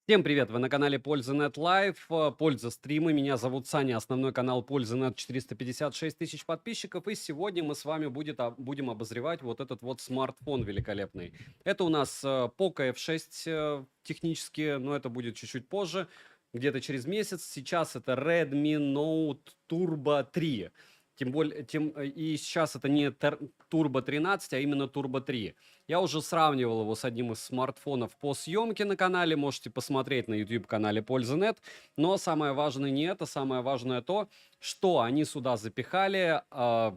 Всем привет! Вы на канале Польза.нет Лайв, Польза стримы. Меня зовут Саня, основной канал Польза.нет, 456 тысяч подписчиков. И сегодня мы с вами будем обозревать вот этот вот смартфон великолепный. Это у нас Poco F6 технически, но это будет чуть-чуть позже, где-то через месяц. Сейчас это Redmi Note Turbo 3. И сейчас это не Turbo 13, а именно Turbo 3. Я уже сравнивал его с одним из смартфонов по съемке на канале. Можете посмотреть на YouTube-канале Польза.нет. Но самое важное не это. Самое важное то, что они сюда запихали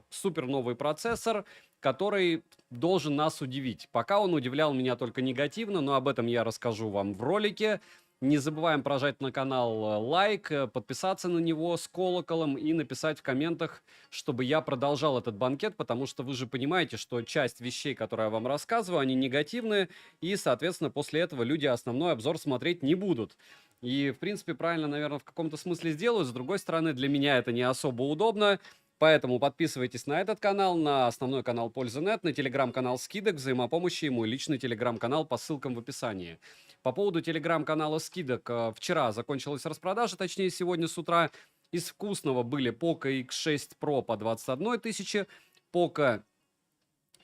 супер новый процессор, который должен нас удивить. Пока он удивлял меня только негативно, но об этом я расскажу вам в ролике. Не забываем прожать на канал лайк, подписаться на него с колоколом и написать в комментах, чтобы я продолжал этот банкет, потому что вы же понимаете, что часть вещей, которые я вам рассказываю, они негативные, и, соответственно, после этого люди основной обзор смотреть не будут. И, в принципе, правильно, наверное, в каком-то смысле сделают. С другой стороны, для меня это не особо удобно. Поэтому подписывайтесь на этот канал, на основной канал Польза.нет, на телеграм-канал скидок, взаимопомощи и мой личный телеграм-канал по ссылкам в описании. По поводу телеграм-канала скидок, вчера закончилась распродажа, точнее сегодня с утра. Из вкусного были Poco X6 Pro по 21 тысяче, Poco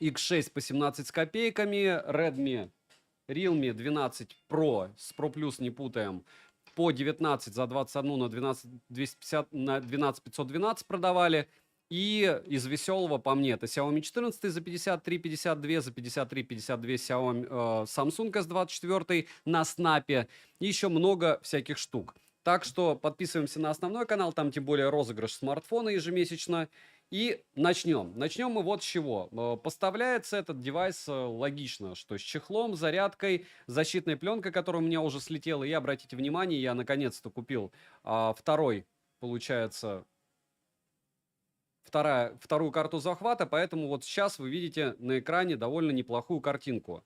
X6 по 17 с копейками, Realme 12 Pro с Pro Plus не путаем, по 19 за 21 на 12 250 на 12 512 продавали. И из веселого по мне это Xiaomi 14 за 53-52, за 53-52 Xiaomi, Samsung S24 на снапе. И еще много всяких штук. Так что подписываемся на основной канал, там тем более розыгрыш смартфона ежемесячно. И начнем. Начнем мы вот с чего. Поставляется этот девайс логично, что с чехлом, зарядкой, защитной пленкой, которая у меня уже слетела. И обратите внимание, я наконец-то купил второй, получается, вторую карту захвата, поэтому вот сейчас вы видите на экране довольно неплохую картинку.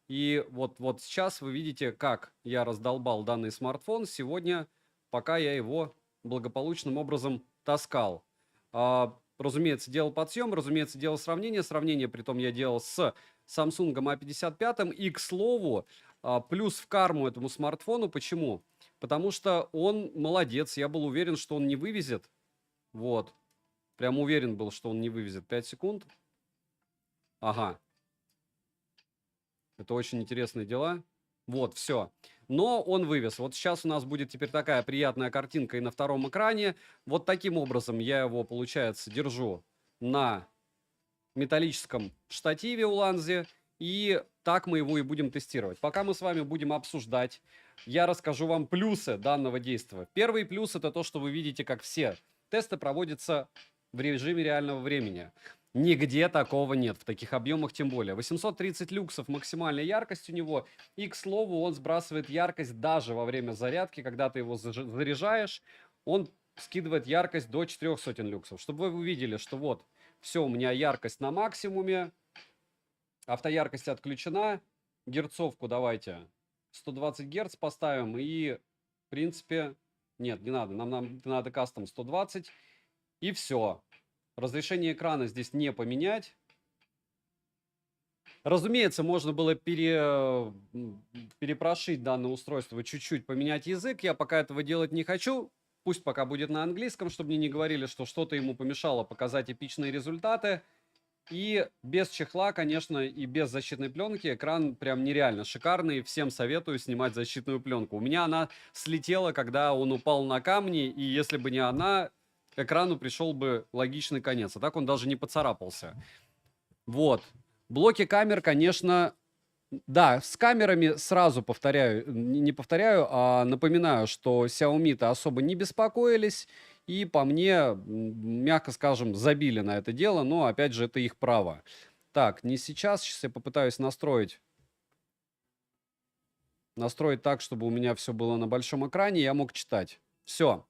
И вот сейчас вы видите, как я раздолбал данный смартфон сегодня, пока я его благополучным образом таскал. Разумеется, делал подсъем, разумеется, делал сравнение. Сравнение, притом, я делал с Samsung A55. И, к слову, плюс в карму этому смартфону. Почему? Потому что он молодец. Я был уверен, что он не вывезет. Вот. Прям уверен был, что он не вывезет. 5 секунд. Ага. Это очень интересные дела. Вот, все. Но он вывез. Вот сейчас у нас будет теперь такая приятная картинка и на втором экране. Вот таким образом я его, получается, держу на металлическом штативе у Ланзи. И так мы его и будем тестировать. Пока мы с вами будем обсуждать, я расскажу вам плюсы данного действия. Первый плюс — это то, что вы видите, как все тесты проводятся в режиме реального времени. Нигде такого нет, в таких объемах тем более. 830 люксов максимальная яркость у него. И, к слову, он сбрасывает яркость даже во время зарядки. Когда ты его заряжаешь, он скидывает яркость до 400 люксов. Чтобы вы увидели, что вот, все, у меня яркость на максимуме. Автояркость отключена. Герцовку давайте 120 Гц поставим. И, в принципе, нет, не надо. Нам надо кастом 120. И все. Разрешение экрана здесь не поменять. Разумеется, можно было перепрошить данное устройство, чуть-чуть поменять язык. Я пока этого делать не хочу. Пусть пока будет на английском, чтобы мне не говорили, что что-то ему помешало показать эпичные результаты. И без чехла, конечно, и без защитной пленки экран прям нереально шикарный. Всем советую снимать защитную пленку. У меня она слетела, когда он упал на камни, и если бы не она, экрану пришел бы логичный конец. А так он даже не поцарапался. Вот. Блоки камер, конечно, да, с камерами сразу повторяю, не повторяю, а напоминаю, что Xiaomi-то особо не беспокоились. И по мне, мягко скажем, забили на это дело. Но, опять же, это их право. Так, не сейчас. Сейчас я попытаюсь настроить так, чтобы у меня все было на большом экране. Я мог читать. Все.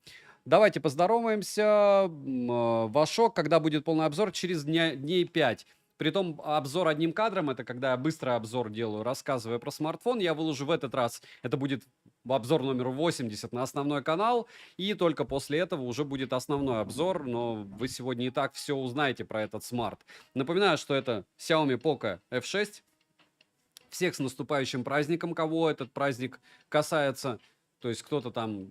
Давайте поздороваемся. Вашок, когда будет полный обзор, через дней 5. Притом обзор одним кадром, это когда я быстрый обзор делаю, рассказывая про смартфон. Я выложу в этот раз, это будет обзор номер 80 на основной канал. И только после этого уже будет основной обзор. Но вы сегодня и так все узнаете про этот смарт. Напоминаю, что это Xiaomi Poco F6. Всех с наступающим праздником, кого этот праздник касается. То есть кто-то там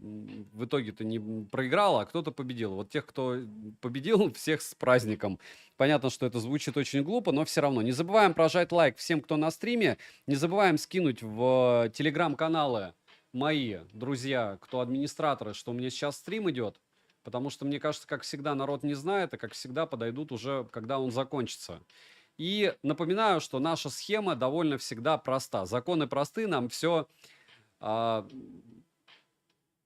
в итоге-то не проиграл, а кто-то победил. Вот тех, кто победил, всех с праздником. Понятно, что это звучит очень глупо, но все равно. Не забываем прожать лайк всем, кто на стриме. Не забываем скинуть в телеграм-каналы мои друзья, кто администраторы, что у меня сейчас стрим идет. Потому что, мне кажется, как всегда, народ не знает, и как всегда подойдут уже, когда он закончится. И напоминаю, что наша схема довольно всегда проста. Законы просты, нам все...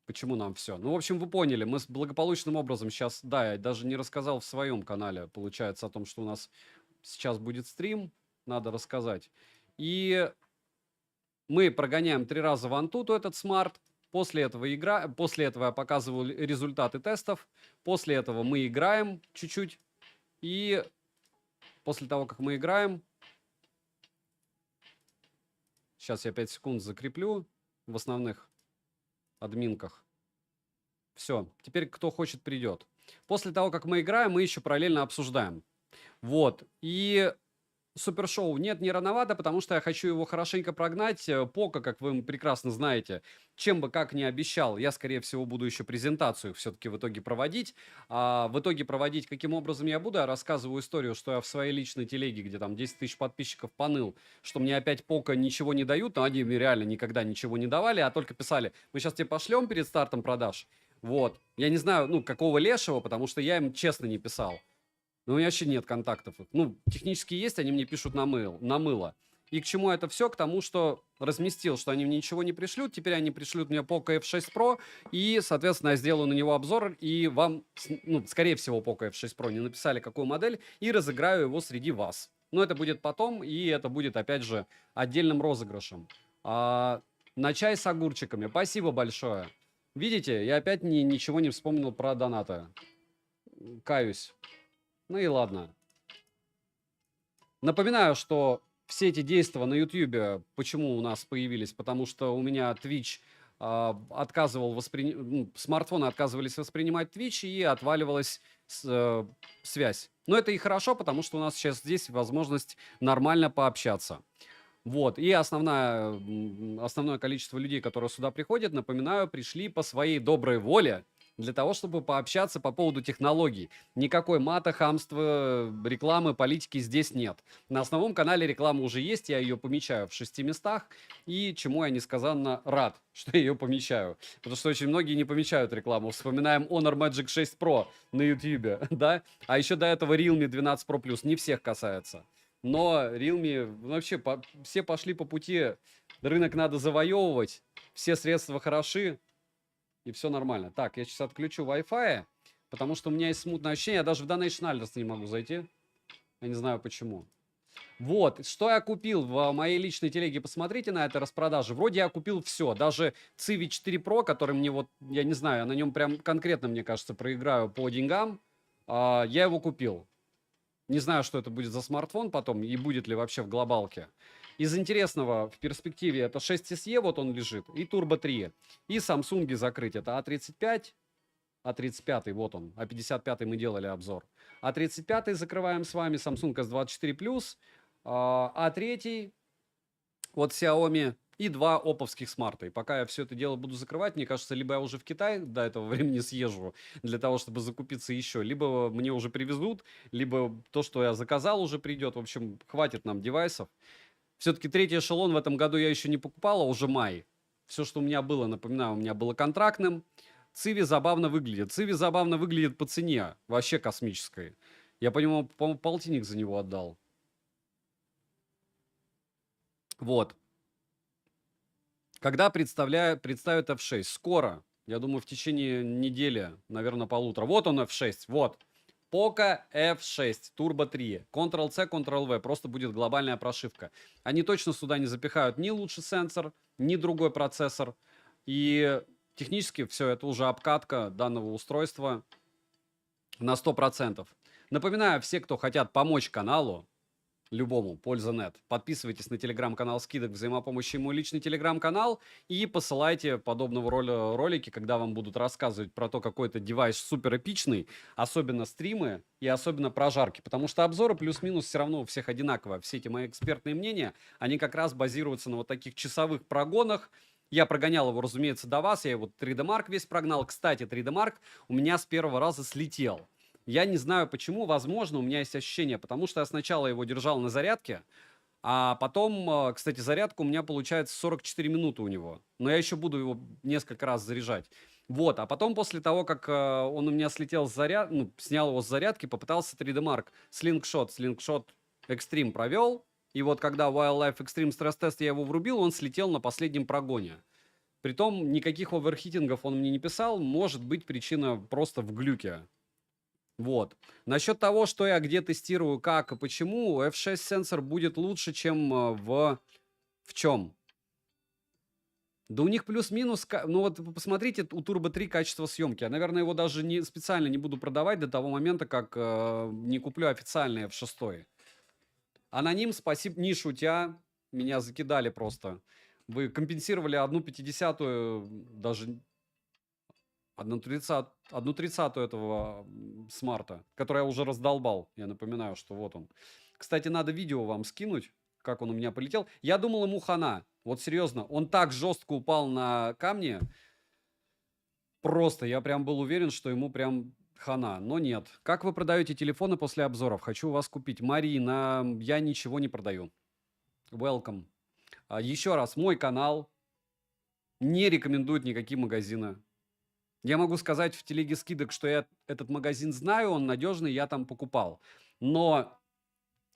Почему нам все? Ну, в общем, вы поняли, мы с благополучным образом сейчас... Да, я даже не рассказал в своем канале, получается, о том, что у нас сейчас будет стрим. Надо рассказать. И мы прогоняем 3 раза в Antutu этот смарт. После этого я показываю результаты тестов. После этого мы играем чуть-чуть. И после того, как мы играем... Сейчас я 5 секунд закреплю в основных админках. Все, теперь кто хочет, придет. После того, как мы играем, мы еще параллельно обсуждаем. Вот, и супершоу нет, не рановато, потому что я хочу его хорошенько прогнать. Пока, как вы прекрасно знаете, чем бы как ни обещал, я, скорее всего, буду еще презентацию все-таки в итоге проводить. А в итоге проводить каким образом я буду? Я рассказываю историю, что я в своей личной телеге, где там 10 тысяч подписчиков, поныл, что мне опять пока ничего не дают, но они мне реально никогда ничего не давали, а только писали: мы сейчас тебе пошлем перед стартом продаж. Вот. Я не знаю, ну, какого лешего, потому что я им честно не писал. Но у меня вообще нет контактов. Ну, технически есть, они мне пишут на мыло. И к чему это все? К тому, что разместил, что они мне ничего не пришлют. Теперь они пришлют мне Poco F6 Pro. И, соответственно, я сделаю на него обзор. И вам, ну, скорее всего, Poco F6 Pro не написали, какую модель. И разыграю его среди вас. Но это будет потом. И это будет, опять же, отдельным розыгрышем. На чай с огурчиками. Спасибо большое. Видите, я опять ничего не вспомнил про донаты. Каюсь. Ну и ладно. Напоминаю, что все эти действия на YouTube, почему у нас появились? Потому что у меня Twitch отказывал смартфоны отказывались воспринимать Twitch, и отваливалась связь. Но это и хорошо, потому что у нас сейчас здесь возможность нормально пообщаться. Вот, и основное количество людей, которые сюда приходят, напоминаю, пришли по своей доброй воле для того, чтобы пообщаться по поводу технологий. Никакой мата, хамства, рекламы, политики здесь нет. На основном канале реклама уже есть, я ее помечаю в 6 местах, и чему я несказанно рад, что я ее помечаю. Потому что очень многие не помечают рекламу. Вспоминаем Honor Magic 6 Pro на YouTube, да? А еще до этого Realme 12 Pro Plus, не всех касается. Но Realme вообще все пошли по пути, рынок надо завоевывать, все средства хороши, и все нормально. Так, я сейчас отключу Wi-Fi, потому что у меня есть смутное ощущение, я даже в Donation Alerts не могу зайти. Я не знаю почему. Вот, что я купил в моей личной телеге, посмотрите на этой распродаже. Вроде я купил все, даже Civi 4 Pro, который мне вот, я не знаю, я на нем прям конкретно, мне кажется, проиграю по деньгам. Я его купил. Не знаю, что это будет за смартфон потом и будет ли вообще в глобалке. Из интересного в перспективе это 6SE, вот он лежит, и Turbo 3. И Samsung закрыть. Это A35, A35, вот он. A55 мы делали обзор. A35 закрываем с вами, Samsung S24+, A3, вот Xiaomi, и 2 оповских смарта. И пока я все это дело буду закрывать, мне кажется, либо я уже в Китай до этого времени съезжу для того, чтобы закупиться еще, либо мне уже привезут, либо то, что я заказал, уже придет. В общем, хватит нам девайсов. Все-таки третий эшелон в этом году я еще не покупал, а уже май. Все, что у меня было, напоминаю, у меня было контрактным. Civi забавно выглядит. Civi забавно выглядит по цене. Вообще космической. Я, по-моему, полтинник за него отдал. Вот. Когда представят F6? Скоро. Я думаю, в течение недели, наверное, полутора. Вот он F6. Вот. Poco F6 Turbo 3. Ctrl-C, Ctrl-V. Просто будет глобальная прошивка. Они точно сюда не запихают ни лучший сенсор, ни другой процессор. И технически все это уже обкатка данного устройства на 100%. Напоминаю, все, кто хотят помочь каналу, Любому, Польза.нет. Подписывайтесь на телеграм-канал скидок взаимопомощи, мой личный телеграм-канал, и посылайте подобного рода ролики, когда вам будут рассказывать про то, какой-то девайс супер эпичный, особенно стримы и особенно прожарки, потому что обзоры плюс-минус все равно у всех одинаково. Все эти мои экспертные мнения, они как раз базируются на вот таких часовых прогонах. Я прогонял его, разумеется, до вас, я его 3D Mark весь прогнал. Кстати, 3D Mark у меня с первого раза слетел. Я не знаю почему, возможно, у меня есть ощущение, потому что я сначала его держал на зарядке, а потом, кстати, зарядка у меня получается 44 минуты у него. Но я еще буду его несколько раз заряжать. Вот, а потом после того, как он у меня слетел с ну, снял его с зарядки, попытался 3D Mark Slingshot Extreme провел. И вот когда Wildlife Extreme Stress Test я его врубил, он слетел на последнем прогоне. Притом никаких оверхитингов он мне не писал, может быть причина просто в глюке. Вот. Насчет того, что я где тестирую, как и почему, F6 сенсор будет лучше, чем в чем? Да у них плюс-минус, ну вот вы посмотрите у Turbo 3 качество съемки. Я, наверное, его даже специально не буду продавать до того момента, как не куплю официальный F6. Аноним, спасибо, не шутя, меня закидали просто. Вы компенсировали 1/50, даже 1/30 этого смарта, который я уже раздолбал. Я напоминаю, что вот он. Кстати, надо видео вам скинуть, как он у меня полетел. Я думал, ему хана. Вот серьезно, он так жестко упал на камни. Просто я прям был уверен, что ему прям хана. Но нет. Как вы продаете телефоны после обзоров? Хочу у вас купить. Марина, я ничего не продаю. Welcome. Еще раз, мой канал не рекомендует никакие магазины. Я могу сказать в телеге скидок, что я этот магазин знаю, он надежный, я там покупал. Но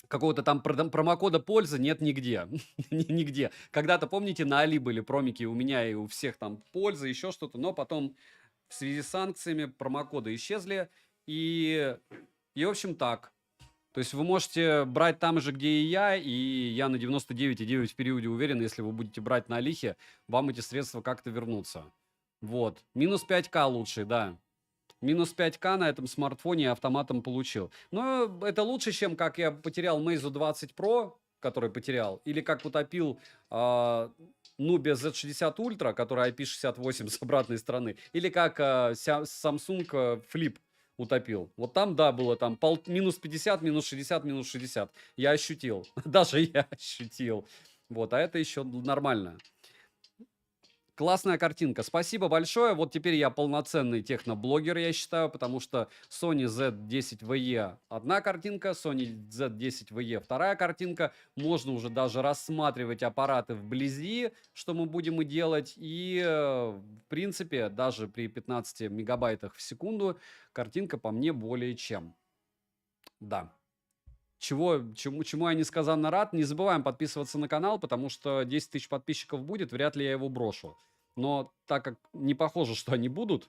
какого-то там промокода пользы нет нигде. Нигде. Когда-то, помните, на Али были промики у меня и у всех там польза, еще что-то, но потом в связи с санкциями промокоды исчезли. И в общем, так. То есть вы можете брать там же, где и я на 99,9 в периоде уверен, если вы будете брать на Алихе, вам эти средства как-то вернутся. Вот. Минус 5К лучший, да. Минус 5К на этом смартфоне я автоматом получил. Но это лучше, чем как я потерял Meizu 20 Pro, который потерял, или как утопил Nubia Z60 Ultra, который IP68 с обратной стороны, или как Samsung Flip утопил. Вот там, да, было там минус 50, минус 60, минус 60. Я ощутил. Даже я ощутил. Вот, а это еще нормально. Классная картинка. Спасибо большое. Вот теперь я полноценный техноблогер, я считаю, потому что Sony Z10VE одна картинка, Sony Z10VE вторая картинка. Можно уже даже рассматривать аппараты вблизи, что мы будем и делать. И, в принципе, даже при 15 мегабайтах в секунду картинка по мне более чем. Да. Чему я несказанно рад. Не забываем подписываться на канал, потому что 10 тысяч подписчиков будет, вряд ли я его брошу. Но так как не похоже, что они будут,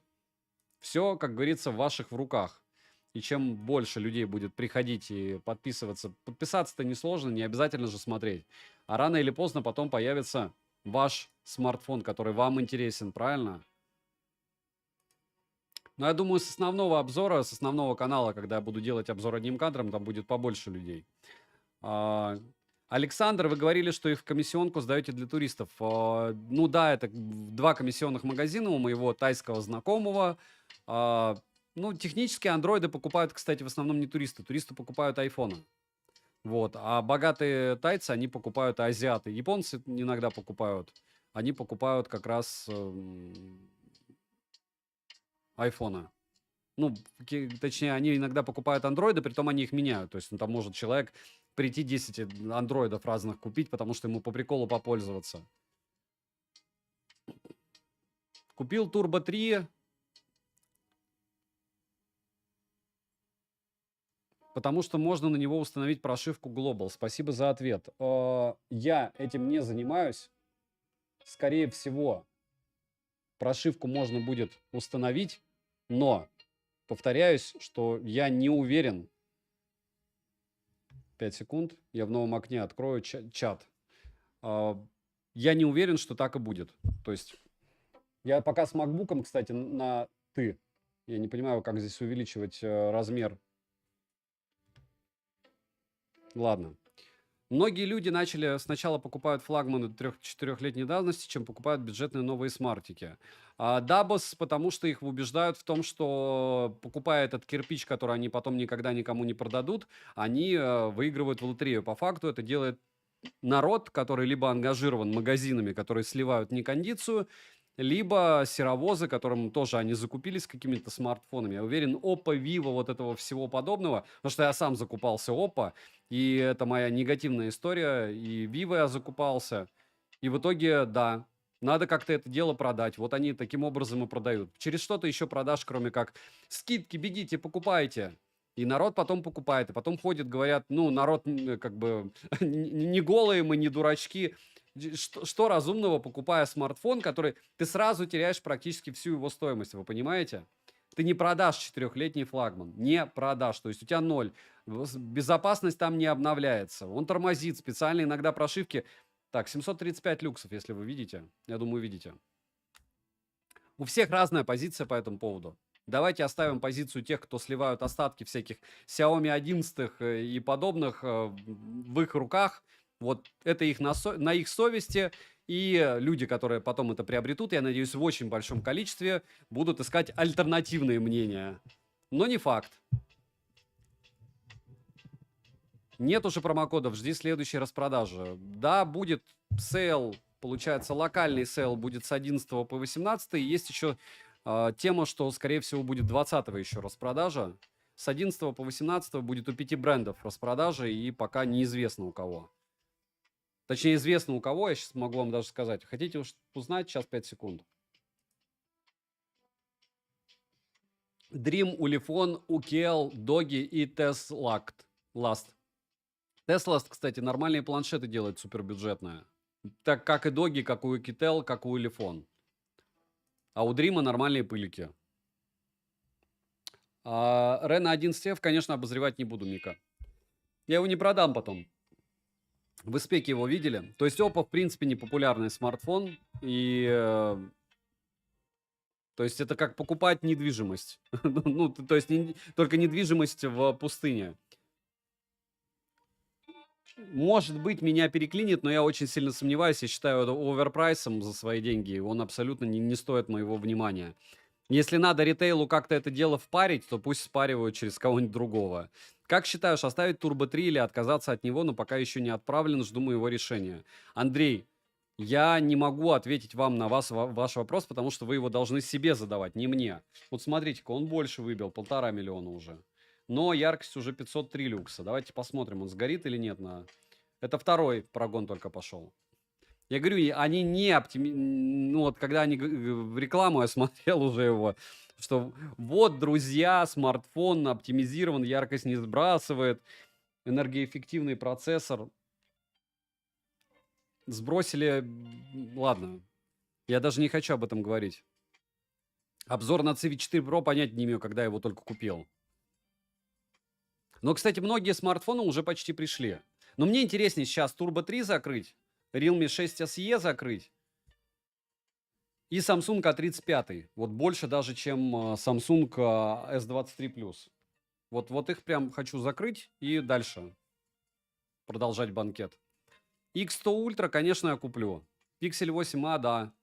все, как говорится, в ваших в руках. И чем больше людей будет приходить и подписываться, подписаться-то несложно, не обязательно же смотреть. А рано или поздно потом появится ваш смартфон, который вам интересен, правильно? Но я думаю, с основного обзора, с основного канала, когда я буду делать обзор одним кадром, там будет побольше людей. Александр, вы говорили, что их в комиссионку сдаете для туристов. Ну да, это 2 комиссионных магазина у моего тайского знакомого. Ну, технически андроиды покупают, кстати, в основном не туристы. Туристы покупают айфоны. Вот. А богатые тайцы, они покупают азиаты. Японцы иногда покупают. Они покупают как раз айфона. Ну, точнее, они иногда покупают андроиды, притом они их меняют. То есть, ну, там может человек прийти 10 андроидов разных купить, потому что ему по приколу попользоваться. Купил Turbo 3, потому что можно на него установить прошивку Global. Спасибо за ответ. Я этим не занимаюсь. Скорее всего, прошивку можно будет установить, но повторяюсь, что я не уверен. 5 секунд. Я в новом окне открою чат. Я не уверен, что так и будет. То есть я пока с макбуком, кстати, на «ты». Я не понимаю, как здесь увеличивать размер. Ладно. Многие люди начали сначала покупают флагманы 3-4-летней давности, чем покупают бюджетные новые смартики. Дабос, потому что их убеждают в том, что покупая этот кирпич, который они потом никогда никому не продадут, они выигрывают в лотерею. По факту это делает народ, который либо ангажирован магазинами, которые сливают некондицию, либо серовозы, которым тоже они закупились какими-то смартфонами. Я уверен, Oppo, Vivo, вот этого всего подобного, потому что я сам закупался Oppo, и это моя негативная история, и Vivo я закупался, и в итоге, да, надо как-то это дело продать. Вот они таким образом и продают. Через что ты еще продашь, кроме как скидки, бегите, покупайте. И народ потом покупает, и потом ходят, говорят, ну, народ как бы не голые мы, не дурачки. Что разумного, покупая смартфон, который ты сразу теряешь практически всю его стоимость, вы понимаете? Ты не продашь 4-летний флагман, не продашь, то есть у тебя ноль. Безопасность там не обновляется, он тормозит, специально иногда прошивки. Так, 735 люксов, если вы видите, я думаю, видите. У всех разная позиция по этому поводу. Давайте оставим позицию тех, кто сливают остатки всяких Xiaomi 11 и подобных в их руках. Вот это их на их совести. И люди, которые потом это приобретут, я надеюсь, в очень большом количестве, будут искать альтернативные мнения. Но не факт. Нет уже промокодов, жди следующей распродажи. Да, будет сейл, получается, локальный сейл будет с 11 по 18. Есть еще тема, что, скорее всего, будет 20 еще распродажа. С 11 по 18 будет у 5 брендов распродажа, и пока неизвестно у кого. Точнее, известно у кого, я сейчас могу вам даже сказать. Хотите узнать? Сейчас 5 секунд. Dream, Ulefone, UKL, Dogi и Teslast. Tesla, кстати, нормальные планшеты делает супербюджетные. Так как и Dogi, как у Kitel, как у Ulefone. А у Dream нормальные пылики. Reno 11F, конечно, обозревать не буду, Мика. Я его не продам потом. В спеке его видели. То есть Oppo, в принципе, не популярный смартфон. И... то есть это как покупать недвижимость. Ну, то есть только недвижимость в пустыне. Может быть, меня переклинит, но я очень сильно сомневаюсь. Я считаю это оверпрайсом за свои деньги. Он абсолютно не стоит моего внимания. Если надо ритейлу как-то это дело впарить, то пусть спаривают через кого-нибудь другого. Как считаешь, оставить Turbo 3 или отказаться от него, но пока еще не отправлен, жду моего решения? Андрей, я не могу ответить вам на ваш вопрос, потому что вы его должны себе задавать, не мне. Вот смотрите-ка, он больше выбил, 1,5 миллиона уже. Но яркость уже 503 люкса. Давайте посмотрим, он сгорит или нет. Это второй прогон только пошел. Я говорю, они не ну вот когда они в рекламу я смотрел уже его, что вот, друзья, смартфон оптимизирован, яркость не сбрасывает, энергоэффективный процессор. Сбросили, ладно, я даже не хочу об этом говорить. Обзор на CV4 Pro понять не имею, когда я его только купил. Но, кстати, многие смартфоны уже почти пришли. Но мне интереснее сейчас Turbo 3 закрыть, Realme 6 SE закрыть и Samsung A35. Вот больше даже, чем Samsung S23 Plus. Вот их прям хочу закрыть и дальше продолжать банкет. X100 Ultra, конечно, я куплю. Pixel 8a, да.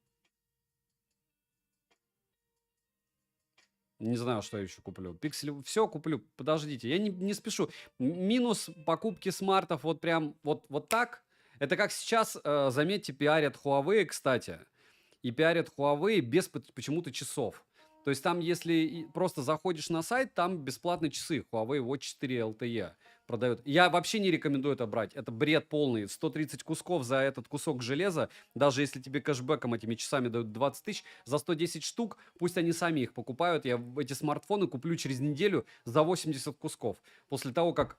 Не знаю, что я еще куплю. Пиксель, все куплю. Подождите, я не спешу. Минус покупки смартов вот прям вот так. Это как сейчас, заметьте, пиарят Huawei, кстати. И пиарят Huawei без почему-то часов. То есть там, если просто заходишь на сайт, там бесплатные часы Huawei Watch 4 LTE продают. Я вообще не рекомендую это брать. Это бред полный. 130 кусков за этот кусок железа. Даже если тебе кэшбэком этими часами дают 20 тысяч, за 110 штук, пусть они сами их покупают. Я эти смартфоны куплю через неделю за 80 кусков. После того, как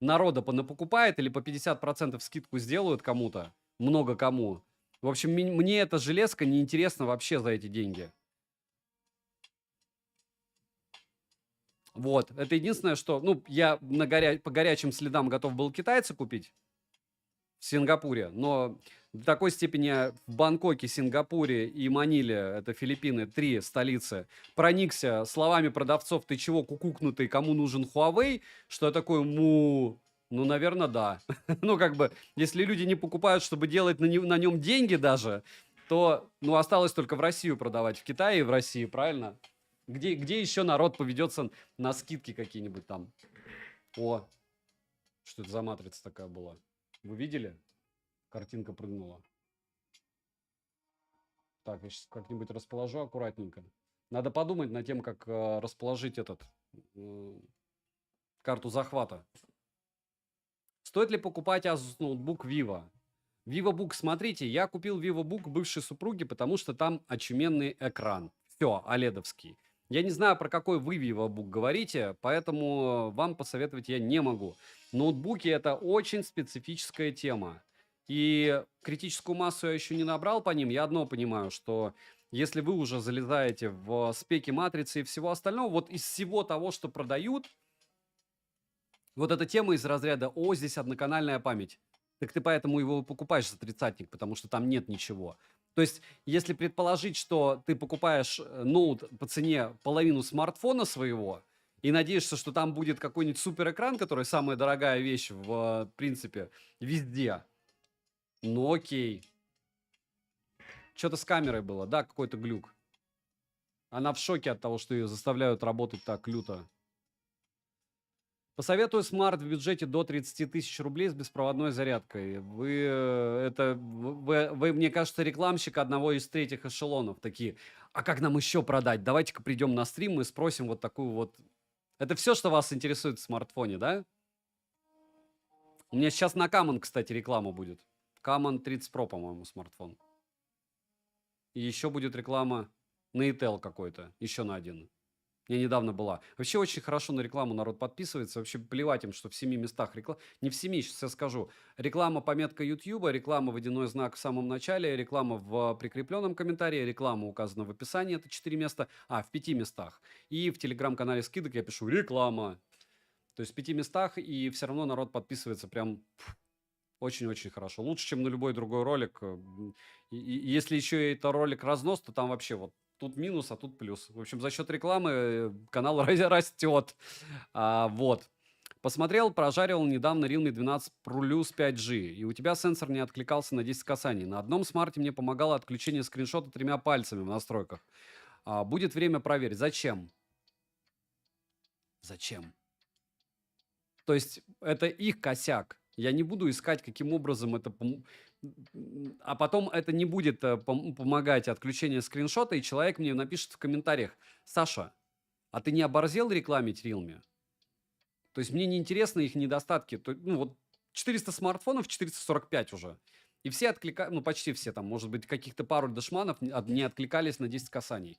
народа понапокупает или по 50% скидку сделают кому-то, много кому. В общем, мне эта железка не интересна вообще за эти деньги. Вот, это единственное, что, ну, я по горячим следам готов был китайца купить в Сингапуре, но до такой степени в Бангкоке, Сингапуре и Маниле, это Филиппины, 3 столицы, проникся словами продавцов, ты чего кукукнутый, кому нужен Huawei, что я такой, Ну, наверное, да. Ну, как бы, если люди не покупают, чтобы делать на нем деньги даже, то, ну, осталось только в Россию продавать. В Китае и в России, правильно? Где еще народ поведется на скидки какие-нибудь там? О, что это за матрица такая была? Вы видели? Картинка прыгнула. Так, я сейчас как-нибудь расположу аккуратненько. Надо подумать над тем, как расположить карту захвата. Стоит ли покупать Asus ноутбук Vivo? VivoBook, смотрите, я купил VivoBook бывшей супруге, потому что там очуменный экран. Все, оледовский. Я не знаю, про какой вы VivoBook говорите, поэтому вам посоветовать я не могу. Ноутбуки — это очень специфическая тема. И критическую массу я еще не набрал по ним. Я одно понимаю, что если вы уже залезаете в спеки матрицы и всего остального, вот из всего того, что продают, вот эта тема из разряда «О, здесь одноканальная память». Так ты поэтому его и покупаешь за тридцатник, потому что там нет ничего. То есть, если предположить, что ты покупаешь ноут по цене половину смартфона своего и надеешься, что там будет какой-нибудь суперэкран, который самая дорогая вещь в принципе везде, ну окей. Что-то с камерой было, да, какой-то глюк. Она в шоке от того, что ее заставляют работать так люто. Посоветую смарт в бюджете до 30 тысяч рублей с беспроводной зарядкой. Вы, мне кажется, рекламщик одного из третьих эшелонов. Такие, а как нам еще продать? Давайте-ка придем на стрим и спросим вот такую вот... Это все, что вас интересует в смартфоне, да? У меня сейчас на Камон, кстати, реклама будет. Камон 30 Pro, по-моему, смартфон. И еще будет реклама на Intel какой-то. Еще на один. Я недавно была. Вообще очень хорошо на рекламу народ подписывается. Вообще плевать им, что в 7 местах реклама. Не в 7, сейчас я скажу. Реклама, пометка YouTube, реклама, водяной знак в самом начале, реклама в прикрепленном комментарии, реклама указана в описании, это 4 места. В 5 местах. И в телеграм-канале скидок я пишу реклама. То есть в 5 местах, и все равно народ подписывается прям очень-очень хорошо. Лучше, чем на любой другой ролик. И если еще это ролик разнос, то там вообще вот тут минус, а тут плюс. В общем, за счет рекламы канал растет. Вот. Посмотрел, прожаривал недавно Realme 12 Plus 5G, и у тебя сенсор не откликался на 10 касаний. На одном смарте мне помогало отключение скриншота 3 пальцами в настройках. Будет время проверить. Зачем? Зачем? То есть это их косяк. Я не буду искать, каким образом это... А потом это не будет помогать отключение скриншота, и человек мне напишет в комментариях: Саша, а ты не оборзел рекламить Realme? То есть мне не интересны их недостатки. Ну вот 400 смартфонов, 445 уже. И все откликают, ну почти все, там, может быть, каких-то пару дешманов не откликались на 10 касаний.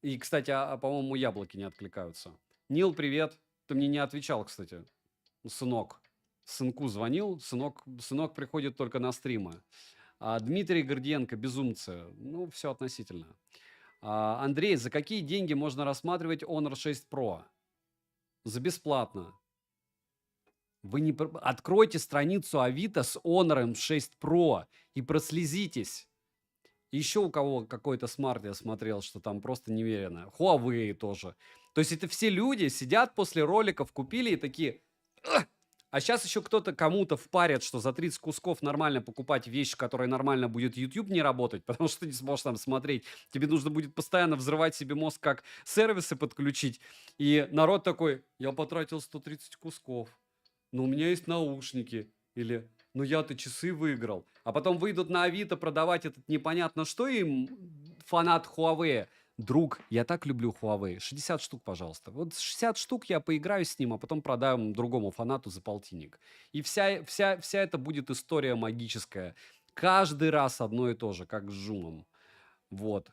И, кстати, по-моему, яблоки не откликаются. Нил, привет. Ты мне не отвечал, кстати. Сынок. Сынку звонил. Сынок приходит только на стримы. Дмитрий Гордиенко, безумцы. Ну, все относительно. Андрей, за какие деньги можно рассматривать Honor 6 Pro? За бесплатно. Вы не... Откройте страницу Авито с Honor 6 Pro и прослезитесь. Еще у кого какой-то смарт я смотрел, что там просто неверно. Huawei тоже. То есть это все люди сидят после роликов, купили и такие... А сейчас еще кто-то кому-то впарят, что за 30 кусков нормально покупать вещь, которая нормально будет YouTube не работать, потому что ты не сможешь там смотреть. Тебе нужно будет постоянно взрывать себе мозг, как сервисы подключить. И народ такой: я потратил 130 кусков, но у меня есть наушники. Или ну я-то часы выиграл. А потом выйдут на Авито продавать этот непонятно что им фанат Huawei. Друг, я так люблю Huawei. 60 штук, пожалуйста. Вот 60 штук я поиграю с ним, а потом продам другому фанату за полтинник. И вся эта будет история магическая. Каждый раз одно и то же, как с Жумом. Вот.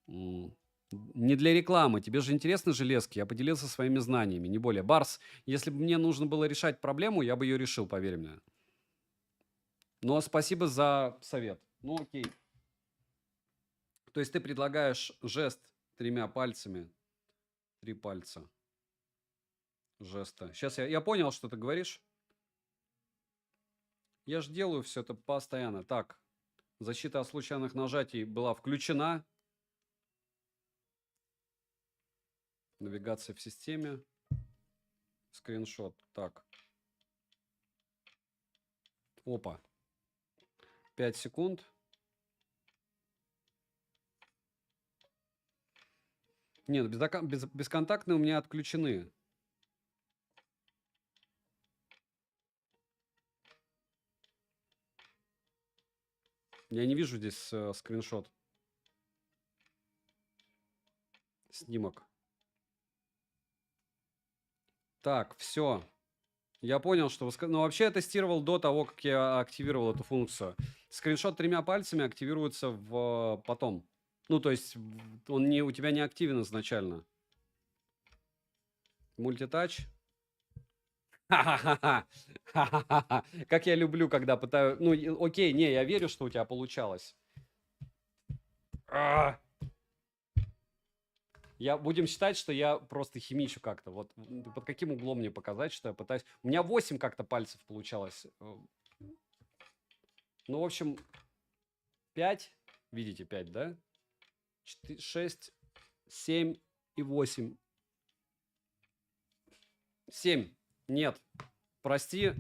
Не для рекламы. Тебе же интересны железки. Я поделился своими знаниями, не более. Барс, если бы мне нужно было решать проблему, я бы ее решил, поверь мне. Но спасибо за совет. Ну окей. То есть ты предлагаешь жест 3 пальцами. 3 пальца. Жеста. Сейчас я понял, что ты говоришь. Я же делаю все это постоянно. Так, защита от случайных нажатий была включена. Навигация в системе. Скриншот. Так. Опа. 5 секунд. Нет, бесконтактные у меня отключены. Я не вижу здесь скриншот. Снимок. Так, все. Я понял, что вы сказали. Ну, вообще я тестировал до того, как я активировал эту функцию. Скриншот 3 пальцами активируется потом. Ну, то есть он у тебя не активен изначально. Мультитач. Ха-ха-ха. Ха-ха-ха. Как я люблю, когда пытаю... Ну, окей, не, я верю, что у тебя получалось. Будем считать, что я просто химичу как-то. Вот под каким углом мне показать, что я пытаюсь... У меня 8 как-то пальцев получалось. Ну, в общем, 5. Видите, 5, да? 4, 6, 7 и 8. 7. Нет. Прости.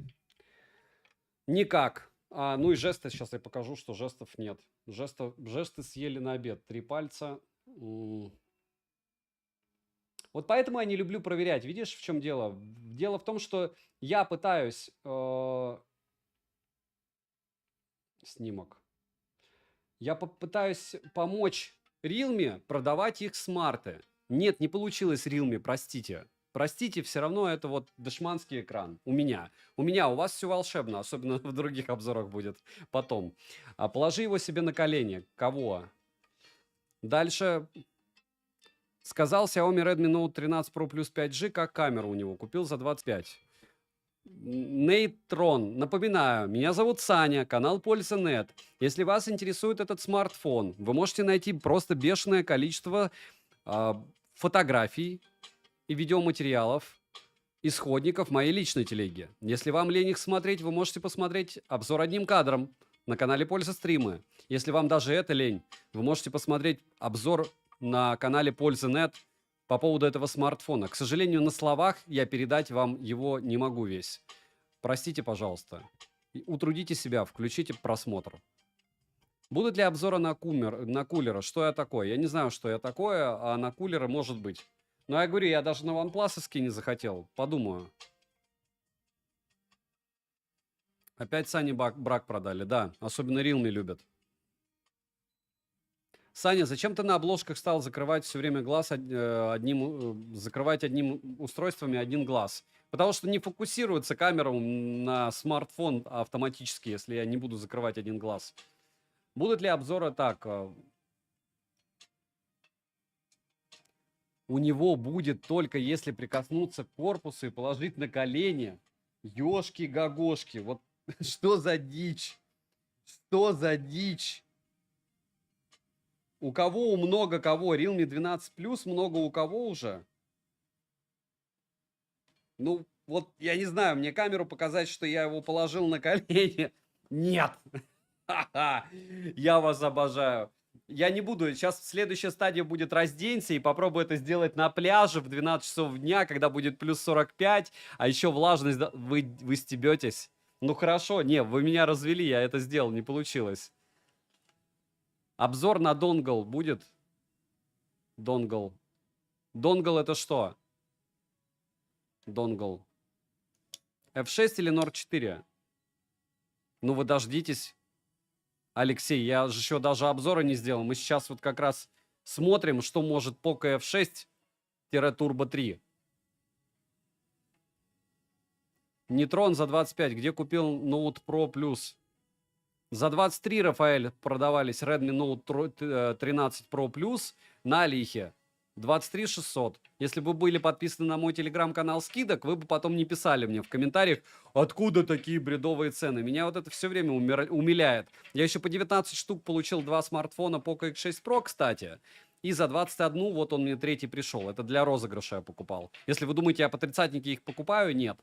Никак. Ну и жесты сейчас я покажу, что жестов нет. Жесты съели на обед. 3 пальца. Вот поэтому я не люблю проверять. Видишь, в чем дело? Дело в том, что я пытаюсь... Снимок. Я попытаюсь помочь Realme продавать их смарты. Нет, не получилось Realme, простите. Простите, все равно это вот дешманский экран. У меня. У вас все волшебно, особенно в других обзорах будет потом. Положи его себе на колени. Кого? Дальше... Сказал Xiaomi Redmi Note 13 Pro Plus 5G, как камеру у него. Купил за 25. Нейтрон. Напоминаю, меня зовут Саня, канал Польза.нет. Если вас интересует этот смартфон, вы можете найти просто бешеное количество фотографий и видеоматериалов, исходников в моей личной телеге. Если вам лень их смотреть, вы можете посмотреть обзор одним кадром на канале Польза Стримы. Если вам даже это лень, вы можете посмотреть обзор на канале Польза.нет по поводу этого смартфона. К сожалению, на словах я передать вам его не могу весь. Простите, пожалуйста. Утрудите себя, включите просмотр. Будут ли обзоры на кулера? Что я такое? Я не знаю, что я такое, а на кулера может быть. Но я говорю, я даже на OnePlus не захотел. Подумаю. Опять Сане брак продали, да. Особенно Realme любят. Саня, зачем ты на обложках стал закрывать все время глаз закрывать одним устройством и один глаз? Потому что не фокусируется камера на смартфон автоматически, если я не буду закрывать один глаз. Будут ли обзоры так? У него будет только если прикоснуться к корпусу и положить на колени. Ёшки-гагошки. Вот что за дичь? Что за дичь? У кого много кого? Realme 12 Plus много у кого уже? Ну, вот я не знаю, мне камеру показать, что я его положил на колени. Нет. Я вас обожаю. Я не буду. Сейчас следующая стадия будет разденься и попробую это сделать на пляже в 12 часов дня, когда будет плюс 45, а еще влажность. Вы стебетесь. Ну хорошо, не, вы меня развели, я это сделал, не получилось. Обзор на донгл будет? Донгл. Донгл это что? Донгл. F6 или Nord 4? Ну вы дождитесь. Алексей, я же еще даже обзора не сделал. Мы сейчас вот как раз смотрим, что может Poco F6-Turbo 3. Нейтрон за 25. Где купил Note Pro Plus? За 23, Рафаэль, продавались Redmi Note 13 Pro Plus на Алихе. 23 600. Если бы вы были подписаны на мой телеграм-канал скидок, вы бы потом не писали мне в комментариях, откуда такие бредовые цены. Меня вот это все время умиляет. Я еще по 19 штук получил 2 смартфона Poco X6 Pro, кстати. И за 21 вот он мне третий пришел. Это для розыгрыша я покупал. Если вы думаете, я по тридцатнике их покупаю, нет.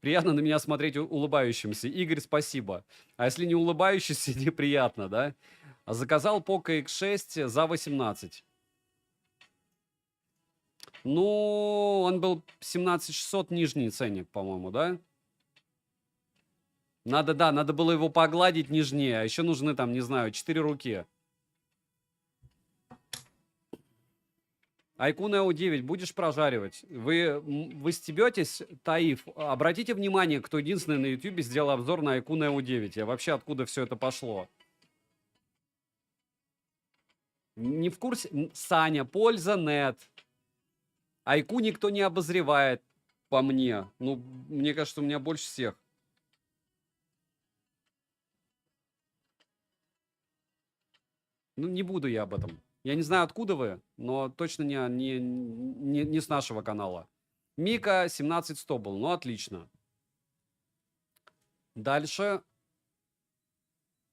Приятно на меня смотреть улыбающимся. Игорь, спасибо. А если не улыбающийся, неприятно, да? Заказал Poco X6 за 18. Ну, он был 17 600 нижний ценник, по-моему, да? Надо, да, надо было его погладить нежнее. А еще нужны там, не знаю, 4 руки. iQOO Neo 9 будешь прожаривать? Вы стебетесь, Таиф? Обратите внимание, кто единственный на YouTube сделал обзор на iQOO Neo 9. Я вообще откуда все это пошло? Не в курсе? Саня, польза нет. iQOO никто не обозревает по мне. Ну, мне кажется, у меня больше всех. Ну, не буду я об этом. Я не знаю, откуда вы, но точно не с нашего канала. Мика 17100 был, ну отлично. Дальше.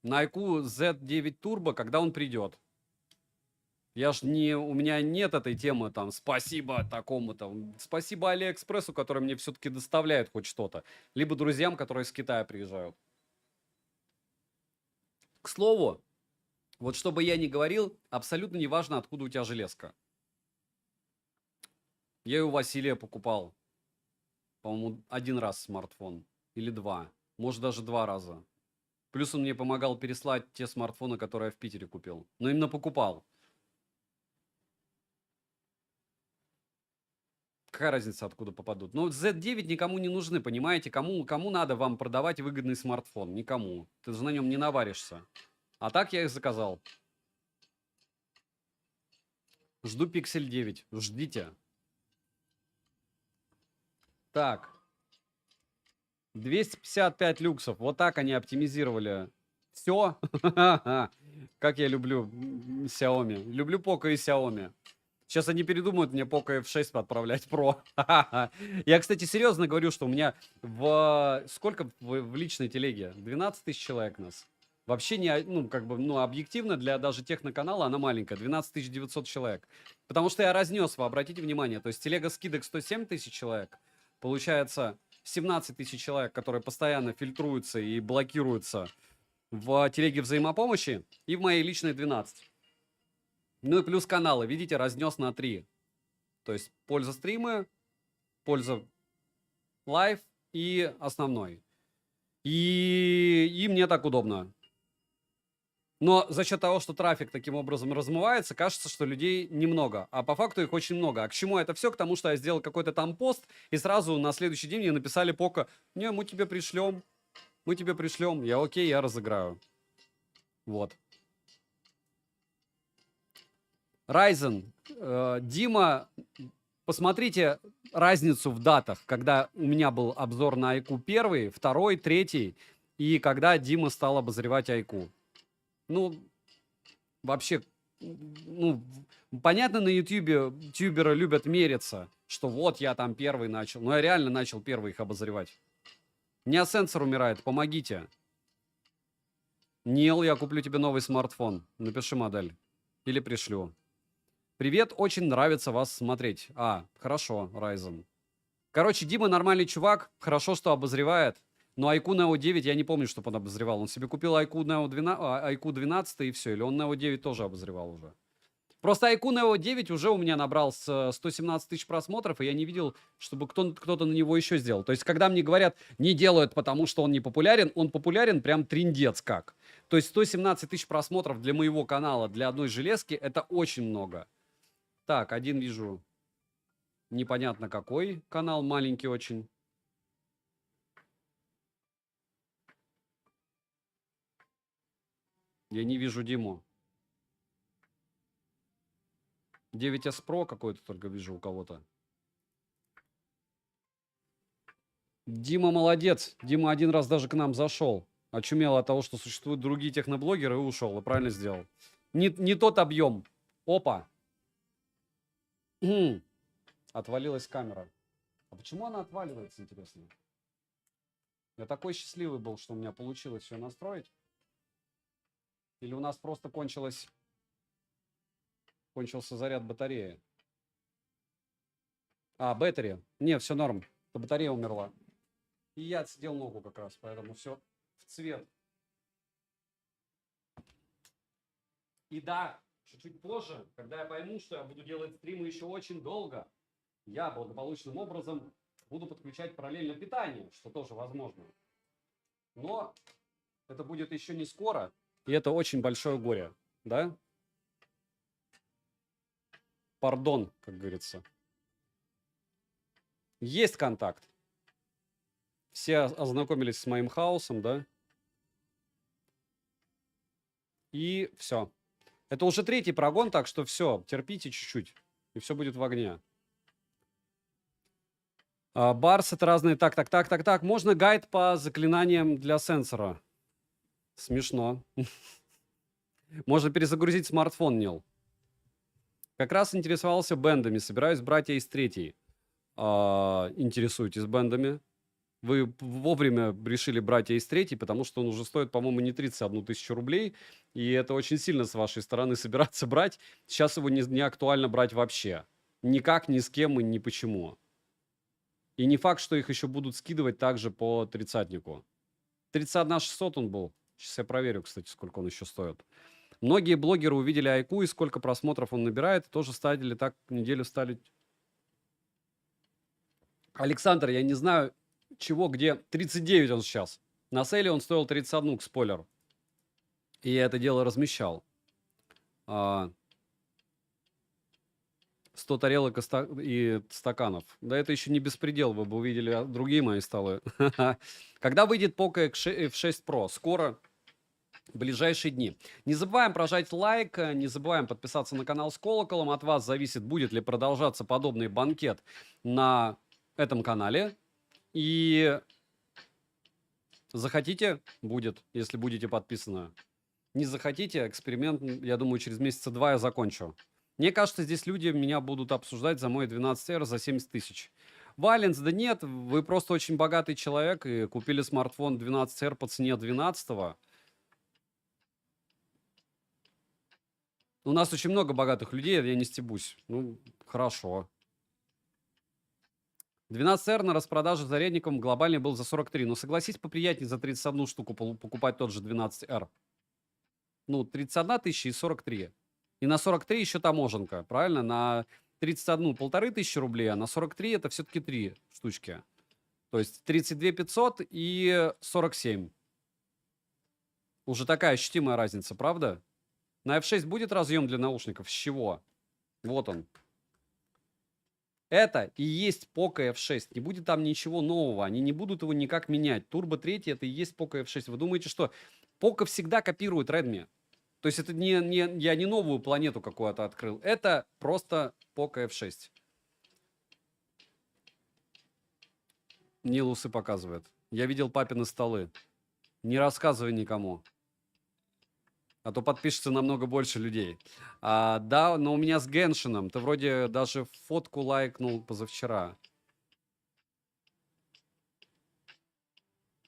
На iQOO Z9 Turbo, когда он придет. Я ж не, у меня нет этой темы там, спасибо такому-то. Спасибо Алиэкспрессу, который мне все-таки доставляет хоть что-то. Либо друзьям, которые из Китая приезжают. К слову, вот чтобы я не говорил, абсолютно не важно, откуда у тебя железка. Я и у Василия покупал, по-моему, 1 раз смартфон. Или 2. Может, даже 2 раза. Плюс он мне помогал переслать те смартфоны, которые я в Питере купил. Но именно покупал. Какая разница, откуда попадут? Но Z9 никому не нужны, понимаете? Кому надо вам продавать выгодный смартфон? Никому. Ты же на нем не наваришься. А так я их заказал. Жду Pixel 9. Ждите. Так. 255 люксов. Вот так они оптимизировали. Все. Как я люблю Xiaomi. Люблю Poco и Xiaomi. Сейчас они передумают мне Poco F6 отправлять Pro. Я, кстати, серьезно говорю, что у меня сколько в личной телеге? 12 тысяч человек нас. Вообще не, ну, как бы, ну, объективно для даже техноканала она маленькая. 12 900 человек. Потому что я разнес, вы обратите внимание. То есть телега скидок 107 тысяч человек. Получается 17 тысяч человек, которые постоянно фильтруются и блокируются в телеге взаимопомощи. И в моей личной 12. Ну и плюс каналы, видите, разнес на 3. То есть польза стримы, польза лайв и основной. И мне так удобно. Но за счет того, что трафик таким образом размывается, кажется, что людей немного. А по факту их очень много. А к чему это все? К тому, что я сделал какой-то там пост, и сразу на следующий день мне написали Поко: не, мы тебе пришлем. Мы тебе пришлем. Я окей, я разыграю. Вот. Ryzen. Дима, посмотрите разницу в датах, когда у меня был обзор на iQOO 1, 2, 3, и когда Дима стал обозревать iQOO. Ну, вообще, ну, понятно, на Ютубе тюберы любят мериться, что вот я там первый начал. Но я реально начал первый их обозревать. Неосенсор умирает, помогите. Нил, я куплю тебе новый смартфон. Напиши модель. Или пришлю. Привет, очень нравится вас смотреть. Хорошо, Ryzen. Короче, Дима нормальный чувак, хорошо, что обозревает. Но iQOO Neo 9 я не помню, чтобы он обозревал. Он себе купил iQOO Neo 12, iQOO 12 и все. Или он Neo 9 тоже обозревал уже. Просто iQOO Neo 9 уже у меня набрал 117 тысяч просмотров, и я не видел, чтобы кто-то на него еще сделал. То есть, когда мне говорят, не делают, потому что он не популярен, он популярен прям триндец как. То есть 117 тысяч просмотров для моего канала, для одной железки, это очень много. Так, один вижу. Непонятно какой канал, маленький очень. Я не вижу Диму. 9S Pro какой-то только вижу у кого-то. Дима молодец. Дима один раз даже к нам зашел. Очумел от того, что существуют другие техноблогеры, и ушел. И правильно сделал. Не тот объем. Опа. Отвалилась камера. А почему она отваливается, интересно? Я такой счастливый был, что у меня получилось все настроить. Или у нас просто кончился заряд батареи? Батарея. Не, все норм. Это батарея умерла. И я отсидел ногу как раз, поэтому все в цвет. И да, чуть-чуть позже, когда я пойму, что я буду делать стримы еще очень долго, я благополучным образом буду подключать параллельно питание, что тоже возможно. Но это будет еще не скоро, и это очень большое горе, да? Пардон, как говорится. Есть контакт. Все ознакомились с моим хаосом, да? И все. Это уже третий прогон, так что все, терпите чуть-чуть, и все будет в огне. Барс это разные... Так. Можно гайд по заклинаниям для сенсора? Смешно. Можно перезагрузить смартфон, Нил. Как раз интересовался бендами. Собираюсь братья из третьей. Интересуетесь бендами? Вы вовремя решили братья из третьей, потому что он уже стоит, по-моему, не 31 тысячу рублей. И это очень сильно с вашей стороны собираться брать. Сейчас его не актуально брать вообще. Никак, ни с кем и ни почему. И не факт, что их еще будут скидывать также по тридцатнику. 31 600 он был. Сейчас я проверю, кстати, сколько он еще стоит. Многие блогеры увидели Айку и сколько просмотров он набирает. И тоже ставили так неделю стали. Александр, я не знаю, чего, где. 39 он сейчас. На сейле он стоил 31, к спойлеру. И я это дело размещал. 100 тарелок и стаканов. Да это еще не беспредел, вы бы увидели другие мои столы. Когда выйдет Poco F6 Pro? Скоро, в ближайшие дни. Не забываем прожать лайк, не забываем подписаться на канал с колоколом. От вас зависит, будет ли продолжаться подобный банкет на этом канале. И захотите, будет, если будете подписаны. Не захотите, эксперимент, я думаю, через месяца 2 я закончу. Мне кажется, здесь люди меня будут обсуждать за мой 12R за 70 тысяч. Валенс, да нет, вы просто очень богатый человек и купили смартфон 12R по цене 12-го. У нас очень много богатых людей, я не стебусь. Ну, хорошо. 12R на распродаже зарядником глобальный был за 43. Но согласись, поприятнее за 31 штуку покупать тот же 12R. Ну, 31 тысяча и 43. И на 43 еще таможенка, правильно? На 31 1500 рублей, а на 43 это все-таки 3 штучки. То есть 32 500 и 47. Уже такая ощутимая разница, правда? На F6 будет разъем для наушников? С чего? Вот он. Это и есть Poco F6. Не будет там ничего нового. Они не будут его никак менять. Turbo 3 это и есть Poco F6. Вы думаете, что Poco всегда копирует Redmi? То есть это я не новую планету какую-то открыл. Это просто Poco F6. Нилусы показывает. Я видел папины столы. Не рассказывай никому. А то подпишется намного больше людей. Да, но у меня с Геншином. Ты вроде даже фотку лайкнул позавчера.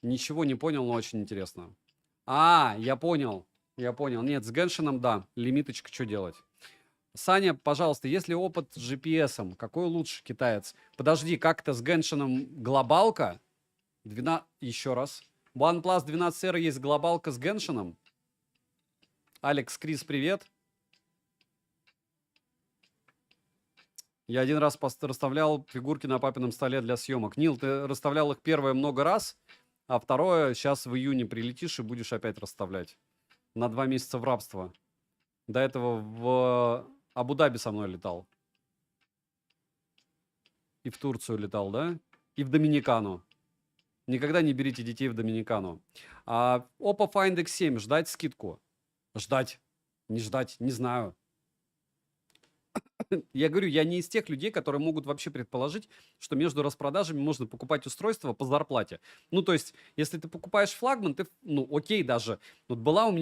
Ничего не понял, но очень интересно. Я понял. Я понял. Нет, с Геншином, да. Лимиточка, что делать? Саня, пожалуйста, если опыт с GPS, какой лучше китаец? Подожди, как-то с Геншином глобалка? Еще раз. OnePlus 12R есть глобалка с Геншином? Алекс, Крис, привет. Я один раз расставлял фигурки на папином столе для съемок. Нил, ты расставлял их первое много раз, а второе сейчас в июне прилетишь и будешь опять расставлять. На 2 месяца в рабство. До этого в Абу-Даби со мной летал. И в Турцию летал, да? И в Доминикану. Никогда не берите детей в Доминикану. Oppo Find X7, ждать скидку? Ждать. Не ждать, не знаю. Я говорю, я не из тех людей, которые могут вообще предположить, что между распродажами можно покупать устройство по зарплате. Ну, то есть, если ты покупаешь флагман, ты, ну, окей даже. Вот была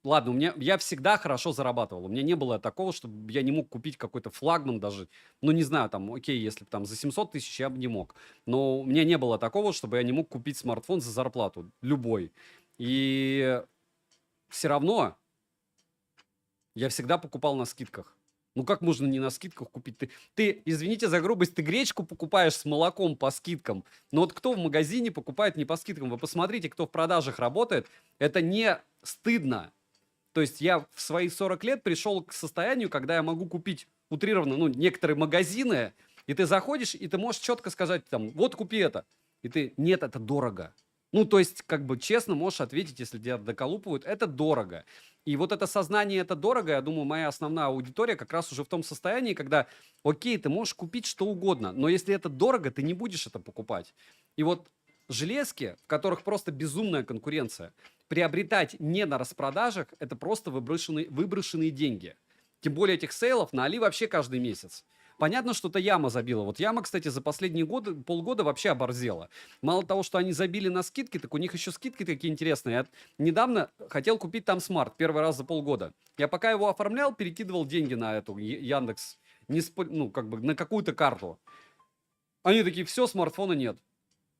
ладно, я всегда хорошо зарабатывал. У меня не было такого, чтобы я не мог купить какой-то флагман даже. Ну, не знаю, там, окей, если бы там за 700 тысяч я бы не мог. Но у меня не было такого, чтобы я не мог купить смартфон за зарплату. Любой. И все равно я всегда покупал на скидках. Ну, как можно не на скидках купить? Ты, извините за грубость, ты гречку покупаешь с молоком по скидкам. Но вот кто в магазине покупает не по скидкам? Вы посмотрите, кто в продажах работает. Это не стыдно. То есть я в свои 40 лет пришел к состоянию, когда я могу купить утрированно, ну, некоторые магазины, и ты заходишь, и ты можешь четко сказать, там, вот купи это. И ты, нет, это дорого. Ну, то есть, как бы честно можешь ответить, если тебя доколупывают, это дорого. И вот это сознание, это дорого, я думаю, моя основная аудитория как раз уже в том состоянии, когда, окей, ты можешь купить что угодно, но если это дорого, ты не будешь это покупать. И вот железки, в которых просто безумная конкуренция, приобретать не на распродажах, это просто выброшенные деньги. Тем более этих сейлов на Али вообще каждый месяц. Понятно, что это Яма забила. Вот Яма, кстати, за последние полгода вообще оборзела. Мало того, что они забили на скидки, так у них еще скидки такие интересные. Я недавно хотел купить там смарт первый раз за полгода. Я пока его оформлял, перекидывал деньги на эту Яндекс, ну, как бы на какую-то карту. Они такие, все, смартфона нет.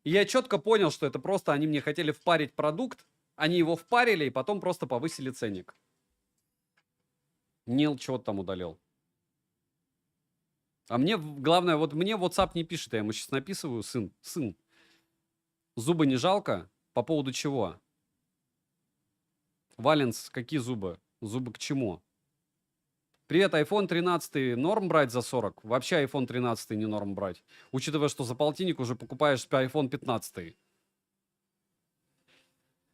И я четко понял, что это просто они мне хотели впарить продукт, они его впарили и потом просто повысили ценник. Нил чего-то там удалил. А мне, главное, вот мне WhatsApp не пишет, я ему сейчас написываю, сын, зубы не жалко? По поводу чего? Валенс, какие зубы? Зубы к чему? Привет, iPhone 13 норм брать за 40? Вообще iPhone 13 не норм брать. Учитывая, что за полтинник уже покупаешь iPhone 15.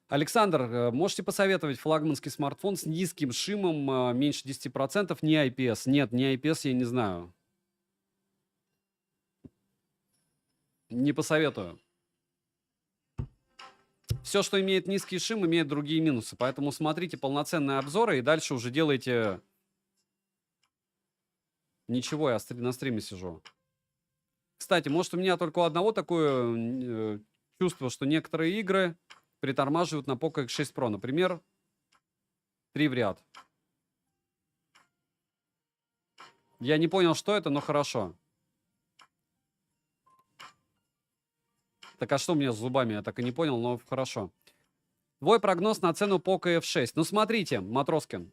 Александр, можете посоветовать флагманский смартфон с низким шимом, меньше 10%, не IPS? Нет, не IPS я не знаю. Не посоветую. Все, что имеет низкий шим, имеет другие минусы. Поэтому смотрите полноценные обзоры и дальше уже делайте... Ничего, я на стриме сижу. Кстати, может, у меня только у одного такое чувство, что некоторые игры притормаживают на Poco X6 Pro. Например, 3 в ряд. Я не понял, что это, но хорошо. Так а что у меня с зубами? Я так и не понял, но хорошо. Твой прогноз на цену Poco F6. Ну, смотрите, Матроскин.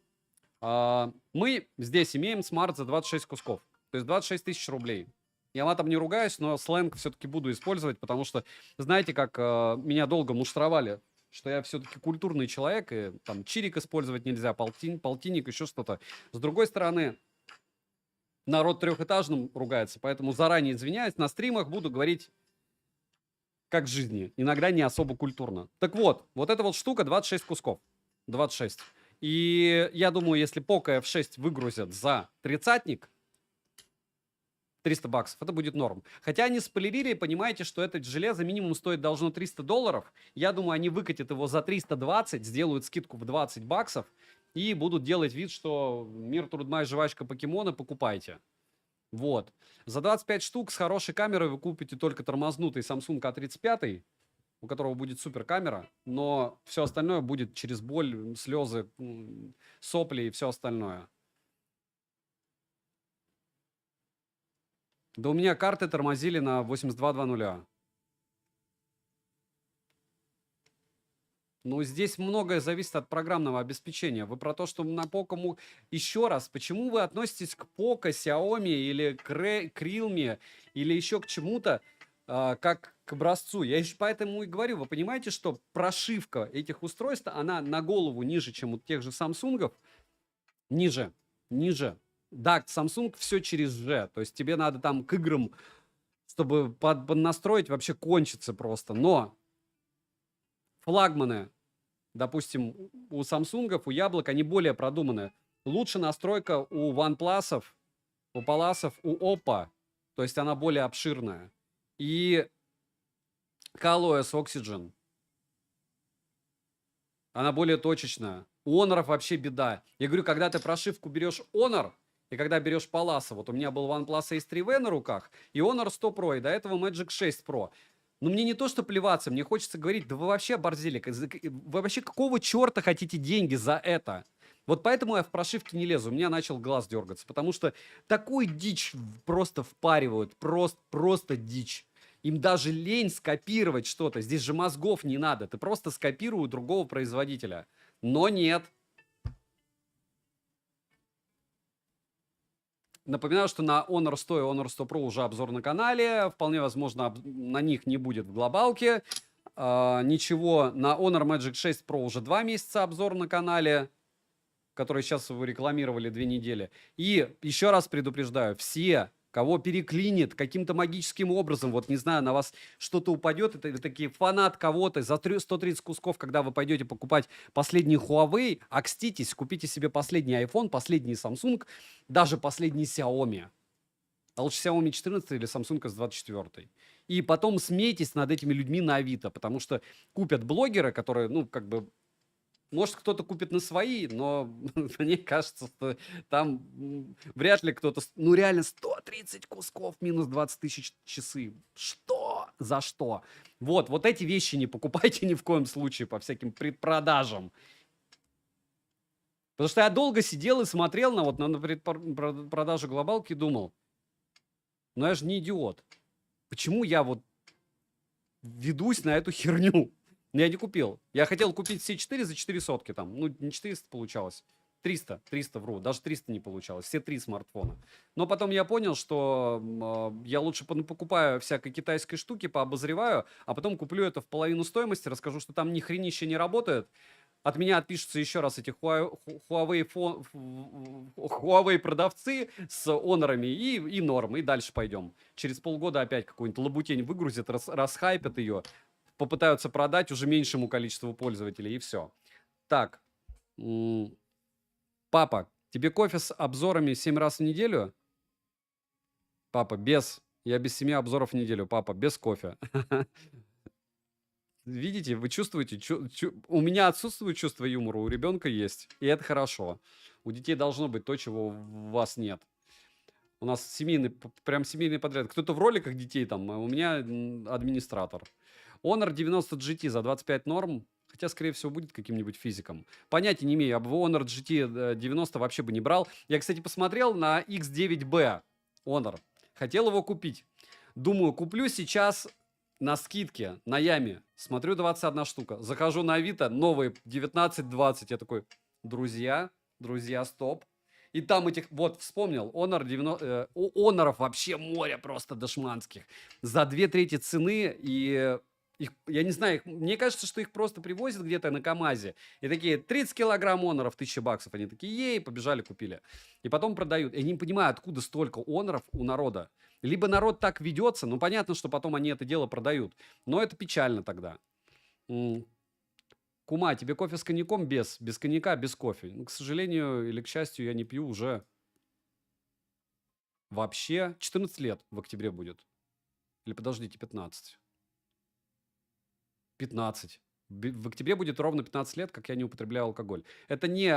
Мы здесь имеем смарт за 26 кусков. То есть 26 тысяч рублей. Я матом не ругаюсь, но сленг все-таки буду использовать, потому что, знаете, как меня долго муштровали, что я все-таки культурный человек, и там чирик использовать нельзя, полтинник, еще что-то. С другой стороны, народ трехэтажным ругается, поэтому заранее извиняюсь, на стримах буду говорить как в жизни, иногда не особо культурно. Так вот, вот эта вот штука 26 кусков. 26. И я думаю, если Poco F6 выгрузят за тридцатник, 300 баксов, это будет норм. Хотя они спойлерили, понимаете, что это железо минимум стоит должно $300. Я думаю, они выкатят его за 320, сделают скидку в 20 баксов и будут делать вид, что мир, трудная жвачка, покемоны, покупайте. Вот. За 25 штук с хорошей камерой вы купите только тормознутый Samsung A35, у которого будет супер камера, но все остальное будет через боль, слезы, сопли и все остальное. Да у меня карты тормозили на 8200. Ну, здесь многое зависит от программного обеспечения. Вы про то, что на Poco... Еще раз, почему вы относитесь к Poco, Xiaomi или к Realme или еще к чему-то, как к образцу? Я еще поэтому и говорю, вы понимаете, что прошивка этих устройств, она на голову ниже, чем у тех же Samsung. Ниже. Да, Samsung все через G. То есть тебе надо там к играм, чтобы поднастроить, вообще кончится просто. Но флагманы, допустим, у Samsung, у Яблок, они более продуманы. Лучше настройка у OnePlus, у Palace, у Oppo. То есть она более обширная. И ColorOS Oxygen. Она более точечная. У Honor вообще беда. Я говорю, когда ты прошивку берешь Honor, и когда берешь Palace, вот у меня был OnePlus Ace 3V на руках, и Honor 100 Pro, и до этого Magic 6 Pro. Но мне не то, что плеваться, мне хочется говорить, да вы вообще оборзели, вы вообще какого черта хотите деньги за это? Вот поэтому я в прошивки не лезу, у меня начал глаз дергаться, потому что такую дичь просто впаривают, просто дичь. Им даже лень скопировать что-то, здесь же мозгов не надо, ты просто скопируй у другого производителя. Но нет. Напоминаю, что на Honor 100 и Honor 100 Pro уже обзор на канале. Вполне возможно, на них не будет в глобалке. Ничего, на Honor Magic 6 Pro уже 2 месяца обзор на канале, который сейчас вы рекламировали 2 недели. И еще раз предупреждаю, все кого переклинит каким-то магическим образом, вот не знаю, на вас что-то упадет, это вы такие фанат кого-то, за 130 кусков, когда вы пойдете покупать последний Huawei, окститесь, купите себе последний iPhone, последний Samsung, даже последний Xiaomi. А лучше Xiaomi 14 или Samsung S24. И потом смейтесь над этими людьми на Авито, потому что купят блогеры, которые, ну, как бы, может, кто-то купит на свои, но мне кажется, что там вряд ли кто-то... Ну, реально, 130 кусков минус 20 тысяч часы. Что? За что? Вот эти вещи не покупайте ни в коем случае по всяким предпродажам. Потому что я долго сидел и смотрел на предпродажу глобалки и думал, ну я же не идиот. Почему я вот ведусь на эту херню? Я не купил. Я хотел купить все 4 за 4 сотки там. Ну, не 400 получалось. 300 вру. Даже 300 не получалось. Все 3 смартфона. Но потом я понял, что я лучше покупаю всякой китайской штуки, пообозреваю, а потом куплю это в половину стоимости, расскажу, что там ни хренище не работает. От меня отпишутся еще раз эти Huawei продавцы с онорами и норм. И дальше пойдем. Через полгода опять какую-нибудь лабутень выгрузят, расхайпят ее, попытаются продать уже меньшему количеству пользователей, и все. Так. Папа, тебе кофе с обзорами 7 раз в неделю? Папа, я без 7 обзоров в неделю. Папа, без кофе. Видите, вы чувствуете? У меня отсутствует чувство юмора, у ребенка есть. И это хорошо. У детей должно быть то, чего у вас нет. У нас прям семейный подряд. Кто-то в роликах детей там, а у меня администратор. Honor 90 GT за 25 норм. Хотя, скорее всего, будет каким-нибудь физиком. Понятия не имею. Об Honor GT 90 вообще бы не брал. Я, кстати, посмотрел на X9B Honor. Хотел его купить. Думаю, куплю сейчас на скидке, на Яме. Смотрю, 21 штука. Захожу на Авито, новые 19-20. Я такой, друзья, стоп. И там этих, вот, вспомнил, Honor 90, Honor вообще море просто дошманских. За 2/3 цены, и я не знаю, мне кажется, что их просто привозят где-то на КамАЗе. И такие, 30 килограмм Honor'ов, 1000 баксов. Они такие, ей, побежали, купили. И потом продают. Я не понимаю, откуда столько Honor'ов у народа. Либо народ так ведется, ну, понятно, что потом они это дело продают. Но это печально тогда. Кума, тебе кофе с коньяком? Без коньяка, без кофе. Ну, к сожалению или к счастью, я не пью уже вообще 14 лет в октябре будет. Или подождите, 15. 15. В октябре будет ровно 15 лет, как я не употребляю алкоголь. Это не,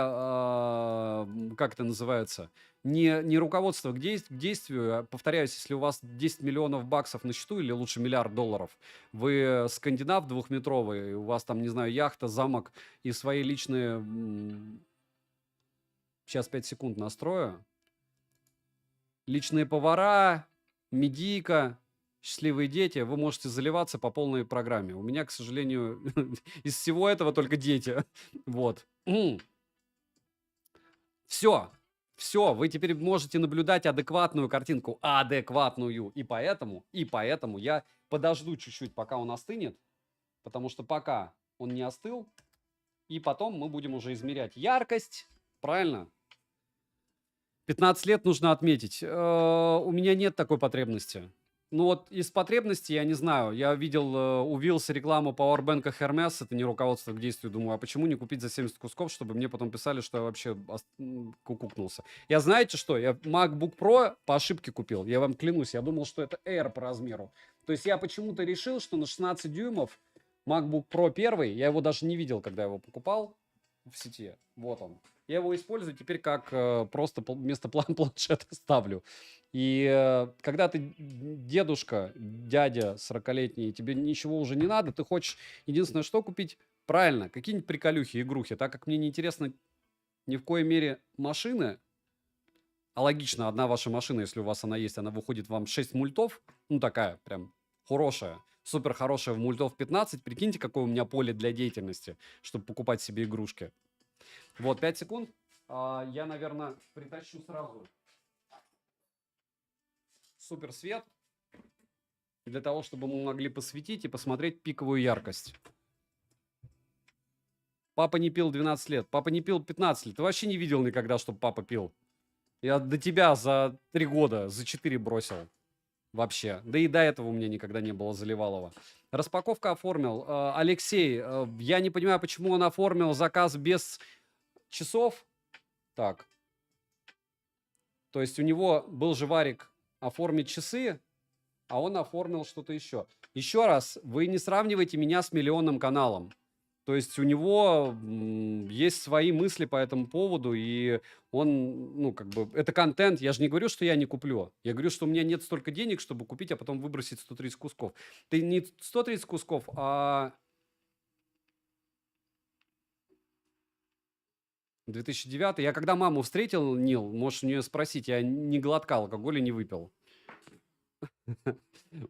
как это называется, не руководство к действию. Повторяюсь, если у вас 10 миллионов баксов на счету, или лучше $1 миллиард, вы скандинав двухметровый, у вас там, не знаю, яхта, замок и свои личные... Сейчас 5 секунд настрою. Личные повара, медийка, счастливые дети, вы можете заливаться по полной программе. У меня, к сожалению, из всего этого только дети. Вот. Все. Все, вы теперь можете наблюдать адекватную картинку. Адекватную. И поэтому я подожду чуть-чуть, пока он остынет. Потому что пока он не остыл, и потом мы будем уже измерять яркость. Правильно? 15 лет нужно отметить. У меня нет такой потребности. Ну вот из потребностей, я не знаю, я видел у Вилса рекламу пауэрбэнка Hermes, это не руководство к действию, думаю, а почему не купить за 70 кусков, чтобы мне потом писали, что я вообще кукукнулся. Я знаете что, я MacBook Pro по ошибке купил, я вам клянусь, я думал, что это Air по размеру. То есть я почему-то решил, что на 16 дюймов MacBook Pro первый, я его даже не видел, когда его покупал в сети, вот он. Я его использую теперь как просто вместо планшета ставлю. И когда ты дедушка, дядя 40-летний, тебе ничего уже не надо, ты хочешь единственное, что купить, правильно, какие-нибудь приколюхи, игрухи. Так как мне не интересно ни в коей мере машины, а логично, одна ваша машина, если у вас она есть, она выходит вам 6 мультов, ну такая прям хорошая, супер хорошая в мультов 15, прикиньте, какое у меня поле для деятельности, чтобы покупать себе игрушки. Вот, 5 секунд. Я, наверное, притащу сразу супер свет для того, чтобы мы могли посветить и посмотреть пиковую яркость. Папа не пил 12 лет. Папа не пил 15 лет. Ты вообще не видел никогда, чтобы папа пил. Я до тебя за 3 года, за 4 бросил вообще. Да и до этого у меня никогда не было Заливалова. Распаковка оформил. Алексей, я не понимаю, почему он оформил заказ без часов. Так, то есть у него был же варик оформить часы, а он оформил что-то еще. Еще раз, вы не сравнивайте меня с миллионным каналом. То есть у него есть свои мысли по этому поводу, и он, ну, как бы, это контент. Я же не говорю, что я не куплю. Я говорю, что у меня нет столько денег, чтобы купить, а потом выбросить 130 кусков. Ты не 130 кусков, а 2009. Я когда маму встретил, Нил, можешь у нее спросить, я не глотка алкоголя не выпил.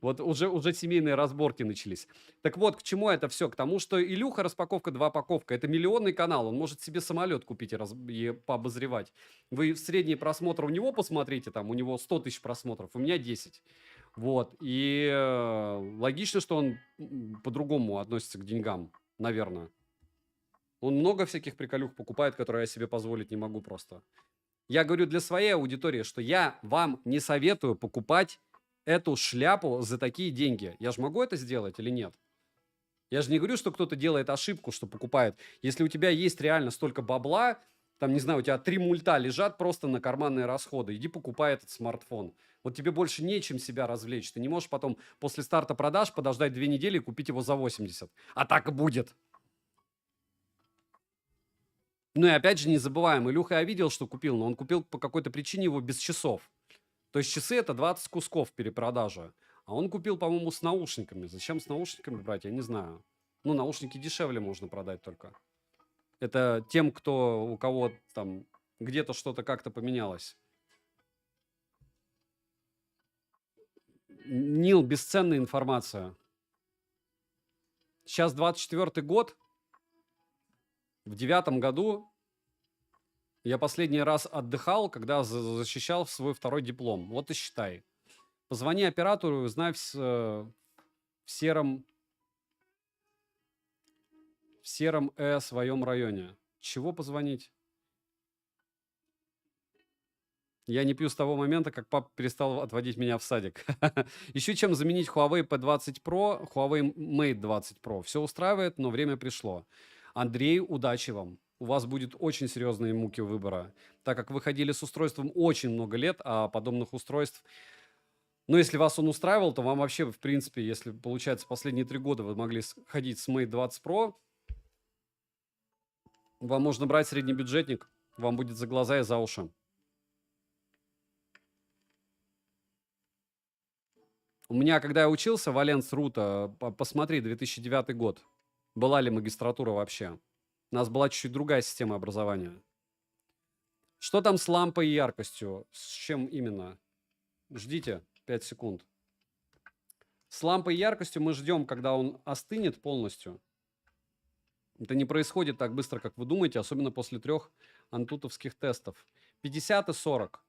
Вот уже семейные разборки начались. Так вот, к чему это все? К тому, что Илюха распаковка, 2 паковка. Это миллионный канал. Он может себе самолет купить и пообозревать. Вы в средний просмотр у него посмотрите, там у него 100 тысяч просмотров, у меня 10. Вот. И логично, что он по-другому относится к деньгам, наверное. Он много всяких приколюх покупает, которые я себе позволить не могу просто. Я говорю для своей аудитории, что я вам не советую покупать эту шляпу за такие деньги. Я же могу это сделать или нет? Я же не говорю, что кто-то делает ошибку, что покупает. Если у тебя есть реально столько бабла, там, не знаю, у тебя 3 мульта лежат просто на карманные расходы, иди покупай этот смартфон. Вот тебе больше нечем себя развлечь. Ты не можешь потом после старта продаж подождать 2 недели и купить его за 80. А так и будет. Ну и опять же не забываем, Илюха я видел, что купил, но он купил по какой-то причине его без часов. То есть часы это 20 кусков перепродажа. А он купил, по-моему, с наушниками. Зачем с наушниками брать, я не знаю. Ну, наушники дешевле можно продать только. Это тем, у кого там где-то что-то как-то поменялось. Нил, бесценная информация. Сейчас 24-й год. В 9-м году я последний раз отдыхал, когда защищал свой 2-й диплом. Вот и считай. Позвони оператору и узнай в сером своем районе. Чего позвонить? Я не пью с того момента, как папа перестал отводить меня в садик. Ищу чем заменить Huawei P20 Pro, Huawei Mate 20 Pro. Все устраивает, но время пришло. Андрей, удачи вам. У вас будет очень серьезные муки выбора, так как вы ходили с устройством очень много лет, а подобных устройств... Но если вас он устраивал, то вам вообще, в принципе, если, получается, последние 3 года вы могли ходить с Mate 20 Pro, вам можно брать средний бюджетник, вам будет за глаза и за уши. У меня, когда я учился в Альянс Рута, посмотри, 2009 год, была ли магистратура вообще? У нас была чуть-чуть другая система образования. Что там с лампой и яркостью? С чем именно? Ждите 5 секунд. С лампой и яркостью мы ждем, когда он остынет полностью. Это не происходит так быстро, как вы думаете, особенно после 3 антутовских тестов. 50 и 40.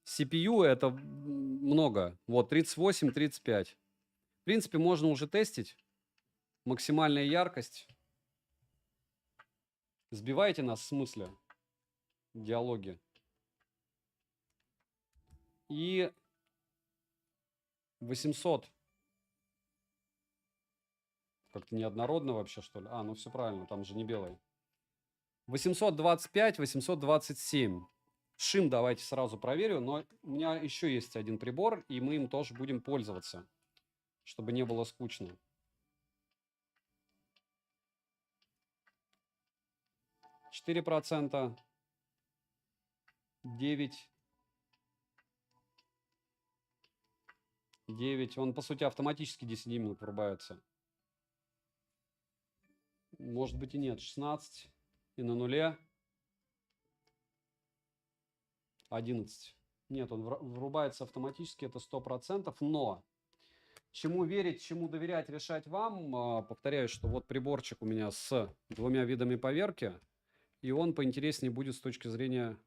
CPU это много. Вот, 38, 35. В принципе, можно уже тестить. Максимальная яркость. Сбивайте нас с мысли. Диалоги. И 800. Как-то неоднородно вообще, что ли? А, ну все правильно, там же не белый. 825, 827. Шим давайте сразу проверю, но у меня еще есть один прибор, и мы им тоже будем пользоваться, чтобы не было скучно. 4%. 9. 9. Он, по сути, автоматически 10 минут врубается. Может быть и нет. 16. И на нуле. 11. Нет, он врубается автоматически, это 100%. Но чему верить, чему доверять, решать вам. Повторяю, что вот приборчик у меня с 2 видами поверки. И он поинтереснее будет с точки зрения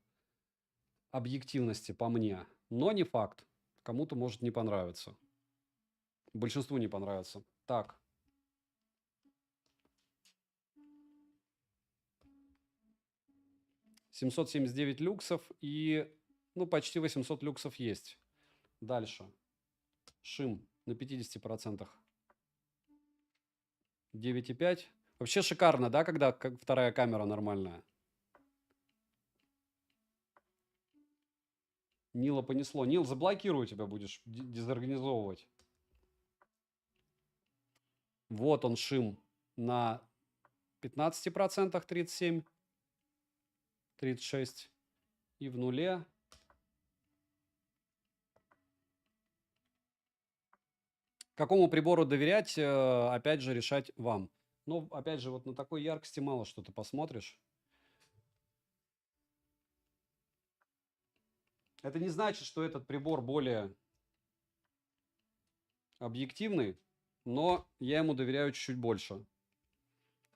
объективности по мне. Но не факт. Кому-то может не понравиться. Большинству не понравится. Так. $779 люксов и Ну, почти 800 люксов есть. Дальше. Шим на 50%. 9,5. Вообще шикарно, да, когда вторая камера нормальная? Нила понесло. Нил, заблокирую тебя будешь дезорганизовывать. Вот он, шим на 15%, 37, 36. И в нуле. Какому прибору доверять, опять же, решать вам. Но, опять же, вот на такой яркости мало что ты посмотришь. Это не значит, что этот прибор более объективный, но я ему доверяю чуть-чуть больше.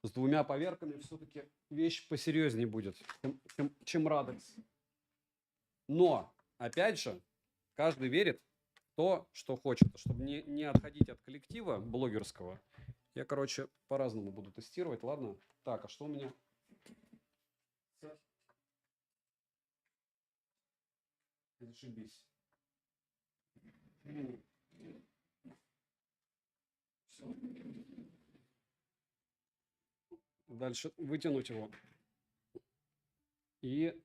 С двумя поверками все-таки вещь посерьезнее будет, чем Радекс. Но, опять же, каждый верит в то, что хочет. Чтобы не отходить от коллектива блогерского, я, короче, по-разному буду тестировать, ладно? Так, а что у меня? Зашибись. Все. Дальше вытянуть его. И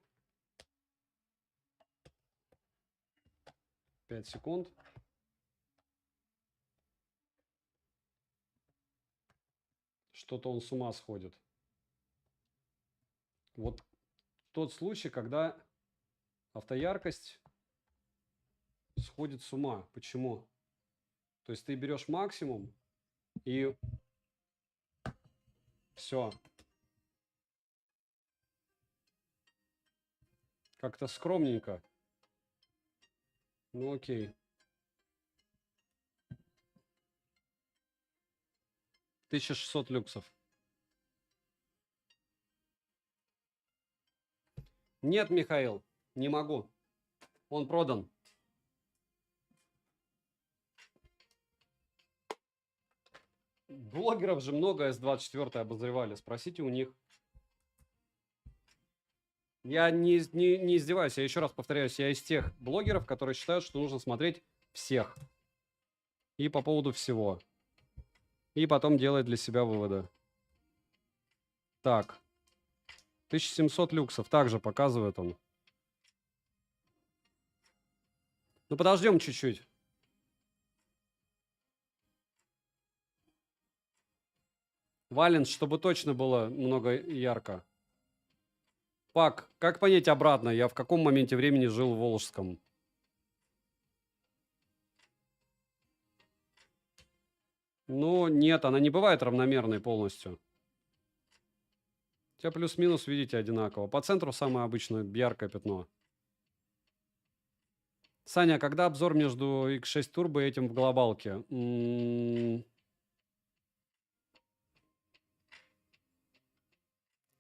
5 секунд. Что-то он с ума сходит. Вот тот случай, когда автояркость сходит с ума. Почему? То есть ты берешь максимум и все. Как-то скромненько. Ну окей. 1600 люксов. Нет, Михаил, не могу. Он продан. Блогеров же много С24 обозревали. Спросите у них. Я не издеваюсь, я еще раз повторяюсь, я из тех блогеров, которые считают, что нужно смотреть всех. И по поводу всего. И потом делать для себя выводы. Так. 1700 люксов. Также показывает он. Ну, подождем чуть-чуть. Валенс, чтобы точно было много ярко. Пак, как понять обратно? Я в каком моменте времени жил в Волжском? Ну, нет, она не бывает равномерной полностью. У тебя плюс-минус, видите, одинаково. По центру самое обычное яркое пятно. Саня, когда обзор между X6 Turbo и этим в глобалке?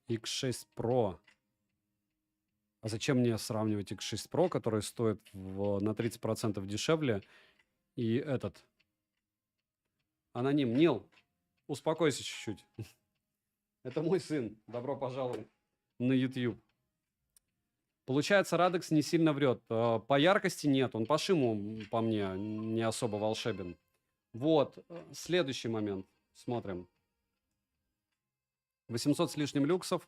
X6 Pro. А зачем мне сравнивать X6 Pro, который стоит на 30% дешевле, и этот? Аноним. Нил, успокойся чуть-чуть. Это мой сын. Добро пожаловать на YouTube. Получается, Радекс не сильно врет. По яркости нет. Он по шиму, по мне, не особо волшебен. Вот. Следующий момент. Смотрим. 800 с лишним люксов.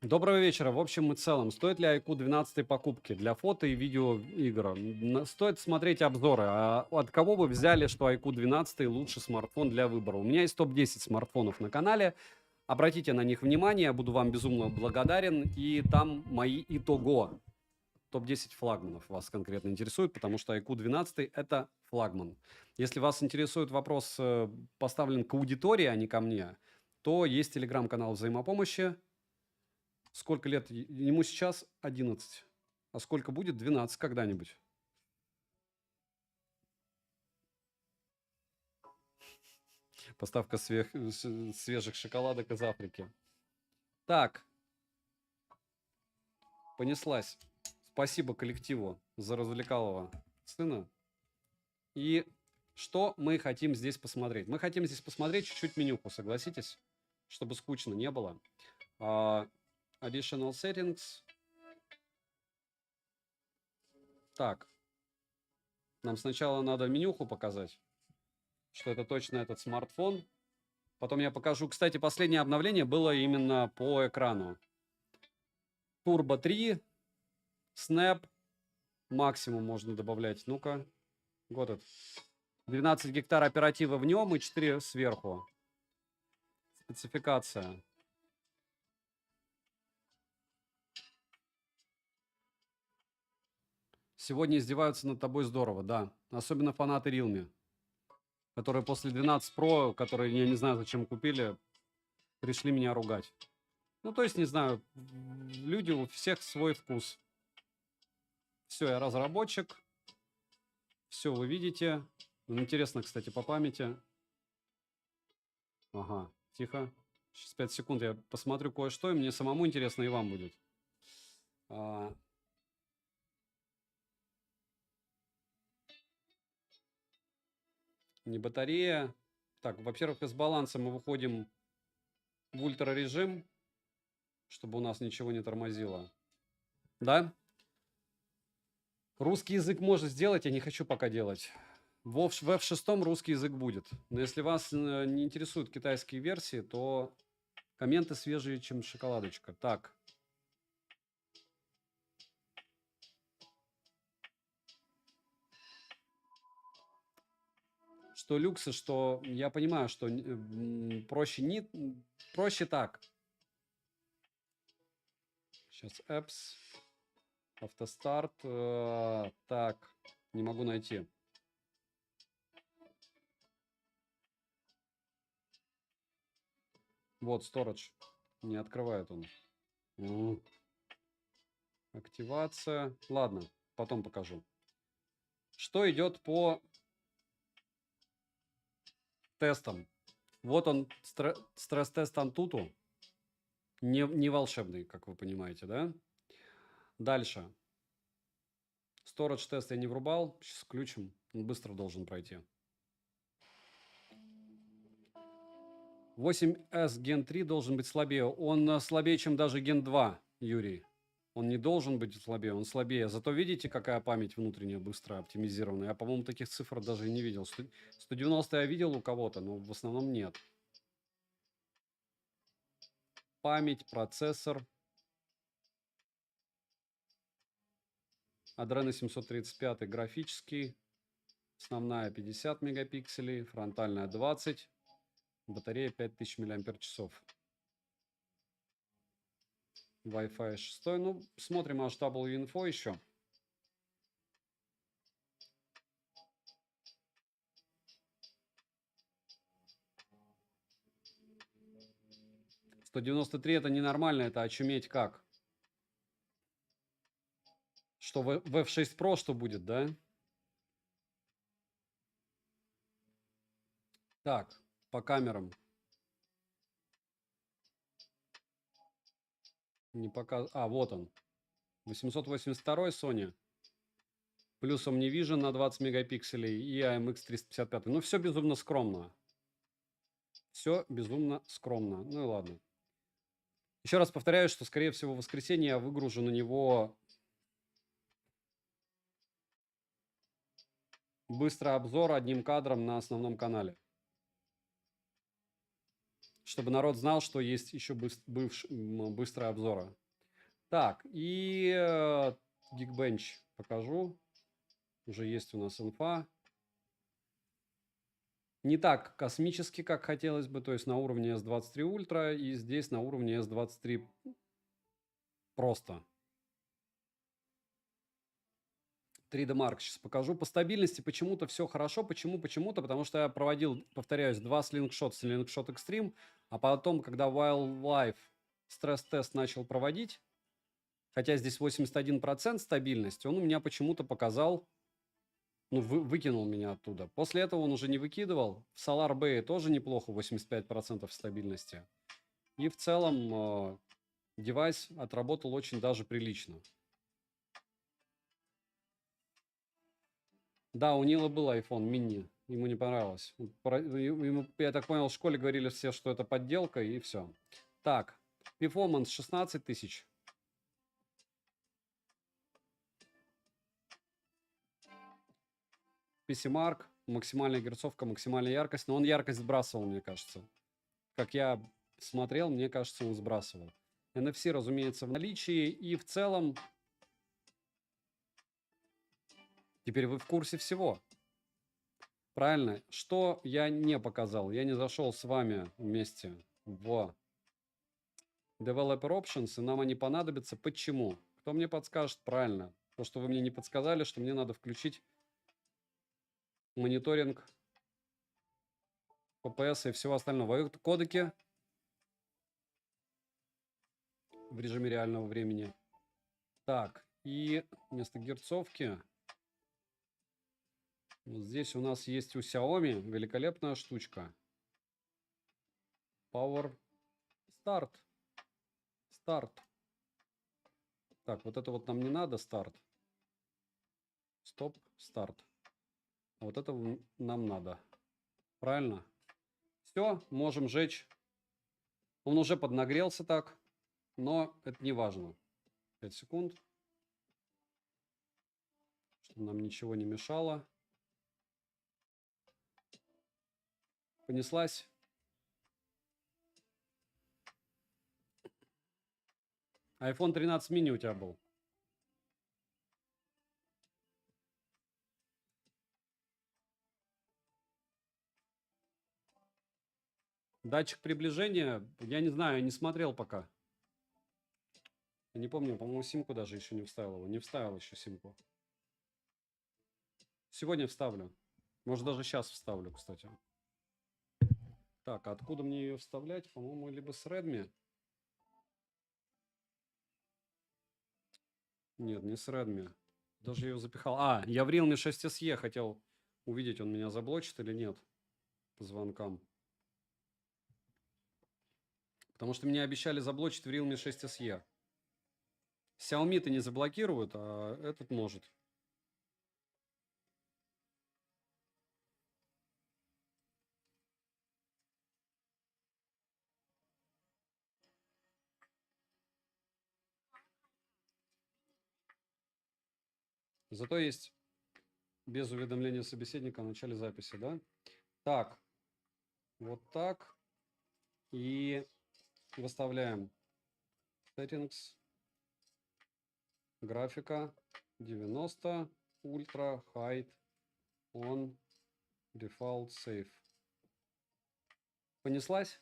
Доброго вечера. В общем и целом, стоит ли IQ 12 покупки для фото и видео игр? Стоит смотреть обзоры. А от кого вы взяли, что IQ 12 лучший смартфон для выбора? У меня есть топ-10 смартфонов на канале. Обратите на них внимание, я буду вам безумно благодарен. И там мои итого. Топ-10 флагманов вас конкретно интересует, потому что IQ 12 это флагман. Если вас интересует вопрос, поставлен к аудитории, а не ко мне, то есть телеграм-канал взаимопомощи. Сколько лет? Ему сейчас 11. А сколько будет? 12 когда-нибудь. Поставка свежих шоколадок из Африки. Так. Понеслась. Спасибо коллективу за развлекалого сына. И Что мы хотим здесь посмотреть? Мы хотим здесь посмотреть чуть-чуть менюху, согласитесь? Чтобы скучно не было. Additional settings. Так. Нам сначала надо менюху показать, что это точно этот смартфон. Потом я покажу. Кстати, последнее обновление было именно по экрану. Turbo 3, Snap. Максимум можно добавлять. Ну-ка. Вот это. 12 гектар оператива в нем и 4 сверху. Спецификация. Сегодня издеваются над тобой здорово, да. Особенно фанаты Realme, которые после 12 Pro, которые, я не знаю, зачем купили, пришли меня ругать. Ну, то есть, не знаю, люди, у всех свой вкус. Все, я разработчик. Все, вы видите. Интересно, кстати, по памяти. Ага, тихо. Сейчас 5 секунд, я посмотрю кое-что, и мне самому интересно, и вам будет. Не батарея. Так, во-первых, из баланса мы выходим в ультра режим, чтобы у нас ничего не тормозило. Да? Русский язык можно сделать, я не хочу пока делать. В F6 русский язык будет. Но если вас не интересуют китайские версии, то комменты свежие, чем шоколадочка. Так. Что люксы, что я понимаю, что проще так. Сейчас apps, автостарт, так, не могу найти. Вот storage, не открывает он. Активация, ладно, потом покажу. Что идет по тестам? Вот он, стресс-тест Antutu. Не волшебный, как вы понимаете, да? Дальше. Storage тест я не врубал. Сейчас включим. Он быстро должен пройти. 8S Gen 3 должен быть слабее. Он слабее, чем даже Gen 2, Юрий. Он не должен быть слабее, он слабее. Зато видите, какая память внутренняя быстро оптимизированная. Я, по-моему, таких цифр даже и не видел. 190 я видел у кого-то, но в основном нет. Память, процессор. Adreno 735 графический. Основная 50 мегапикселей, фронтальная 20. Батарея 5000 мАч. Wi-Fi 6. Ну, смотрим HW-Info еще. $193 это ненормально, это очуметь как? Что в F6 Pro что будет, да? Так, по камерам. Не показ... А, вот он. 882 Sony. Плюс Omnivision на 20 мегапикселей и IMX 355. Ну, все безумно скромно. Все безумно скромно. Ну и ладно. Еще раз повторяю, что, скорее всего, в воскресенье я выгружу на него быстрый обзор одним кадром на основном канале. Чтобы народ знал, что есть еще быстрые обзоры. Так, и Geekbench покажу. Уже есть у нас инфа. Не так космически, как хотелось бы. То есть на уровне S23 Ultra и здесь на уровне S23 просто. 3D Mark сейчас покажу. По стабильности почему-то все хорошо. Почему? Почему-то, потому что я проводил, повторяюсь, 2 слингшот, слингшот Extreme, а потом, когда Wildlife стресс-тест начал проводить, хотя здесь 81% стабильности, он у меня почему-то показал, ну, выкинул меня оттуда. После этого он уже не выкидывал. В Solar Bay тоже неплохо, 85% стабильности. И в целом девайс отработал очень даже прилично. Да, у Нила был iPhone mini. Ему не понравилось. Я так понял, в школе говорили все, что это подделка, и все. Так, перформанс 16 тысяч. PC-Mark, максимальная герцовка, максимальная яркость. Но он яркость сбрасывал, мне кажется. Как я смотрел, мне кажется, он сбрасывал. NFC, разумеется, в наличии. И в целом, теперь вы в курсе всего. Правильно. Что я не показал? Я не зашел с вами вместе в Developer Options, и нам они понадобятся. Почему? Кто мне подскажет? Правильно. То, что вы мне не подсказали, что мне надо включить мониторинг FPS и всего остального. Кодеки в режиме реального времени. Так, и вместо герцовки вот здесь у нас есть у Xiaomi великолепная штучка. Power Start. Старт. Так, вот это вот нам не надо, старт. Стоп, старт. Вот это нам надо. Правильно? Все, можем жечь. Он уже поднагрелся так, но это не важно. 5 секунд. Чтобы нам ничего не мешало. Понеслась. iPhone 13 mini у тебя был. Датчик приближения, я не знаю, я не смотрел пока. Я не помню, по-моему, симку даже еще не вставил его. Не вставил еще симку. Сегодня вставлю. Может, даже сейчас вставлю, кстати. Так, а откуда мне ее вставлять? По-моему, либо с Redmi. Нет, не с Redmi. Даже ее запихал. А, я в Realme 6 SE хотел увидеть, он меня заблочит или нет по звонкам. Потому что меня обещали заблочить в Realme 6 SE. Xiaomi-то не заблокируют, а этот может. Зато есть без уведомления собеседника в начале записи, да? Так, вот так. И выставляем settings, графика 90, ультра, height, on, default, save. Понеслась?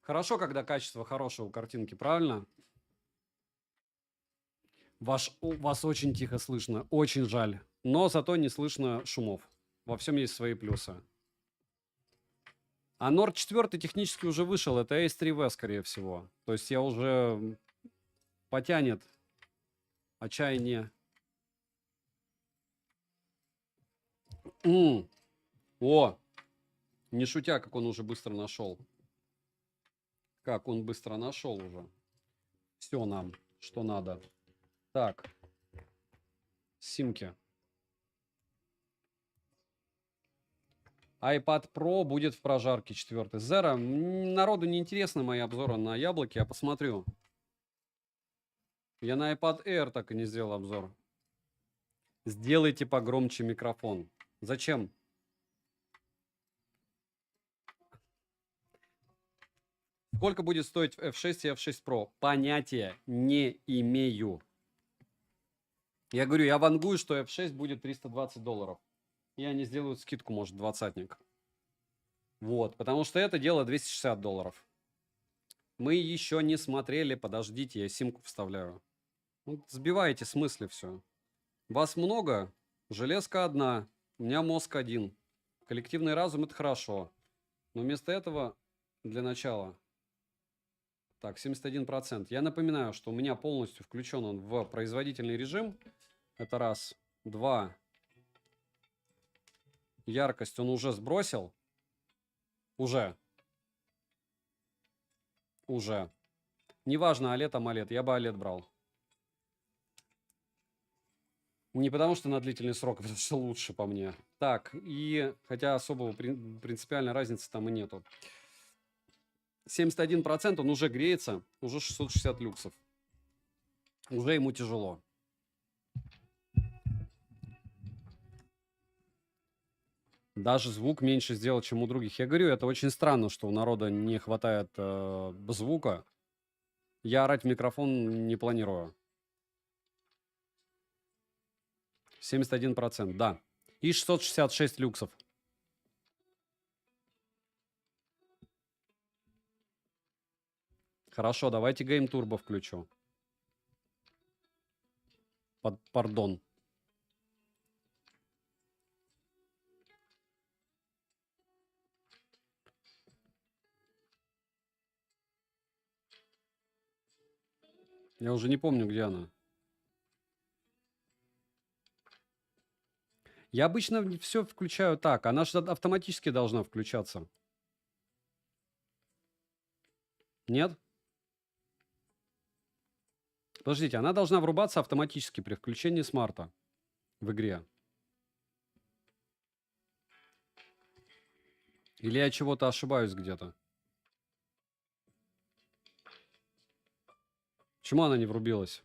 Хорошо, когда качество хорошее у картинки, правильно? Вас очень тихо слышно, очень жаль. Но зато не слышно шумов. Во всем есть свои плюсы. А Nord 4 технически уже вышел. Это Ace 3V, скорее всего. То есть я уже потянет отчаяние. О! Не шутя, как он уже быстро нашел. Как он быстро нашел уже. Все нам, что надо. Так. Симки. iPad Pro будет в прожарке 4. Zero. Народу не интересны мои обзоры на яблоки. Я посмотрю. Я на iPad Air так и не сделал обзор. Сделайте погромче микрофон. Зачем? Сколько будет стоить F6 и F6 Pro? Понятия не имею. Я говорю, я вангую, что F6 будет $320. И они сделают скидку, может, 20-ник. Вот, потому что это дело $260. Мы еще не смотрели, подождите, я симку вставляю. Вот сбиваете с мысли все. Вас много, железка одна, у меня мозг один. Коллективный разум — это хорошо. Но вместо этого, для начала... Так, 71%. Я напоминаю, что у меня полностью включен он в производительный режим. Это раз. Два. Яркость он уже сбросил. Уже. Неважно, OLED, AMOLED. Я бы OLED брал. Не потому что на длительный срок, а потому что лучше по мне. Так, и хотя особого принципиальной разницы там и нету. 71% он уже греется, уже 660 люксов. Уже ему тяжело. Даже звук меньше сделал, чем у других. Я говорю, это очень странно, что у народа не хватает звука. Я орать в микрофон не планирую. 71%, да. И 666 люксов. Хорошо, давайте Game Turbo включу. Пардон. Я уже не помню, где она. Я обычно все включаю так. Она же автоматически должна включаться. Нет? Подождите, она должна врубаться автоматически при включении смарта в игре. Или я чего-то ошибаюсь где-то? Почему она не врубилась?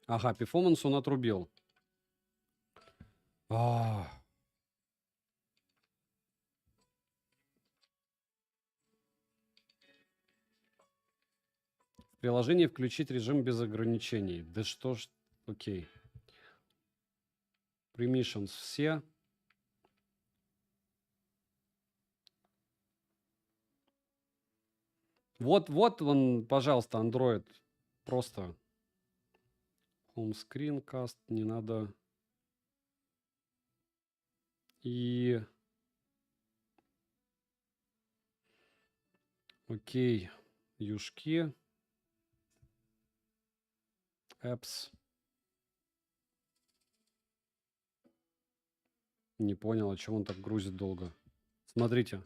Ага, перформанс он отрубил. А. В приложении включить режим без ограничений. Да что ж... Окей. Permissions все. Вот он, пожалуйста, Android. Просто home screen cast, не надо. И... Окей. Юшки. Apps. Не понял, а чего он так грузит долго. Смотрите.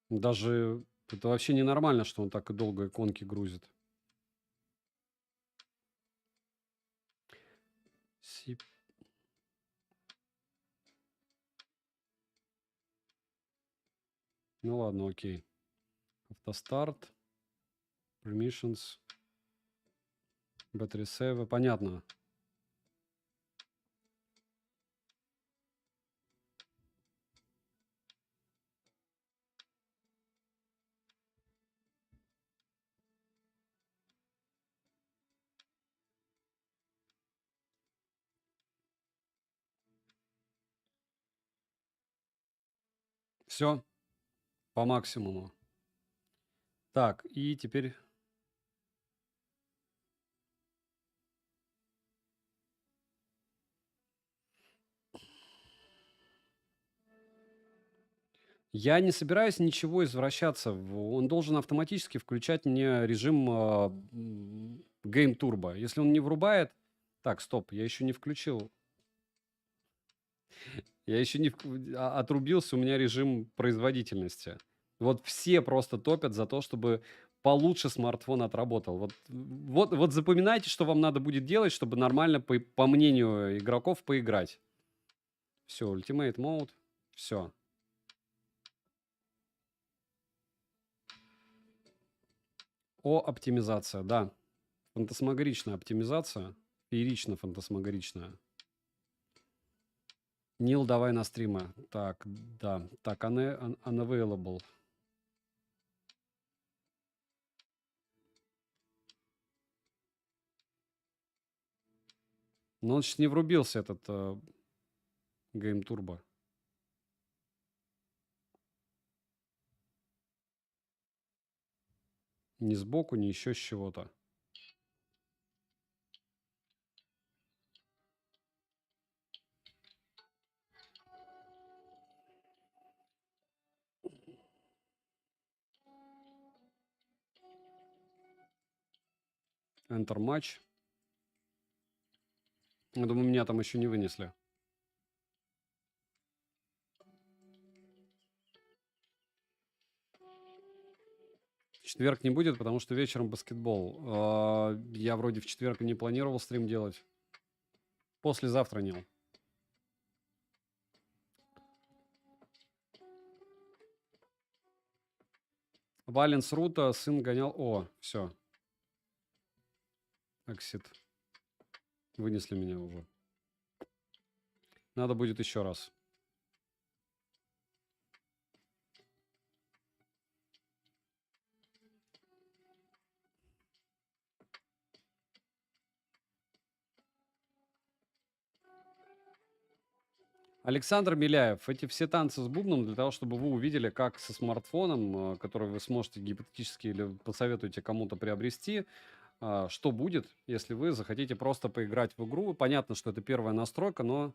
Даже это вообще ненормально, что он так и долго иконки грузит. Ну ладно, окей. Автостарт. Permissions. Battery save. Понятно. Все. По максимуму. Так, и теперь... Я не собираюсь ничего извращаться. Он должен автоматически включать мне режим Game Turbo. Если он не врубает... Так, стоп, я еще не включил. Я еще не отрубился, у меня режим производительности. Вот все просто топят за то, чтобы получше смартфон отработал. Вот запоминайте, что вам надо будет делать, чтобы нормально, по мнению игроков, поиграть. Все, Ultimate Mode. Все. Оптимизация, да. Фантасмагоричная оптимизация. Феерично фантасмагоричная. Нил, давай на стримы. Так, да. Так, unavailable. Но он сейчас не врубился, этот Game Turbo. Ни сбоку, ни еще с чего-то. Enter матч. Я думаю, меня там еще не вынесли. В четверг не будет, потому что вечером баскетбол. Я вроде в четверг не планировал стрим делать. Послезавтра, Нил. Валенс Рута, сын гонял... О, все. Эксит. Вынесли меня уже. Надо будет еще раз. Александр Миляев, эти все танцы с бубном для того, чтобы вы увидели, как со смартфоном, который вы сможете гипотетически или посоветуете кому-то приобрести, что будет, если вы захотите просто поиграть в игру. Понятно, что это первая настройка, но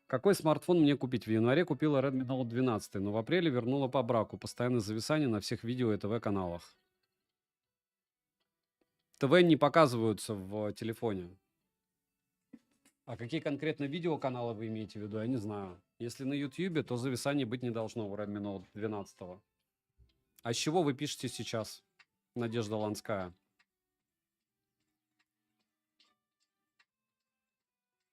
какой смартфон мне купить? В январе купила Redmi Note 12, но в апреле вернула по браку. Постоянное зависание на всех видео и ТВ-каналах. ТВ не показываются в телефоне. А какие конкретно видеоканалы вы имеете в виду, я не знаю. Если на YouTube, то зависаний быть не должно у Redmi Note 12. А с чего вы пишете сейчас, Надежда Ланская?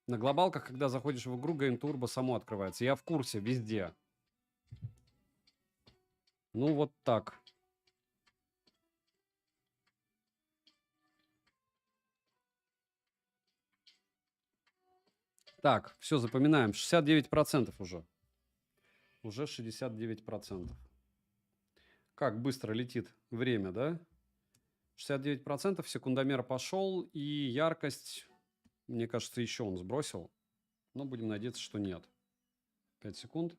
На глобалках, когда заходишь в игру, Game Turbo само открывается. Я в курсе, везде. Ну, вот так. Так, все, запоминаем. 69% уже. Уже 69%. Как быстро летит время, да? 69%, секундомер пошел, и яркость, мне кажется, еще он сбросил. Но будем надеяться, что нет. 5 секунд.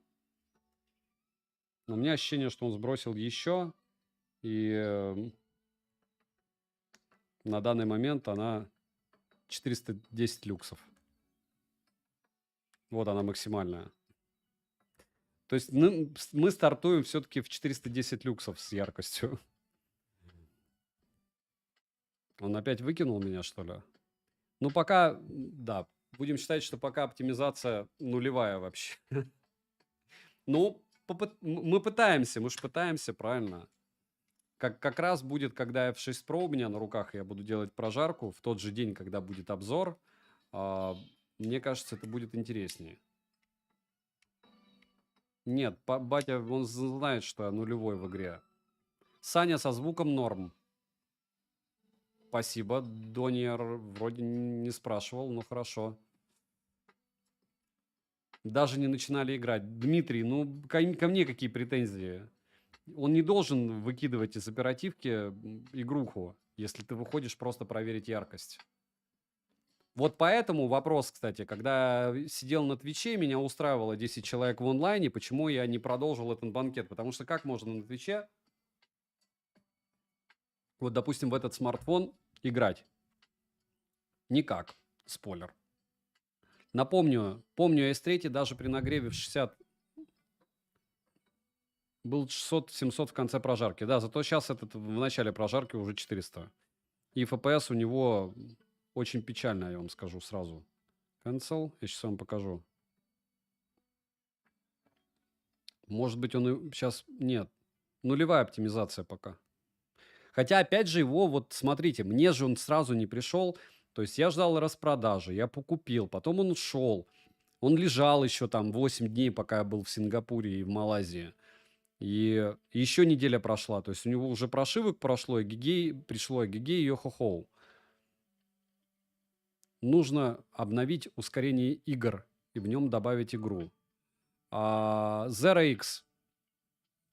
Но у меня ощущение, что он сбросил еще. И на данный момент она 410 люксов. Вот она максимальная. То есть мы стартуем все-таки в 410 люксов с яркостью. Он опять выкинул меня, что ли? Ну, пока, да, будем считать, что пока оптимизация нулевая вообще. Ну, мы пытаемся, мы же пытаемся, правильно. Как раз будет, когда F6 Pro у меня на руках, я буду делать прожарку в тот же день, когда будет обзор. Мне кажется, это будет интереснее. Нет, батя, он знает, что я нулевой в игре. Саня со звуком норм. Спасибо. Доньер вроде не спрашивал, но хорошо. Даже не начинали играть. Дмитрий, ну ко мне какие претензии? Он не должен выкидывать из оперативки игруху, если ты выходишь просто проверить яркость. Вот поэтому вопрос, кстати, когда сидел на Твиче, меня устраивало 10 человек в онлайне, почему я не продолжил этот банкет? Потому что как можно на Твиче, вот, допустим, в этот смартфон играть? Никак. Спойлер. Напомню, помню, S3 даже при нагреве в 60 был 600-700 в конце прожарки. Да, зато сейчас этот в начале прожарки уже 400. И FPS у него очень печально, я вам скажу сразу. Cancel. Я сейчас вам покажу. Может быть, он и сейчас... Нет. Нулевая оптимизация пока. Хотя, опять же, его, вот смотрите, мне же он сразу не пришел. То есть я ждал распродажи, я покупил, потом он ушел. Он лежал еще там 8 дней, пока я был в Сингапуре и в Малайзии. И еще неделя прошла. То есть у него уже прошивок прошло, пришло Эгегей и Йохохоу. Нужно обновить ускорение игр и в нем добавить игру. Zero X.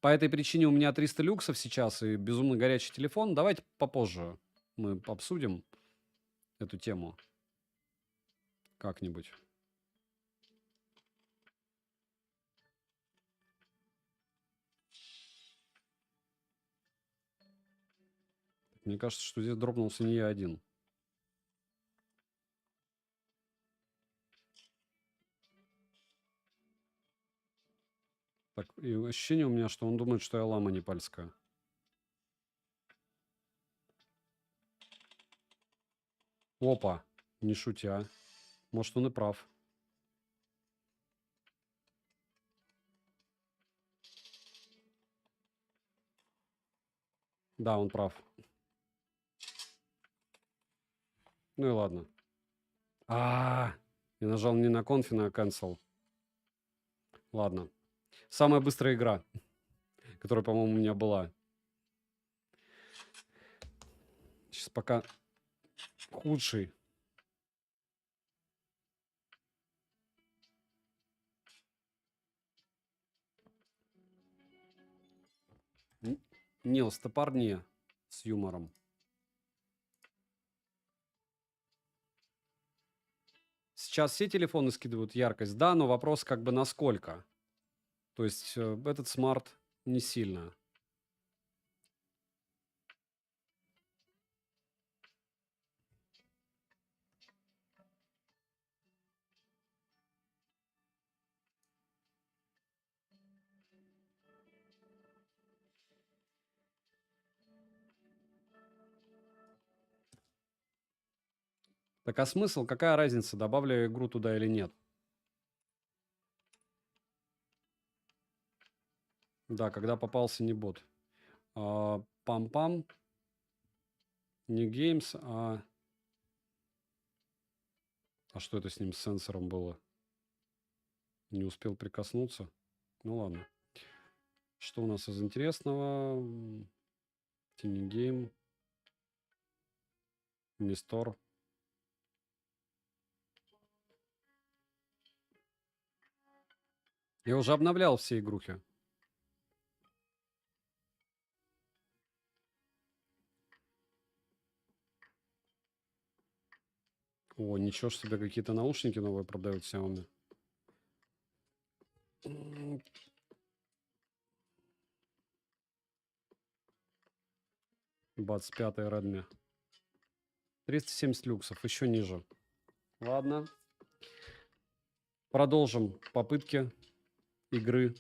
По этой причине у меня 300 люксов сейчас и безумно горячий телефон. Давайте попозже мы обсудим эту тему как-нибудь. Мне кажется, что здесь дропнулся не я один. Так, и ощущение у меня, что он думает, что я лама непальская. Опа, не шутя. Может, он и прав. Да, он прав. Ну и ладно. Я нажал не на конфи, на cancel. Ладно. Самая быстрая игра, которая, по-моему, у меня была. Сейчас пока худший. Нил, стопорни с юмором. Сейчас все телефоны скидывают яркость, да, но вопрос как бы насколько. То есть этот смарт не сильно. Так а смысл, какая разница, добавлю я игру туда или нет? Да, когда попался не бот. Пам-пам. Не геймс, а... А что это с ним, с сенсором было? Не успел прикоснуться. Ну ладно. Что у нас из интересного? Тинигейм. Мистор. Я уже обновлял все игрухи. О, ничего ж себе, какие-то наушники новые продают Xiaomi. 25 Redmi. 370 люксов, еще ниже. Ладно. Продолжим попытки игры.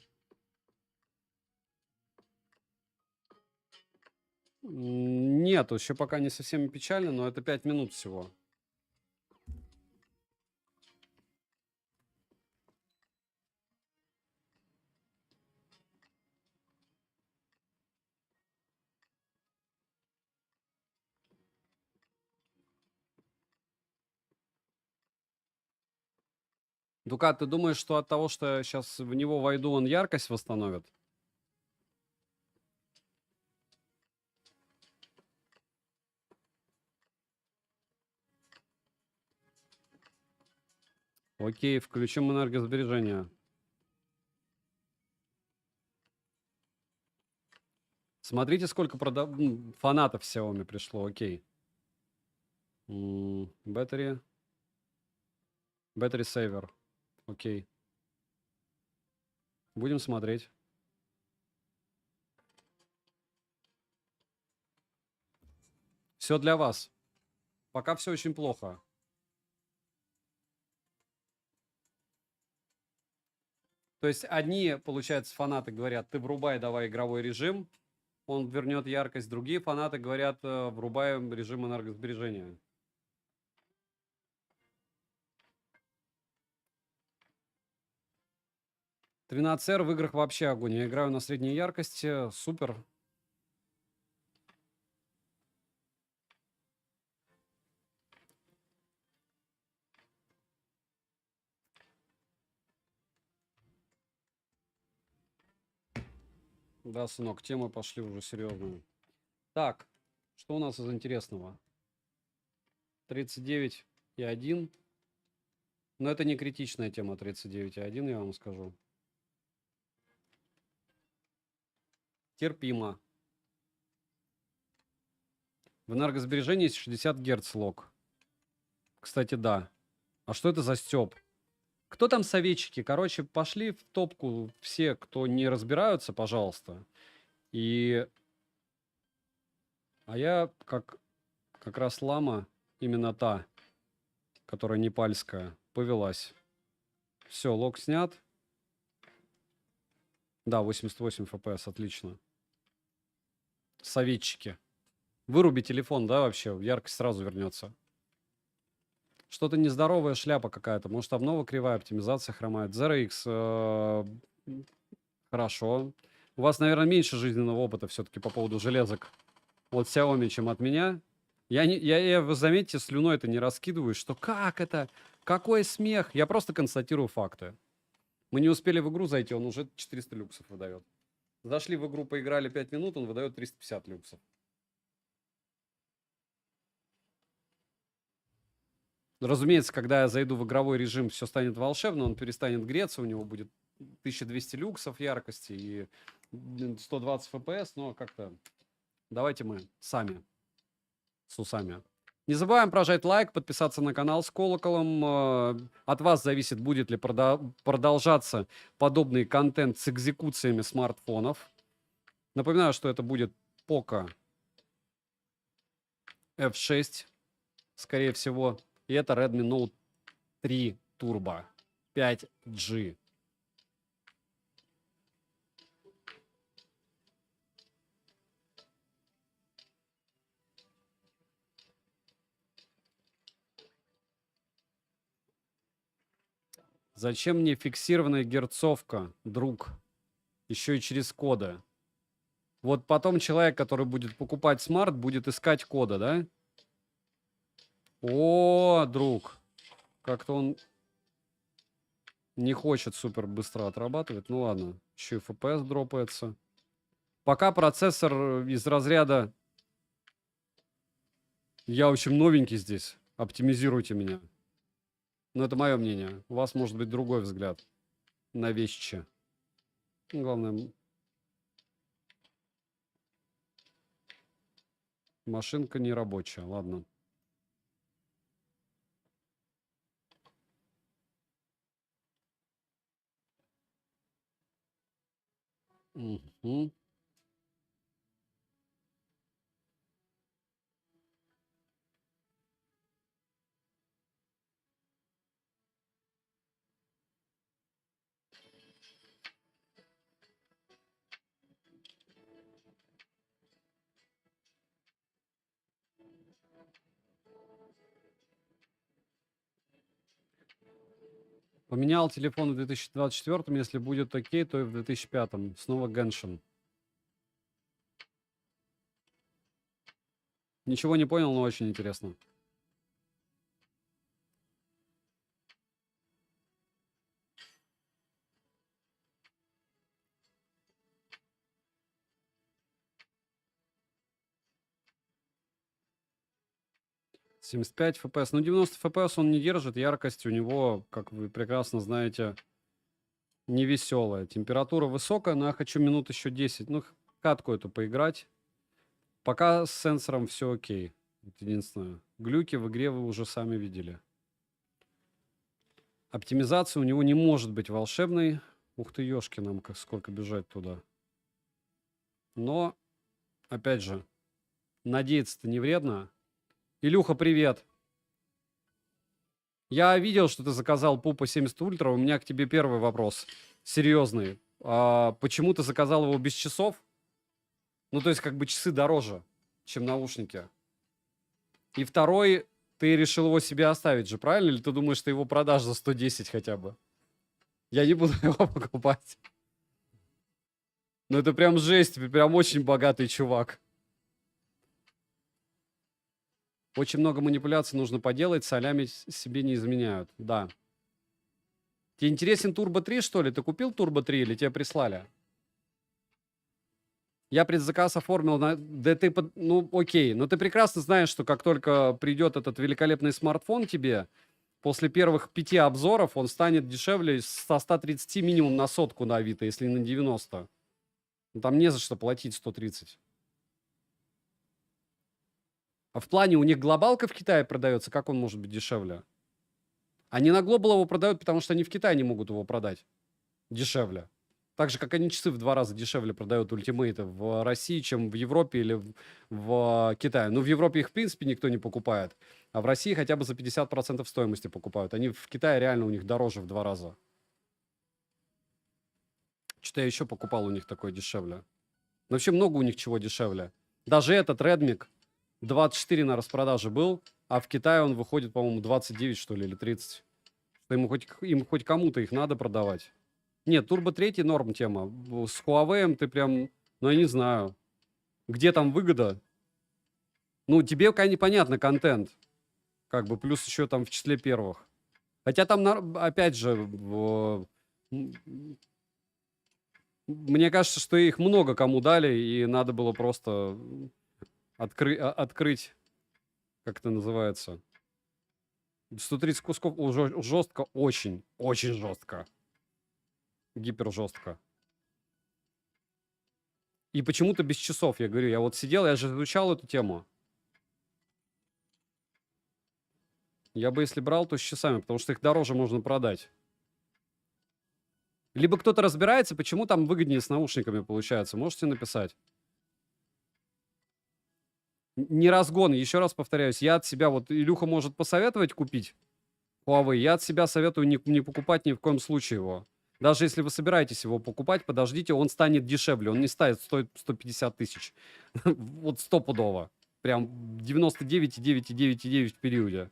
Нет, еще пока не совсем печально, но это 5 минут всего. Дука, ты думаешь, что от того, что я сейчас в него войду, он яркость восстановит? Окей, включим энергосбережение. Смотрите, сколько фанатов Xiaomi пришло, окей. Battery saver, окей. Будем смотреть. Все для вас. Пока все очень плохо. То есть одни, получается, фанаты говорят, ты врубай давай игровой режим, он вернет яркость. Другие фанаты говорят, врубаем режим энергосбережения. R в играх вообще огонь. Я играю на средней яркости. Супер. Да, сынок, темы пошли уже серьезные. Так, что у нас из интересного? 39,1. Но это не критичная тема 39,1, я вам скажу. Терпимо. В энергосбережении есть 60 Гц лог. Кстати, да. А что это за стёб? Кто там советчики? Короче, пошли в топку все, кто не разбираются, пожалуйста. А я как раз лама, именно та, которая непальская, повелась. Все, лог снят. Да, 88 FPS, отлично. Советчики. Выруби телефон, да, вообще, яркость сразу вернется. Что-то нездоровая шляпа какая-то. Может, обнова кривая, оптимизация хромает. ZeroX, хорошо. У вас, наверное, меньше жизненного опыта все-таки по поводу железок. от Xiaomi, чем от меня. Вы заметьте, слюной это не раскидываю, что как это, какой смех. Я просто констатирую факты. Мы не успели в игру зайти, он уже 400 люксов выдает. Зашли в игру, поиграли 5 минут, он выдает 350 люксов. Разумеется, когда я зайду в игровой режим, все станет волшебно, он перестанет греться, у него будет 1200 люксов яркости и 120 FPS, но как-то давайте мы сами с усами. Не забываем прожать лайк, подписаться на канал с колоколом. От вас зависит, будет ли продолжаться подобный контент с экзекуциями смартфонов. Напоминаю, что это будет Poco F6, скорее всего. И это Redmi Note 3 Turbo 5G. Зачем мне фиксированная герцовка, друг? Еще и через коды. Вот потом человек, который будет покупать смарт, будет искать кода, да? О, друг. Как-то он не хочет супер быстро отрабатывать. Ну ладно. Еще и FPS дропается. Пока процессор из разряда «я очень новенький здесь, оптимизируйте меня». Но это мое мнение. У вас может быть другой взгляд на вещи. Главное, машинка не рабочая. Ладно. Угу. Поменял телефон в 2024, если будет окей, то и в 2005. Снова Genshin. Ничего не понял, но очень интересно. — 75 FPS. Ну, 90 FPS он не держит. Яркость у него, как вы прекрасно знаете, не веселая. Температура высокая, но я хочу минут еще 10. Ну, катку эту поиграть. Пока с сенсором все окей. Это единственное. Глюки в игре вы уже сами видели. Оптимизация у него не может быть волшебной. Ух ты, ёшки, нам как сколько бежать туда. Но, опять же, надеяться-то не вредно. Илюха, привет. Я видел, что ты заказал Пупа 70 Ультра. У меня к тебе первый вопрос. Серьезный. Почему ты заказал его без часов? Ну, то есть, как бы часы дороже, чем наушники. И второй, ты решил его себе оставить же, правильно? Или ты думаешь, ты его продашь за 110 хотя бы? Я не буду его покупать. Ну, это прям жесть. Ты прям очень богатый чувак. Очень много манипуляций нужно поделать, солями себе не изменяют. Да. Тебе интересен Turbo 3, что ли? Ты купил Turbo 3 или тебе прислали? Я предзаказ оформил на... Да ты... Ну, окей. Но ты прекрасно знаешь, что как только придет этот великолепный смартфон тебе, после первых 5 обзоров он станет дешевле со 130 минимум на сотку на Авито, если не на 90. Ну, там не за что платить 130. А в плане у них глобалка в Китае продается, как он может быть дешевле? Они на Global его продают, потому что они в Китае не могут его продать дешевле. Так же, как они часы в 2 раза дешевле продают ультимейты в России, чем в Европе или в Китае. Ну, в Европе их, в принципе, никто не покупает. А в России хотя бы за 50% стоимости покупают. Они в Китае реально у них дороже в 2 раза. Что-то я еще покупал у них такое дешевле. Но вообще много у них чего дешевле. Даже этот Redmi 24 на распродаже был, а в Китае он выходит, по-моему, 29, что ли, или 30. Что им хоть кому-то их надо продавать. Нет, Turbo 3 норм тема. С Huawei ты прям, ну я не знаю. Где там выгода? Ну, тебе пока непонятно контент. Как бы плюс еще там в числе первых. Хотя там, опять же, мне кажется, что их много кому дали, и надо было просто открыть, как это называется. 130 кусков уже жестко, очень, очень жестко. Гипер жестко. И почему-то без часов, я говорю, я вот сидел, я же изучал эту тему. Я бы, если брал, то с часами, потому что их дороже можно продать. Либо кто-то разбирается, почему там выгоднее с наушниками получается. Можете написать. Не разгон, еще раз повторяюсь. Я от себя, вот Илюха может посоветовать купить Huawei. Я от себя советую не покупать ни в коем случае его. Даже если вы собираетесь его покупать, подождите, он станет дешевле. Он не стоит 150 тысяч. Вот стопудово. Прям 99,9,9,9 в периоде.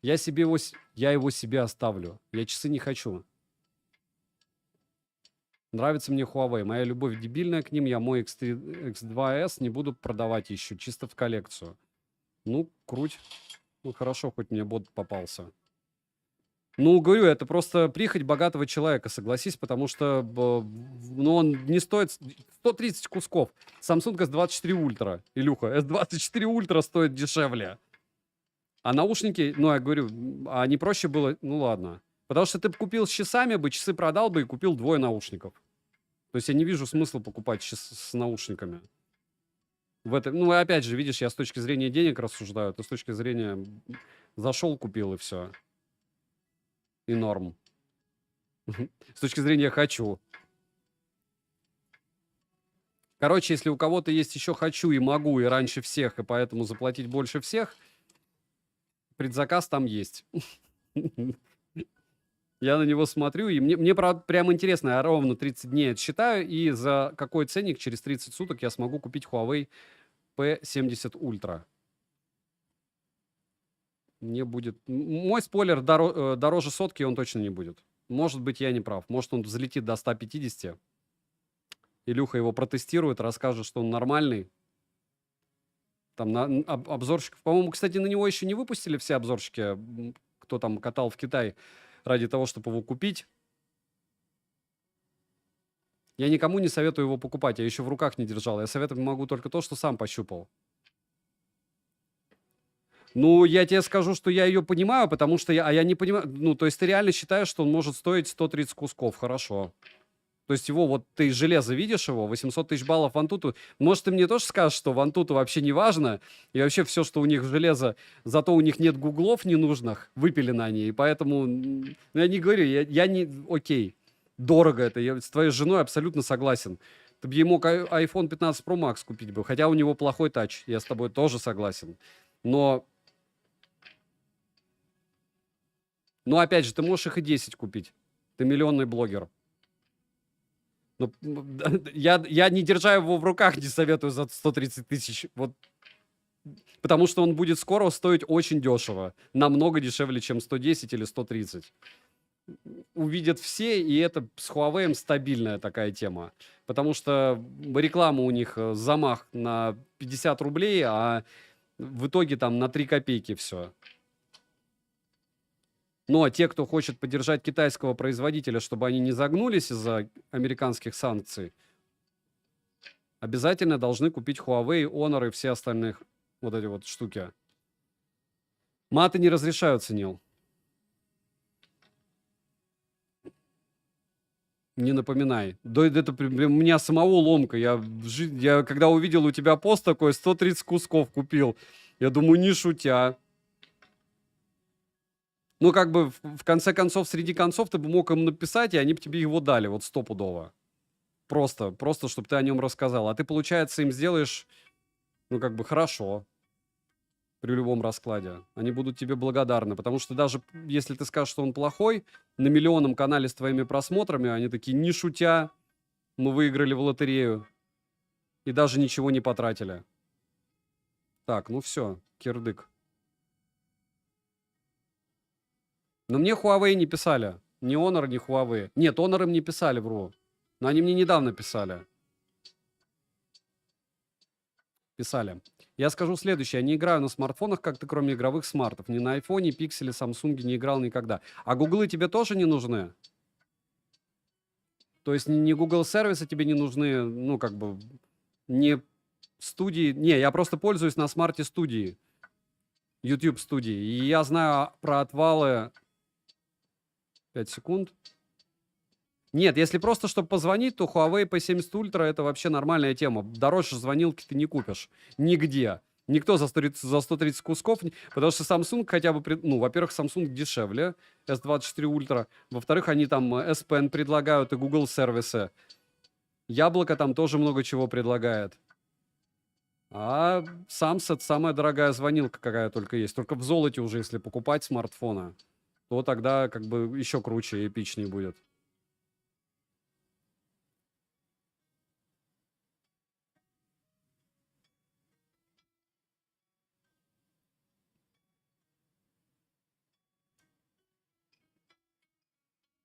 Я его себе оставлю. Я часы не хочу. Нравится мне Huawei. Моя любовь дебильная к ним. Я мой X3, X2S не буду продавать еще. Чисто в коллекцию. Ну, круть. Ну, хорошо, хоть мне бот попался. Ну, говорю, это просто прихоть богатого человека, согласись, потому что ну, он не стоит 130 кусков. Samsung S24 Ultra, Илюха, S24 Ultra стоит дешевле. А наушники, ну, я говорю, а не проще было, ну, ладно. Потому что ты бы купил с часами бы, часы продал бы и купил 2 наушников. То есть я не вижу смысла покупать с наушниками. В этом, ну, опять же, видишь, я с точки зрения денег рассуждаю, ты с точки зрения зашел, купил и все. И норм. С точки зрения хочу. Короче, если у кого-то есть еще хочу и могу, и раньше всех, и поэтому заплатить больше всех, предзаказ там есть. Я на него смотрю, и мне прям интересно, я ровно 30 дней отсчитаю, и за какой ценник через 30 суток я смогу купить Huawei P70 Ultra. Мне будет... Мой спойлер, дороже сотки он точно не будет. Может быть, я не прав. Может, он взлетит до 150. Илюха его протестирует, расскажет, что он нормальный. Там обзорщиков... По-моему, кстати, на него еще не выпустили все обзорщики, кто там катал в Китай ради того, чтобы его купить. Я никому не советую его покупать, я еще в руках не держал. Я советовать могу только то, что сам пощупал. Ну, я тебе скажу, что я ее понимаю, потому что я не понимаю... Ну, то есть ты реально считаешь, что он может стоить 130 кусков. Хорошо. То есть его, вот ты из железа видишь его, 800 тысяч баллов Вантуту. Может, ты мне тоже скажешь, что Вантуту вообще не важно, и вообще все, что у них железо, зато у них нет гуглов ненужных, выпилено они, и поэтому... Ну, я не говорю, я не... Окей, дорого это, я с твоей женой абсолютно согласен. Ты бы ему iPhone 15 Pro Max купить бы, хотя у него плохой тач, я с тобой тоже согласен. Но опять же, ты можешь их и 10 купить. Ты миллионный блогер. Ну, я не держа его в руках, не советую за 130 тысяч. Вот. Потому что он будет скоро стоить очень дешево. Намного дешевле, чем 110 или 130. Увидят все, и это с Huawei стабильная такая тема. Потому что реклама у них замах на 50 рублей, а в итоге там на 3 копейки все. Ну, а те, кто хочет поддержать китайского производителя, чтобы они не загнулись из-за американских санкций, обязательно должны купить Huawei, Honor и все остальные вот эти вот штуки. Маты не разрешаются, Нил. Не напоминай. Да это у меня самого ломка. Я когда увидел у тебя пост такой, 130 кусков купил. Я думаю, не шутя. Ну, как бы, в конце концов, среди концов, ты бы мог им написать, и они бы тебе его дали, вот стопудово. Просто, чтобы ты о нем рассказал. А ты, получается, им сделаешь, ну, как бы, хорошо. При любом раскладе. Они будут тебе благодарны. Потому что даже если ты скажешь, что он плохой, на миллионном канале с твоими просмотрами, они такие, не шутя, мы выиграли в лотерею. И даже ничего не потратили. Так, ну все, кирдык. Но мне Huawei не писали. Ни Honor, ни Huawei. Нет, Honor им не писали, вру. Но они мне недавно писали. Писали. Я скажу следующее. Я не играю на смартфонах как-то, кроме игровых смартов. Ни на айфоне, пикселе, самсунге не играл никогда. А гуглы тебе тоже не нужны? То есть не Google сервисы тебе не нужны, ну, как бы, не студии. Не, я просто пользуюсь на смарте студии, YouTube студии. И я знаю про отвалы. 5 секунд. Нет, если просто, чтобы позвонить, то Huawei P70 Ultra это вообще нормальная тема. Дороже звонилки ты не купишь. Нигде. Никто за 130 кусков, потому что Samsung хотя бы, ну, во-первых, Samsung дешевле, S24 Ultra, во-вторых, они там S Pen предлагают и Google сервисы. Яблоко там тоже много чего предлагает. А Samsung самая дорогая звонилка, какая только есть. Только в золоте уже, если покупать смартфона, то тогда как бы еще круче и эпичнее будет.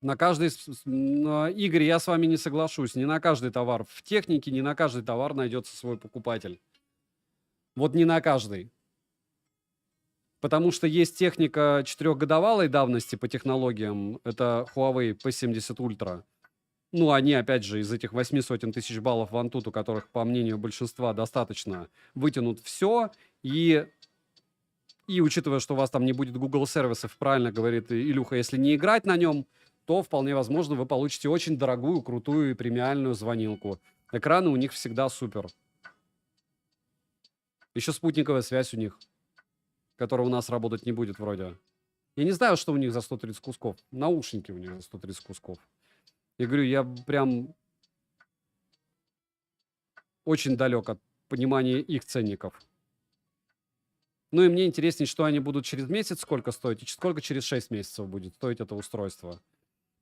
На каждый, Игорь, я с вами не соглашусь. Не на каждый товар. В технике не на каждый товар найдется свой покупатель. Вот не на каждый. Потому что есть техника 4-годовалой давности по технологиям. Это Huawei P70 Ultra. Ну, они, опять же, из этих 8 сотен тысяч баллов в Antutu, которых, по мнению большинства, достаточно, вытянут все. И учитывая, что у вас там не будет Google сервисов, правильно говорит Илюха, если не играть на нем, то вполне возможно вы получите очень дорогую, крутую и премиальную звонилку. Экраны у них всегда супер. Еще спутниковая связь у них, которая у нас работать не будет вроде. Я не знаю, что у них за 130 кусков. Наушники у них за 130 кусков. Я говорю, я прям очень далек от понимания их ценников. Ну и мне интереснее, что они будут через месяц сколько стоить, и сколько через 6 месяцев будет стоить это устройство.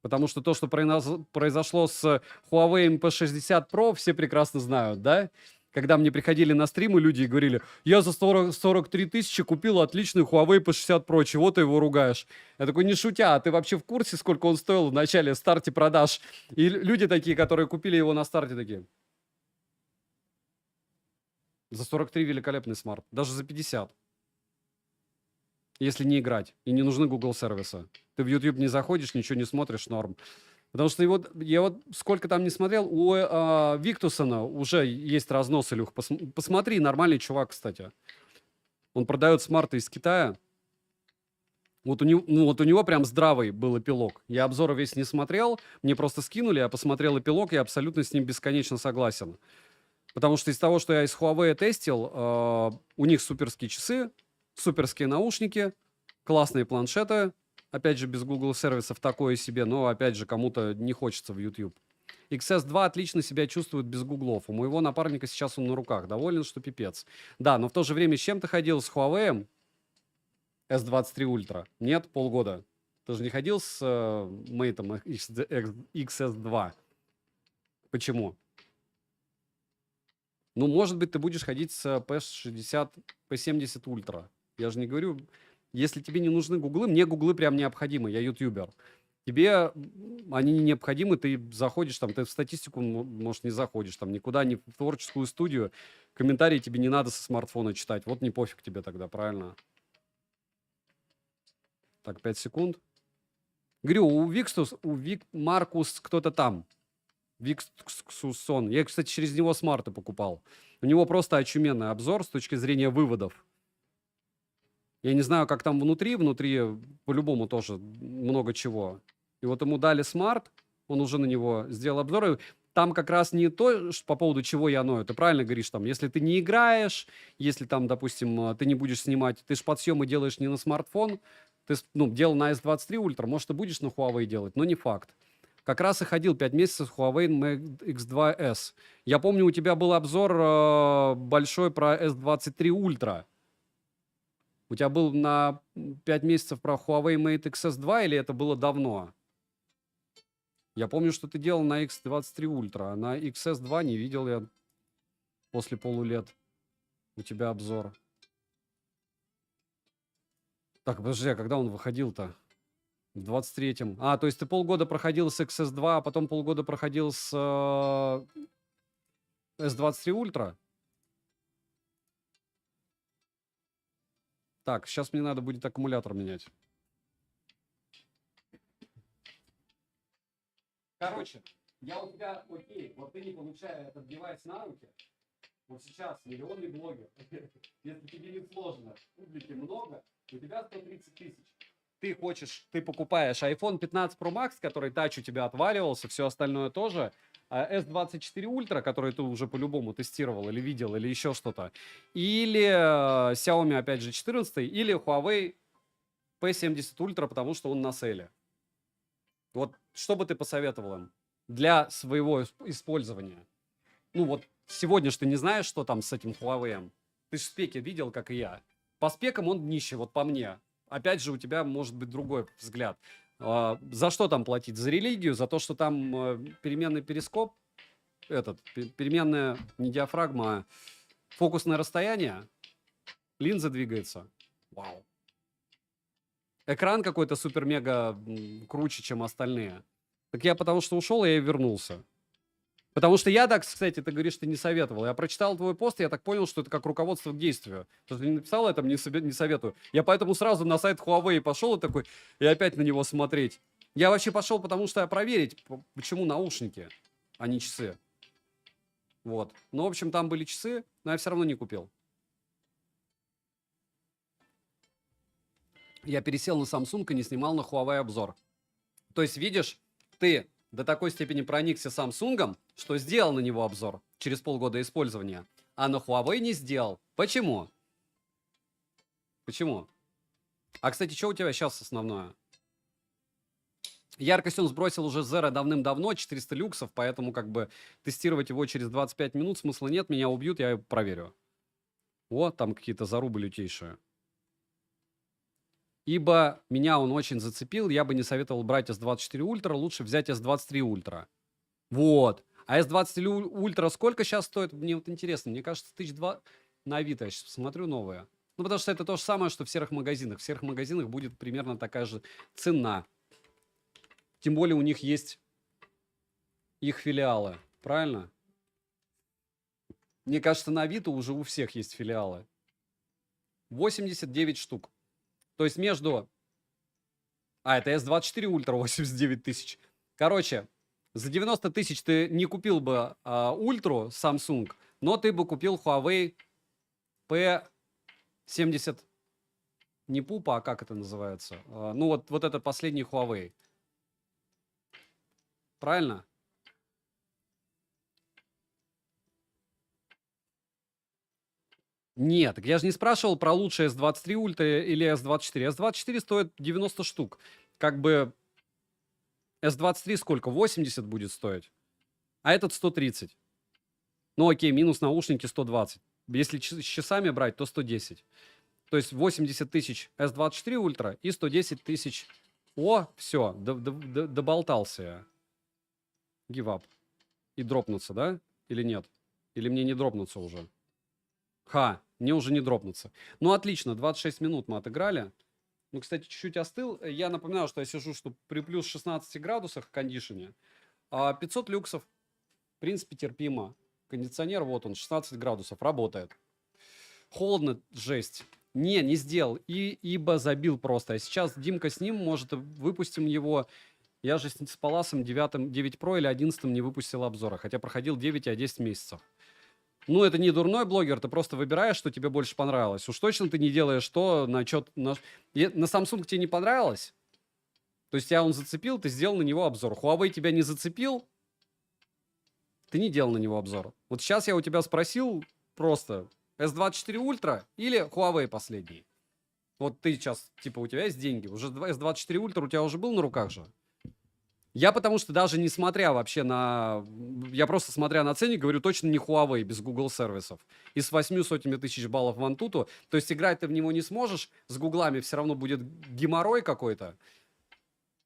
Потому что то, что произошло с Huawei P60 Pro, все прекрасно знают, да? Когда мне приходили на стримы люди и говорили, я за 43 тысячи купил отличный Huawei P60 Pro, чего ты его ругаешь? Я такой, не шутя, а ты вообще в курсе, сколько он стоил в начале, в старте продаж? И люди такие, которые купили его на старте, такие. За 43 великолепный смарт, даже за 50. Если не играть, и не нужны Google сервисы. Ты в YouTube не заходишь, ничего не смотришь, норм. Потому что я вот сколько там не смотрел, у Виктусона уже есть разнос, Илюх. Посмотри, нормальный чувак, кстати. Он продает смарты из Китая. Вот у него прям здравый был эпилог. Я обзор весь не смотрел, мне просто скинули, я посмотрел эпилог, я абсолютно с ним бесконечно согласен. Потому что из того, что я из Huawei тестил, у них суперские часы, суперские наушники, классные планшеты. Опять же, без Google сервисов такое себе, но, опять же, кому-то не хочется в YouTube. XS2 отлично себя чувствует без гуглов. У моего напарника сейчас он на руках. Доволен, что пипец. Да, но в то же время с чем ты ходил с Huawei S23 Ultra? Нет, полгода. Ты же не ходил с Mate XS2. Почему? Ну, может быть, ты будешь ходить с P70 Ultra. Я же не говорю, если тебе не нужны гуглы, мне гуглы прям необходимы, я ютубер. Тебе они не необходимы, ты заходишь там, ты в статистику, может, не заходишь там, никуда, не в творческую студию, комментарии тебе не надо со смартфона читать, вот не пофиг тебе тогда, правильно? Так, 5 секунд. Говорю, у Маркус кто-то там. Виксусон. Я, кстати, через него смарты покупал. У него просто очуменный обзор с точки зрения выводов. Я не знаю, как там внутри. Внутри по-любому тоже много чего. И вот ему дали смарт, он уже на него сделал обзор. И там как раз не то, по поводу чего я ною. Ты правильно говоришь, там, если ты не играешь, если там, допустим, ты не будешь снимать, ты же подсъемы делаешь не на смартфон, ты делал на S23 Ultra, может, ты будешь на Huawei делать, но не факт. Как раз и ходил 5 месяцев с Huawei Mate X2S. Я помню, у тебя был обзор большой про S23 Ultra. У тебя был на 5 месяцев про Huawei Mate XS2 или это было давно? Я помню, что ты делал на X23 Ultra, а на XS2 не видел я после полулет у тебя обзор. Так, подожди, а когда он выходил-то? В 23-м. А, то есть ты полгода проходил с XS2, а потом полгода проходил с S23 Ultra? Так, сейчас мне надо будет аккумулятор менять. Короче, я у тебя, окей, вот ты не получая этот девайс на руки, вот сейчас миллионный блогер, если тебе не сложно, публики много, у тебя 130 тысяч. Ты хочешь, ты покупаешь iPhone 15 Pro Max, который тач у тебя отваливался, все остальное тоже, S24 Ultra, который ты уже по-любому тестировал или видел, или еще что-то, или Xiaomi, опять же, 14, или Huawei P70 Ultra, потому что он на сейле. Вот что бы ты посоветовал им для своего использования? Ну вот сегодня ж ты не знаешь, что там с этим Huawei. Ты же спеки видел, как и я. По спекам он днище, вот по мне. Опять же, у тебя может быть другой взгляд. За что там платить? За религию? За то, что там переменный перископ? Переменная не диафрагма, а фокусное расстояние? Линза двигается. Вау. Экран какой-то супер-мега круче, чем остальные. Так я потому что ушел, я и вернулся. Потому что я, так, кстати, ты говоришь, ты не советовал. Я прочитал твой пост, и я так понял, что это как руководство к действию. Ты не написал это, мне не советую. Я поэтому сразу на сайт Huawei пошел и такой, и опять на него смотреть. Я вообще пошел, потому что проверить, почему наушники, а не часы. Вот. Ну, в общем, там были часы, но я все равно не купил. Я пересел на Samsung и не снимал на Huawei обзор. То есть, видишь, ты до такой степени проникся Samsung, что сделал на него обзор через полгода использования, а на Huawei не сделал. Почему? Почему? А, кстати, что у тебя сейчас основное? Яркость он сбросил уже с Zero давным-давно, 400 люксов, поэтому как бы тестировать его через 25 минут смысла нет, меня убьют, я проверю. Вот, там какие-то зарубы лютейшие. Ибо меня он очень зацепил, я бы не советовал брать S24 Ultra, лучше взять S23 Ultra. Вот. А S23 Ultra сколько сейчас стоит? Мне вот интересно, мне кажется, 1002 на Авито, я сейчас посмотрю новые. Ну, потому что это то же самое, что в серых магазинах. В серых магазинах будет примерно такая же цена. Тем более у них есть их филиалы. Правильно? Мне кажется, на Авито уже у всех есть филиалы. 89 штук. То есть между... это S24 Ultra 89 тысяч. Короче, за 90 тысяч ты не купил бы Ультру Samsung, но ты бы купил Huawei P70... Не Пупа, а как это называется? Ну вот это последний Huawei. Правильно? Нет, так я же не спрашивал про лучшее S23 Ultra или S24. S24 стоит 90 штук. Как бы S23 сколько? 80 будет стоить. А этот 130. Ну окей, минус наушники 120. Если с часами брать, то 110. То есть 80 тысяч S24 Ultra и 110 тысяч... О, все, доболтался я. Give up. И дропнуться, да? Или нет? Или мне не дропнуться уже? Мне уже не дропнуться. Ну, отлично, 26 минут мы отыграли. Ну, кстати, чуть-чуть остыл. Я напоминаю, что я сижу при плюс 16 градусах в кондишене. 500 люксов. В принципе, терпимо. Кондиционер, вот он, 16 градусов, работает. Холодно, жесть. Не сделал. Ибо забил просто. А сейчас Димка с ним, может, выпустим его. Я же с Паласом 9 Pro или 11 не выпустил обзора. Хотя проходил 9 а 10 месяцев. Ну, это не дурной блогер, ты просто выбираешь, что тебе больше понравилось. Уж точно ты не делаешь то, на Samsung тебе не понравилось? То есть тебя он зацепил, ты сделал на него обзор. Huawei тебя не зацепил, ты не делал на него обзор. Вот сейчас я у тебя спросил просто S24 Ultra или Huawei последний. Вот ты сейчас, типа, у тебя есть деньги. Уже S24 Ultra у тебя уже был на руках же. Я потому что даже не смотря вообще на... Я просто смотря на ценник, говорю, точно не Huawei без Google сервисов. И с 800 тысяч баллов в Antutu. То есть играть ты в него не сможешь. С гуглами все равно будет геморрой какой-то.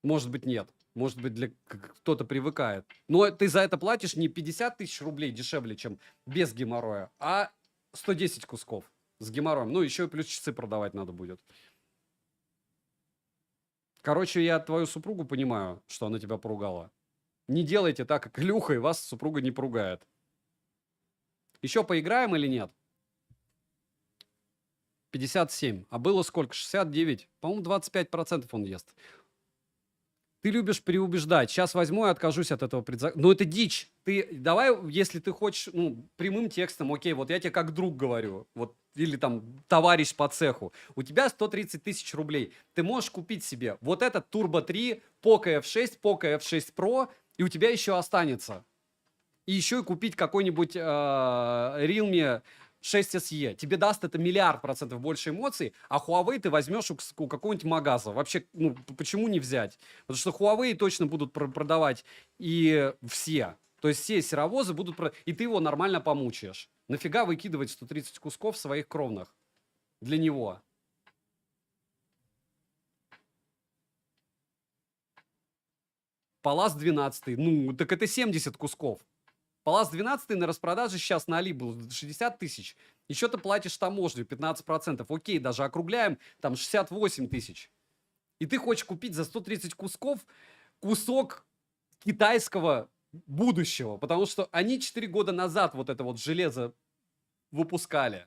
Может быть, нет. Может быть, кто-то привыкает. Но ты за это платишь не 50 тысяч рублей дешевле, чем без геморроя, а 110 кусков с геморроем. Ну, еще и плюс часы продавать надо будет. Короче, я твою супругу понимаю, что она тебя поругала. Не делайте так, как Илюха, и вас супруга не поругает. Еще поиграем или нет? 57. А было сколько? 69. По-моему, 25% он ест. Ты любишь переубеждать. Сейчас возьму и откажусь от этого предзаказа. Ну, это дичь. Ты давай, если ты хочешь, ну, прямым текстом, окей, вот я тебе как друг говорю, вот, или там товарищ по цеху. У тебя 130 тысяч рублей. Ты можешь купить себе вот этот Turbo 3, Poco F6, Poco F6 Pro, и у тебя еще останется. И еще и купить какой-нибудь Realme 6SE. Тебе даст это миллиард процентов больше эмоций, а Huawei ты возьмешь у какого-нибудь магаза. Вообще, ну, почему не взять? Потому что Huawei точно будут продавать и все. То есть все серовозы будут продавать, и ты его нормально помучаешь. Нафига выкидывать 130 кусков своих кровных для него? Палас 12. Ну, так это 70 кусков. Палас 12 на распродаже сейчас на Али был 60 тысяч. Еще ты платишь таможню 15%. Окей, даже округляем, там 68 тысяч. И ты хочешь купить за 130 кусков кусок китайского будущего. Потому что они 4 года назад вот это вот железо выпускали.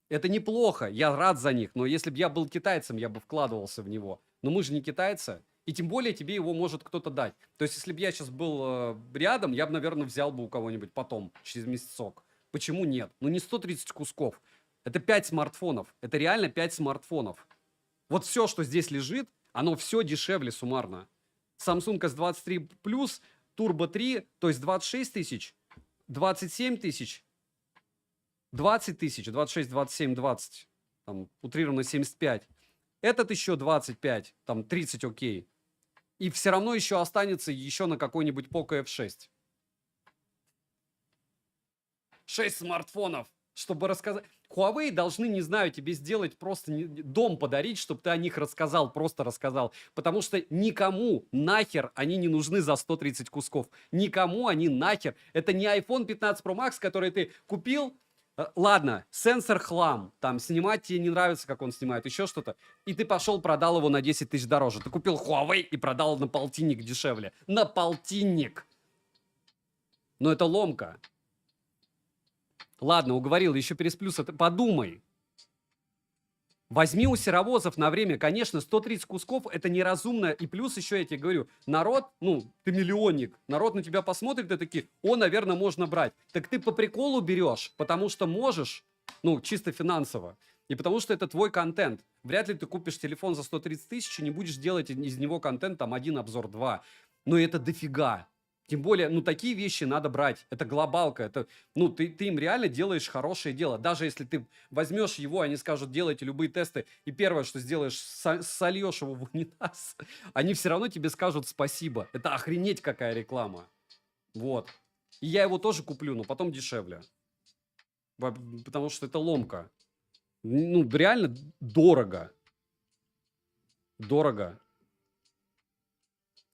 Это неплохо, я рад за них. Но если бы я был китайцем, я бы вкладывался в него. Но мы же не китайцы. И тем более тебе его может кто-то дать. То есть, если бы я сейчас был рядом, я бы, наверное, взял бы у кого-нибудь потом, через месяцок. Почему нет? Ну, не 130 кусков. Это 5 смартфонов. Это реально 5 смартфонов. Вот все, что здесь лежит, оно все дешевле суммарно. Samsung S23 Plus, Turbo 3, то есть 26 тысяч, 27 тысяч, 20 тысяч, 26, 27, 20. Там, утрированно 75. Этот еще 25, там 30 окей. И все равно еще останется еще на какой-нибудь Poco F6. 6 смартфонов, чтобы рассказать. Huawei должны, не знаю, тебе сделать просто дом подарить, чтобы ты о них рассказал, просто рассказал. Потому что никому нахер они не нужны за 130 кусков. Никому они нахер. Это не iPhone 15 Pro Max, который ты купил. Ладно, сенсор хлам, там снимать тебе не нравится, как он снимает, еще что-то. И ты пошел, продал его на 10 тысяч дороже. Ты купил Huawei и продал на полтинник дешевле. На полтинник. Но это ломка. Ладно, уговорил, еще пересплю. Подумай. Возьми у серовозов на время, конечно, 130 кусков это неразумно. И плюс еще я тебе говорю, народ, ну, ты миллионник, народ на тебя посмотрит и такие, о, наверное, можно брать. Так ты по приколу берешь, потому что можешь, ну, чисто финансово. И потому что это твой контент. Вряд ли ты купишь телефон за 130 тысяч и не будешь делать из него контент, там, один обзор, два. Но это дофига. Тем более, ну, такие вещи надо брать. Это глобалка. Это, ну, ты им реально делаешь хорошее дело. Даже если ты возьмешь его, они скажут, делайте любые тесты, и первое, что сделаешь, сольешь его в унитаз, они все равно тебе скажут спасибо. Это охренеть какая реклама. Вот. И я его тоже куплю, но потом дешевле. Потому что это ломка. Ну, реально дорого. Дорого.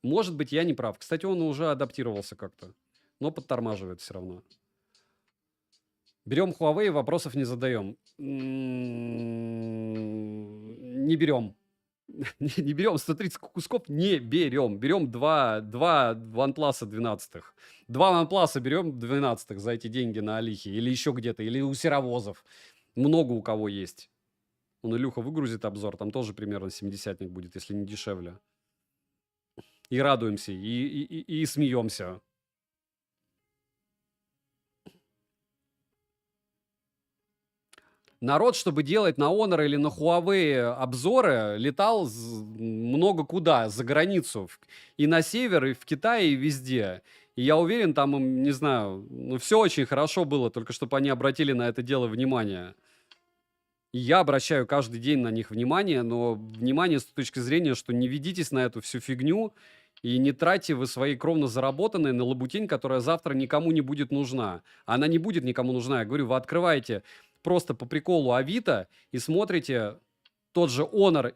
Может быть, я не прав. Кстати, он уже адаптировался как-то. Но подтормаживает все равно. Берем Huawei, вопросов не задаем. Не берем. Не берем 130 кусков, не берем. Берем два OnePlus 12. Два OnePlus берем 12 за эти деньги на Алихе. Или еще где-то. Или у серовозов. Много у кого есть. Он Илюха выгрузит обзор. Там тоже примерно 70-ник будет, если не дешевле. И радуемся, и смеемся. Народ, чтобы делать на Honor или на Huawei обзоры, летал много куда, за границу. И на север, и в Китае, и везде. И я уверен, там им, не знаю, ну, все очень хорошо было, только чтобы они обратили на это дело внимание. И я обращаю каждый день на них внимание, но внимание с точки зрения, что не ведитесь на эту всю фигню и не тратьте вы свои кровно заработанные на лабутень, которая завтра никому не будет нужна. Она не будет никому нужна. Я говорю, вы открываете просто по приколу Авито и смотрите тот же Honor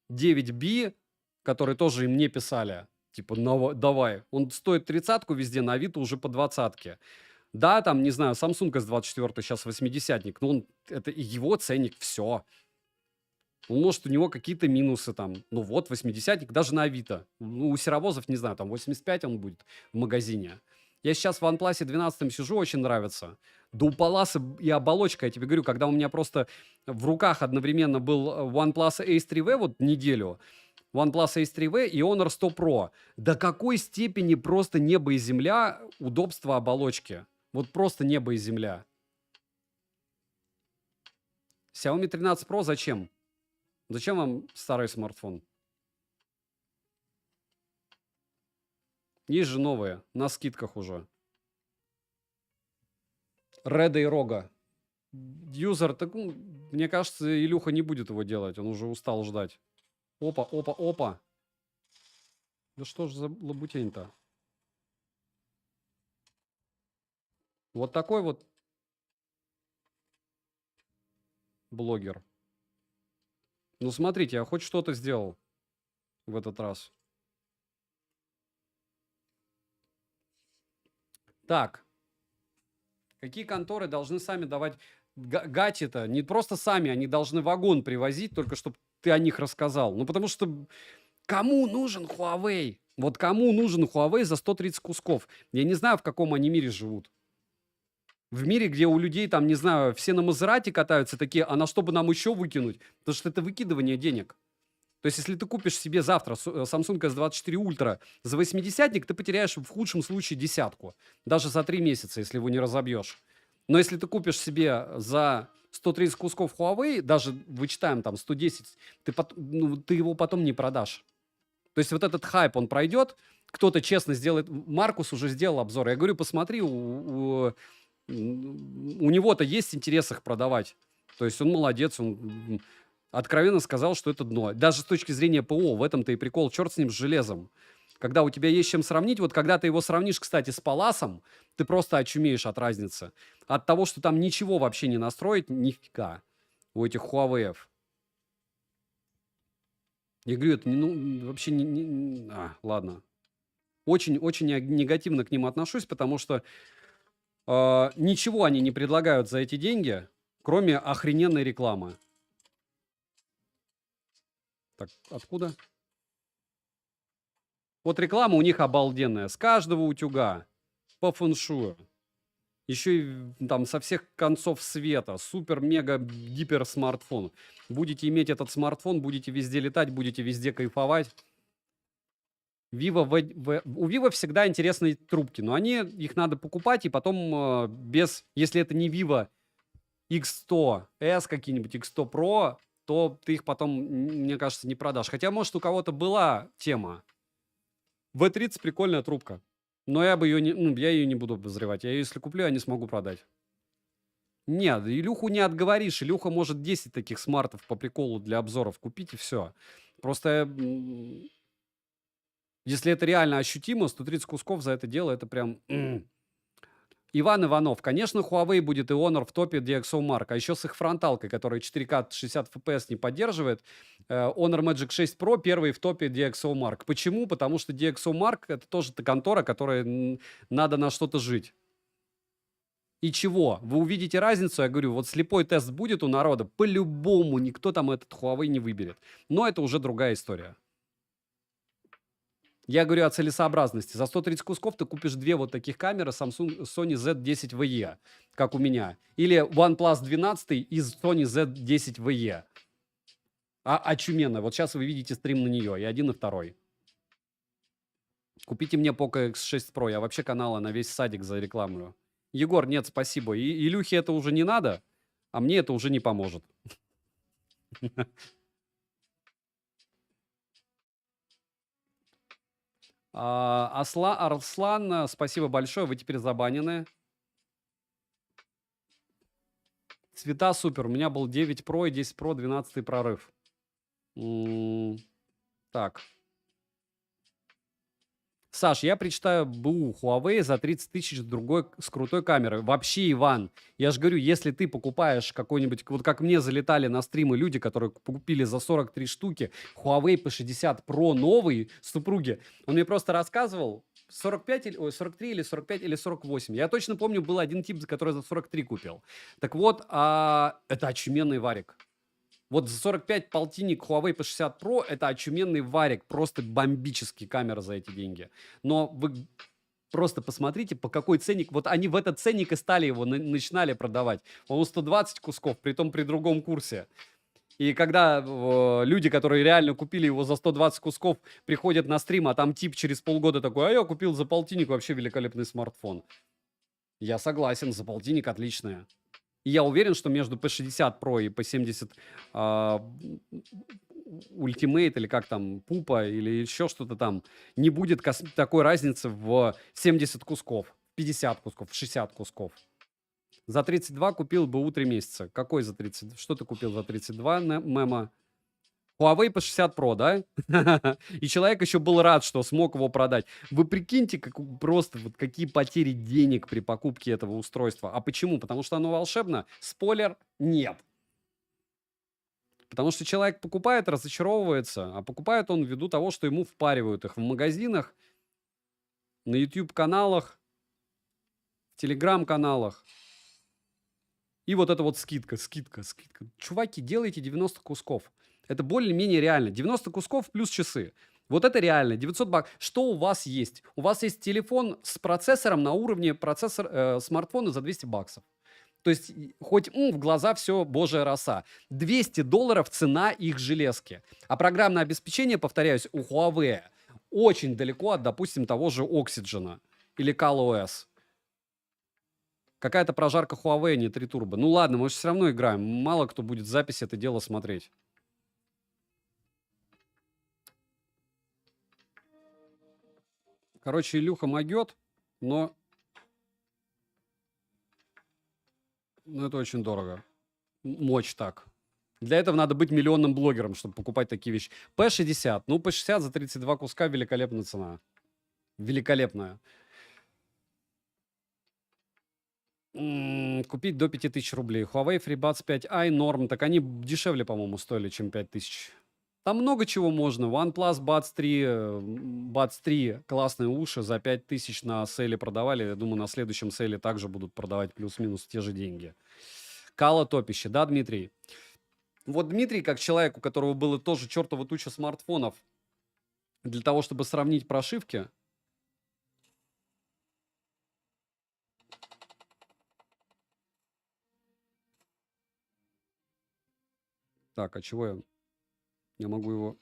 X9B, который тоже им не писали. Типа, давай. Он стоит 30-ку везде, на Авито уже по 20-ке. Да, там, не знаю, Samsung S24 сейчас 80-ник, но это его ценник, все. Он может, у него какие-то минусы там. Ну вот, 80-ник, даже на Авито. Ну, у серовозов, не знаю, там 85 он будет в магазине. Я сейчас в OnePlus 12 сижу, очень нравится. Да у Паласа и оболочка, я тебе говорю, когда у меня просто в руках одновременно был OnePlus Ace 3V вот неделю, OnePlus Ace 3V и Honor 100 Pro. До какой степени просто небо и земля удобства оболочки. Вот просто небо и земля. Xiaomi 13 Pro зачем? Зачем вам старый смартфон? Есть же новые, на скидках уже. Реда и Рога. Юзер, так, мне кажется, Илюха не будет его делать, он уже устал ждать. Опа, опа, опа. Да что ж за лабутень-то? Вот такой вот блогер. Ну, смотрите, я хоть что-то сделал в этот раз. Так. Какие конторы должны сами давать гати-то? Не просто сами, они должны вагон привозить, только чтобы ты о них рассказал. Ну, потому что кому нужен Huawei? Вот кому нужен Huawei за 130 кусков? Я не знаю, в каком они мире живут. В мире, где у людей, там, не знаю, все на Мазерати катаются такие, а на что бы нам еще выкинуть? Потому что это выкидывание денег. То есть, если ты купишь себе завтра Samsung S24 Ultra за 80-ник, ты потеряешь в худшем случае десятку. Даже за 3 месяца, если его не разобьешь. Но если ты купишь себе за 130 кусков Huawei, даже вычитаем там 110, ты его потом не продашь. То есть вот этот хайп, он пройдет, кто-то честно сделает. Маркус уже сделал обзор. Я говорю, посмотри, у него-то есть интерес их продавать. То есть он молодец, он откровенно сказал, что это дно. Даже с точки зрения ПО, в этом-то и прикол, черт с ним, с железом. Когда у тебя есть чем сравнить, вот когда ты его сравнишь, кстати, с Паласом, ты просто очумеешь от разницы. От того, что там ничего вообще не настроить, нифига у этих Huawei. Я говорю, это вообще ладно. Очень негативно к ним отношусь, потому что ничего они не предлагают за эти деньги, кроме охрененной рекламы. Так, откуда? Вот реклама у них обалденная. С каждого утюга. По фэншую. Еще и там со всех концов света. Супер-мега-гипер смартфон. Будете иметь этот смартфон, будете везде летать, будете везде кайфовать. У Vivo всегда интересные трубки, но их надо покупать, и потом если это не Vivo X100S какие-нибудь, X100 Pro, то ты их потом, мне кажется, не продашь. Хотя, может, у кого-то была тема. V30 прикольная трубка. Но я ее не буду обозревать. Я ее, если куплю, я не смогу продать. Нет, Илюху не отговоришь. Илюха может 10 таких смартов по приколу для обзоров купить, и все. Просто, если это реально ощутимо, 130 кусков за это дело, это прям... Иван Иванов. Конечно, Huawei будет и Honor в топе DxOMark, а еще с их фронталкой, которая 4К 60 FPS не поддерживает. Honor Magic 6 Pro первый в топе DxOMark. Почему? Потому что DxOMark это тоже контора, которая надо на что-то жить. И чего? Вы увидите разницу, я говорю, вот слепой тест будет у народа, по-любому никто там этот Huawei не выберет. Но это уже другая история. Я говорю о целесообразности. За 130 кусков ты купишь две вот таких камеры Samsung Sony Z10VE, как у меня. Или OnePlus 12 из Sony Z10VE. Очуменно. Вот сейчас вы видите стрим на нее. И один, и второй. Купите мне Poco X6 Pro. Я вообще каналы на весь садик зарекламлю. Егор, нет, спасибо. Илюхе это уже не надо, а мне это уже не поможет. Арслан, спасибо большое, вы теперь забанены. Цвета супер. У меня был 9 Pro и 10 Pro, 12 прорыв. Так. Саш, я прочитаю БУ Huawei за 30 тысяч с крутой камерой. Вообще, Иван, я же говорю, если ты покупаешь какой-нибудь... Вот как мне залетали на стримы люди, которые купили за 43 штуки Huawei P60 Pro новый супруги. Он мне просто рассказывал, 43 или 45 или 48. Я точно помню, был один тип, который за 43 купил. Так вот, это очуменный варик. Вот за 45 полтинник Huawei P60 Pro это очуменный варик, просто бомбический камера за эти деньги. Но Просто посмотрите, по какой ценник. Вот они в этот ценник и стали его, начинали продавать. По-моему, 120 кусков, притом при другом курсе. И когда люди, которые реально купили его за 120 кусков, приходят на стрим, а там тип через полгода такой, а я купил за полтинник вообще великолепный смартфон. Я согласен, за полтинник отличная. И я уверен, что между P60 Pro и P70 Ultimate, или как там, Пупа, или еще что-то там, не будет такой разницы в 70 кусков, 50 кусков, 60 кусков. За 32 купил БУ 3 месяца. Какой за 30? Что ты купил за 32, мема? Huawei P60 Pro, да? И человек еще был рад, что смог его продать. Вы прикиньте, просто вот какие потери денег при покупке этого устройства. А почему? Потому что оно волшебно? Спойлер, нет. Потому что человек покупает, разочаровывается, а покупает он ввиду того, что ему впаривают их в магазинах, на YouTube-каналах, в Telegram-каналах. И вот это вот скидка. Чуваки, делайте 90 кусков. Это более-менее реально. 90 кусков плюс часы. Вот это реально. 900 баксов. Что у вас есть? У вас есть телефон с процессором на уровне смартфона за 200 баксов. То есть хоть в глаза все божья роса. $200 цена их железки. А программное обеспечение, повторяюсь, у Huawei очень далеко от, допустим, того же Oxygen или ColorOS. Какая-то прожарка Huawei, не 3 турбо. Ну ладно, мы же все равно играем. Мало кто будет в записи это дело смотреть. Короче, Илюха могет, но это очень дорого. Мочь так. Для этого надо быть миллионным блогером, чтобы покупать такие вещи. P60. Ну, P60 за 32 куска великолепная цена. Великолепная. Купить до 5000 рублей. Huawei FreeBuds 5i норм. Так они дешевле, по-моему, стоили, чем 5000. Там много чего можно. OnePlus Buds 3 классные уши за 5000 на сейле продавали. Я думаю, на следующем сейле также будут продавать плюс-минус те же деньги. Кала топище. Да, Дмитрий? Вот Дмитрий, как человек, у которого было тоже чертова туча смартфонов, для того, чтобы сравнить прошивки. Так, а чего я? Я могу его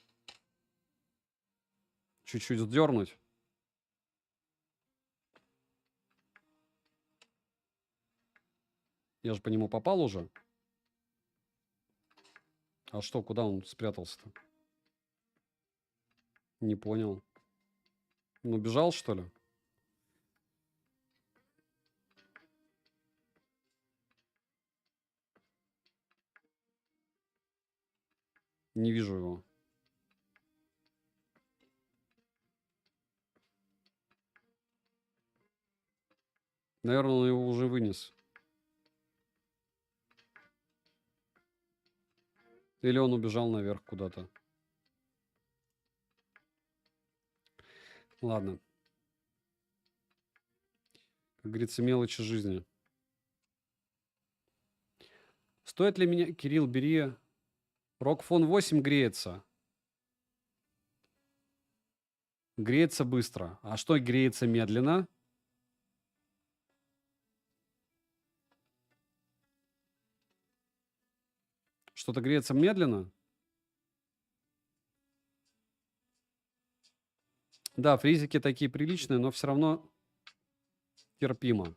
чуть-чуть сдернуть. Я же по нему попал уже. А что, куда он спрятался-то? Не понял. Ну, бежал, что ли? Не вижу его. Наверное, он его уже вынес. Или он убежал наверх куда-то. Ладно. Как говорится, мелочи жизни. Стоит ли меня... Кирилл, бери. Рокфон 8 греется. Греется быстро. А что греется медленно? Что-то греется медленно? Да, фризики такие приличные, но все равно терпимо.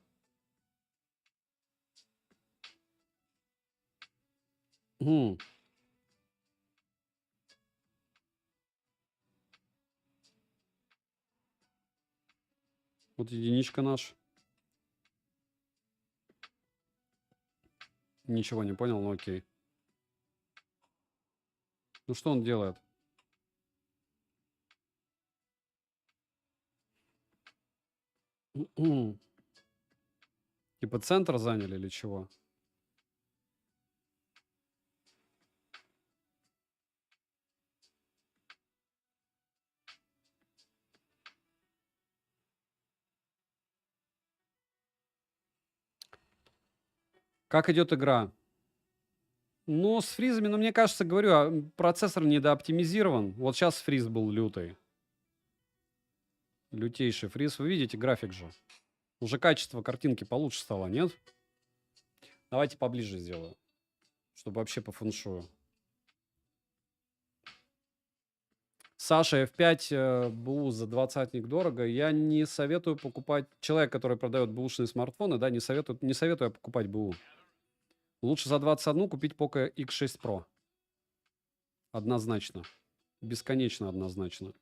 Вот единичка наш. Ничего не понял, но окей. Ну что он делает? Типа центр заняли или чего? Как идет игра? Ну, с фризами, ну, мне кажется, говорю, процессор недооптимизирован. Вот сейчас фриз был лютый. Лютейший фриз. Вы видите график же? Уже качество картинки получше стало, нет? Давайте поближе сделаю, чтобы вообще по фэншую. Саша, F5 БУ за 20 дорого. Я не советую покупать... Человек, который продает бэушные смартфоны, да, не советую покупать БУ. Лучше за 21 купить Poco X6 Pro. Однозначно. Бесконечно однозначно.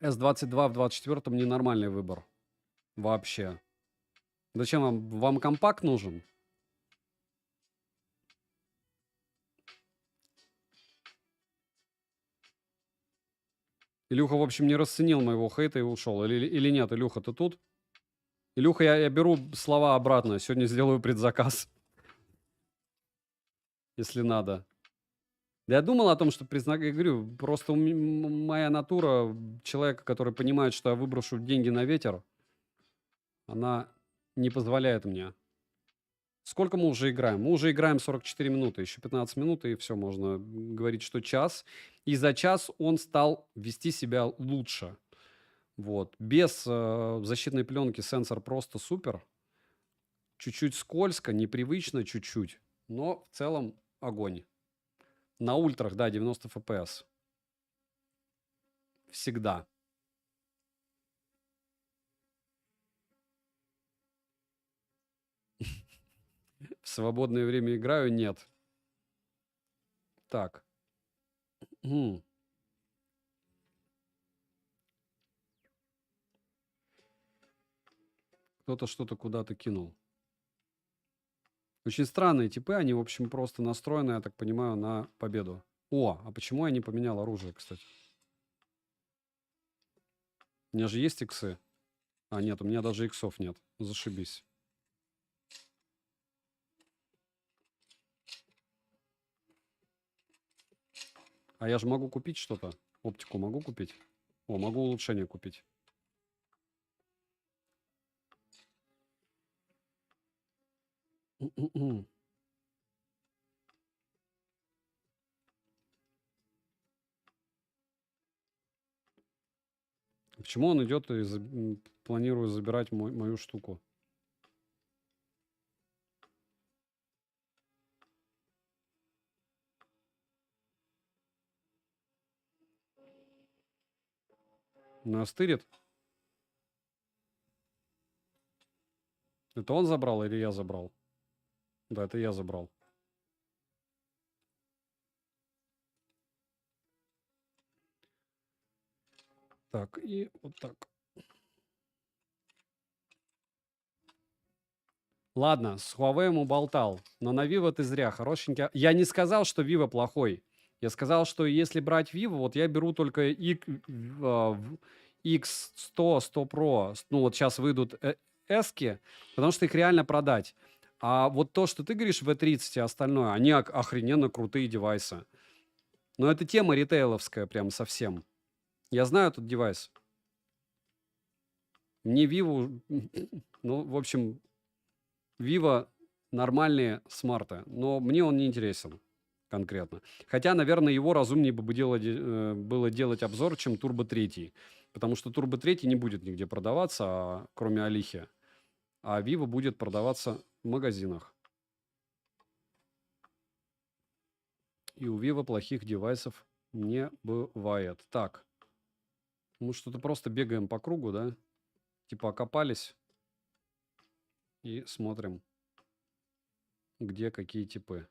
S22 в 24-м ненормальный выбор. Вообще. Зачем вам? Вам компакт нужен? Илюха, в общем, не расценил моего хейта и ушел. Или нет, Илюха, ты тут? Илюха, я беру слова обратно. Сегодня сделаю предзаказ. Если надо. Да я думал о том, что я говорю, просто моя натура человека, который понимает, что я выброшу деньги на ветер, она не позволяет мне. Сколько мы уже играем? Мы уже играем 44 минуты, еще 15 минут, и все, можно говорить, что час. И за час он стал вести себя лучше. Вот. Без защитной пленки сенсор просто супер. Чуть-чуть скользко, непривычно чуть-чуть, но в целом огонь. На ультрах, да, 90 FPS. Всегда. В свободное время играю? Нет. Так. Кто-то что-то куда-то кинул. Очень странные типы, они, в общем, просто настроены, я так понимаю, на победу. О, а почему я не поменял оружие, кстати? У меня же есть иксы. А, нет, у меня даже иксов нет. Зашибись. А я же могу купить что-то. Оптику могу купить? О, могу улучшение купить. Почему он идет и планирует забирать мою штуку? Настырит? Это он забрал или я забрал? Да, это я забрал. Так, и вот так. Ладно, с Huawei уболтал, но на Vivo ты зря, хорошенький. Я не сказал, что Vivo плохой. Я сказал, что если брать Vivo, вот я беру только X100, 100 Pro, ну вот сейчас выйдут S-ки, потому что их реально продать. А вот то, что ты говоришь, V30 и остальное, они охрененно крутые девайсы. Но это тема ритейловская прям совсем. Я знаю этот девайс. Мне Vivo, ну, в общем, Vivo нормальные смарты, но мне он не интересен конкретно. Хотя, наверное, его разумнее бы было делать обзор, чем Turbo 3. Потому что Turbo 3 не будет нигде продаваться, кроме Алихи. А Vivo будет продаваться в магазинах. И у Vivo плохих девайсов не бывает. Так. Мы что-то просто бегаем по кругу, да? Типа окопались. И смотрим, где какие типы.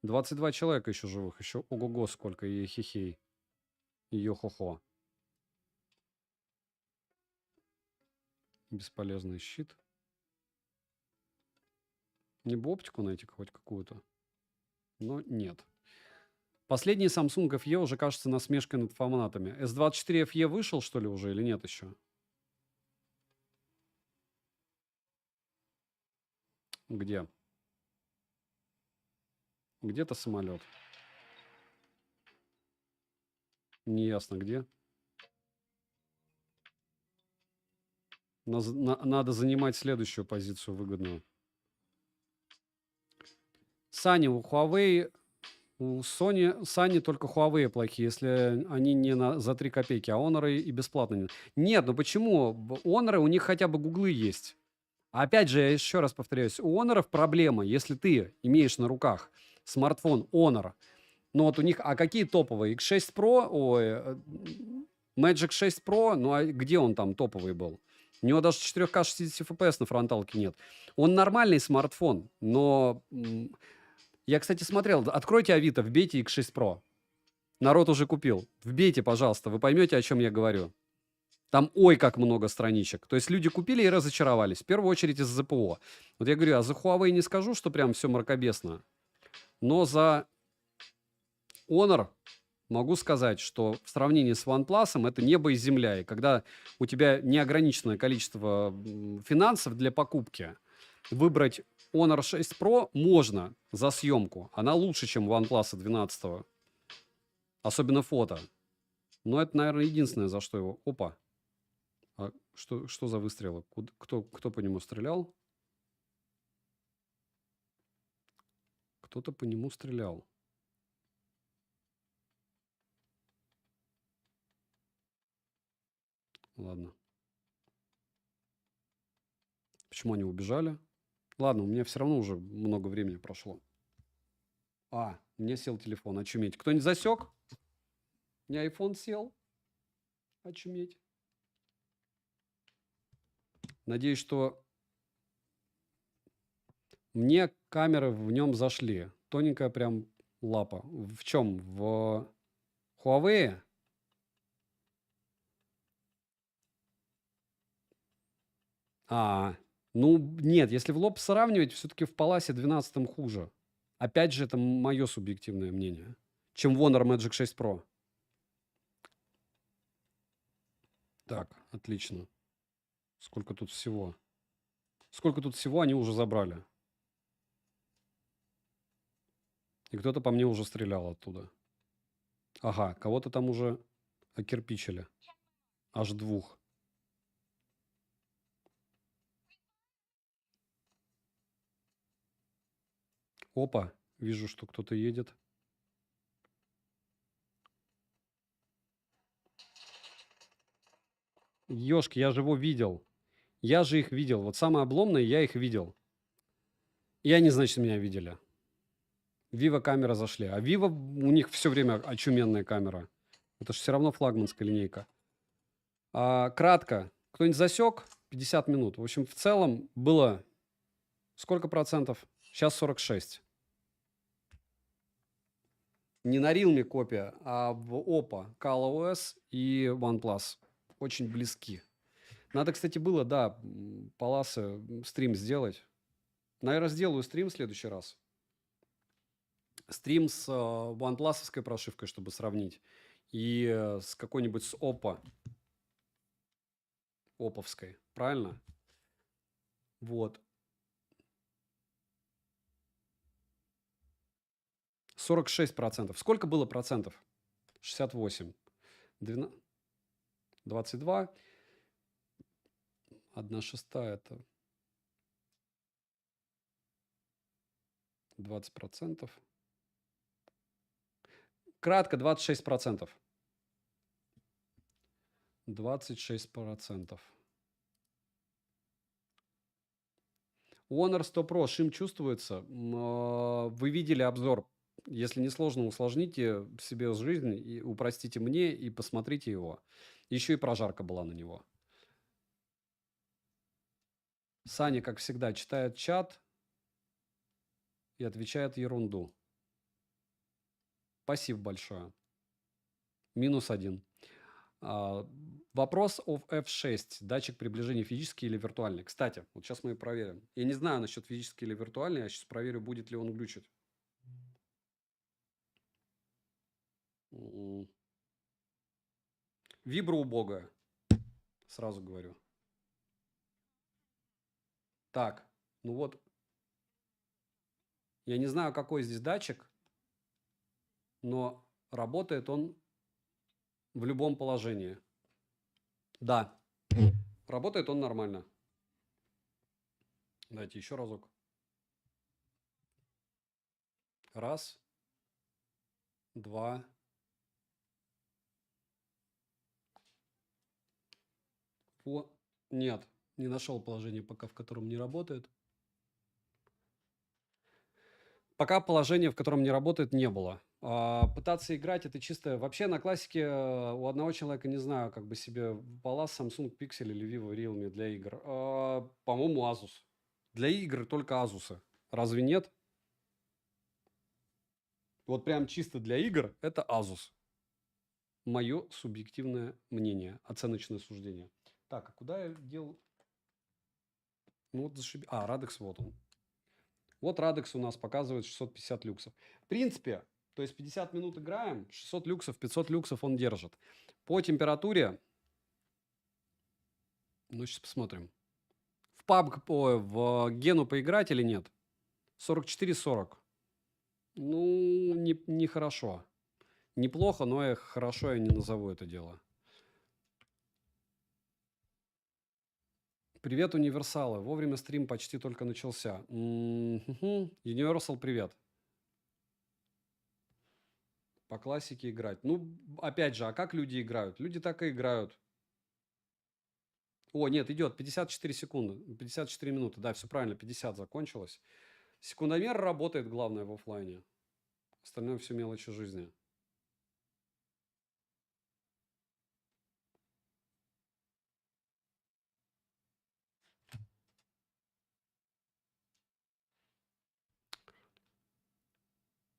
22 человека еще живых. Еще ого-го сколько. И хихей. И йо-хо-хо. Бесполезный щит. Мне бы оптику найти хоть какую-то. Но нет. Последний Samsung FE уже кажется насмешкой над фанатами. S24 FE вышел, что ли, уже или нет еще? Где? Где-то самолет. Неясно где. Надо занимать следующую позицию выгодную. Саня, у Huawei У Sony только Huawei плохие, если они не за 3 копейки, а Honor и бесплатно. Нет, ну почему? Honor, у них хотя бы гуглы есть. Опять же, я еще раз повторяюсь, у Honor проблема, если ты имеешь на руках смартфон Honor, ну вот у них, а какие топовые? X6 Pro, Magic 6 Pro, ну а где он там топовый был? У него даже 4К 60 FPS на фронталке нет. Он нормальный смартфон, но я, кстати, смотрел, откройте Авито, вбейте X6 Pro. Народ уже купил. Вбейте, пожалуйста, вы поймете, о чем я говорю. Там ой как много страничек. То есть люди купили и разочаровались. В первую очередь из-за ЗПО. Вот я говорю, а за Huawei не скажу, что прям все мракобесно. Но за Honor могу сказать, что в сравнении с OnePlus это небо и земля. И когда у тебя неограниченное количество финансов для покупки, выбрать Honor 6 Pro можно за съемку. Она лучше, чем OnePlus 12. Особенно фото. Но это, наверное, единственное, за что его... Опа. А что за выстрелы? Кто по нему стрелял? Кто-то по нему стрелял. Ладно. Почему они убежали? Ладно, у меня все равно уже много времени прошло. У меня сел телефон. Очуметь. Кто-нибудь засек? У меня iPhone сел. Очуметь. Надеюсь, что мне камеры в нем зашли. Тоненькая прям лапа. В чем? В Huawei? Ну нет, если в лоб сравнивать, все-таки в Palace 12 хуже. Опять же, это мое субъективное мнение, чем в Honor Magic 6 Pro. Так, отлично. Сколько тут всего? Сколько тут всего они уже забрали? И кто-то по мне уже стрелял оттуда. Ага, кого-то там уже окирпичили. Аж 2. Опа, вижу, что кто-то едет. Ёшки, я же его видел. Я же их видел. Вот самое обломное, я их видел. И они, значит, меня видели. Vivo камера зашли. А Vivo, у них все время очуменная камера. Это же все равно флагманская линейка. Кратко. Кто-нибудь засек? 50 минут. В общем, в целом было сколько процентов? Сейчас 46. Не на Realme копия, а в Oppo, ColorOS и OnePlus. Очень близки. Надо, кстати, было, да, Palace стрим сделать. Наверное, сделаю стрим в следующий раз. Стрим с OnePlus-овской прошивкой, чтобы сравнить. И с какой-нибудь с Oppo. Оповской. Правильно? Вот. 46%. Сколько было процентов? 68. 22. 1/6 это 20%. Кратко 26%. 26%. Honor 100 Pro, шим чувствуется. Вы видели обзор. Если не сложно, усложните себе жизнь, и упростите мне и посмотрите его. Еще и прожарка была на него. Саня, как всегда, читает чат и отвечает ерунду. Спасибо большое. -1. Вопрос о F6. Датчик приближения физический или виртуальный? Кстати, вот сейчас мы и проверим. Я не знаю насчет физический или виртуальный. Я сейчас проверю, будет ли он глючить. Вибра убогая. Сразу говорю. Так, ну вот. Я не знаю, какой здесь датчик, но работает он в любом положении. Да, работает он нормально. Дайте еще разок. Раз. 2. Нет, не нашел положение пока, в котором не работает. Пока положения, в котором не работает, не было. Пытаться играть это чисто... Вообще на классике у одного человека, не знаю, как бы себе Palace, Samsung Pixel или Vivo Realme для игр. По-моему, Asus. Для игр только Asus. Разве нет? Вот прям чисто для игр это Asus. Мое субъективное мнение, оценочное суждение. Так, а куда я дел... Ну вот зашибись. Радекс, вот он. Вот Радекс у нас показывает 650 люксов. В принципе, то есть 50 минут играем, 600 люксов, 500 люксов он держит. По температуре, ну сейчас посмотрим. В PUBG, в Гену поиграть или нет? 44-40. Ну, нехорошо. Неплохо, но хорошо я не назову это дело. Привет, универсалы. Вовремя стрим почти только начался. Universal, привет. По классике играть. Ну, опять же, а как люди играют? Люди так и играют. О, нет, идет 54 секунды, 54 минуты. Да, все правильно, 50 закончилось. Секундомер работает, главное, в оффлайне. Остальное все мелочи жизни.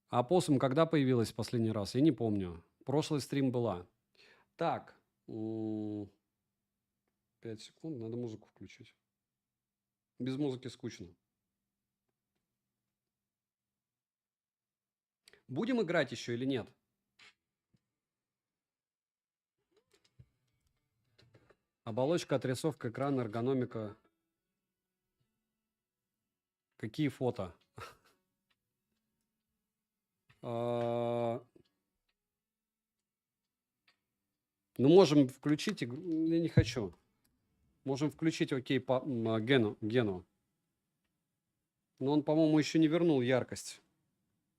А Посум когда появилась в последний раз? Я не помню. Прошлый стрим была. Так. 5 секунд. Надо музыку включить. Без музыки скучно. Будем играть еще или нет? Оболочка, отрисовка экрана, эргономика. Какие фото? Ну, можем включить игру. Я не хочу. Можем включить, окей, Гену. Но он, по-моему, еще не вернул яркость.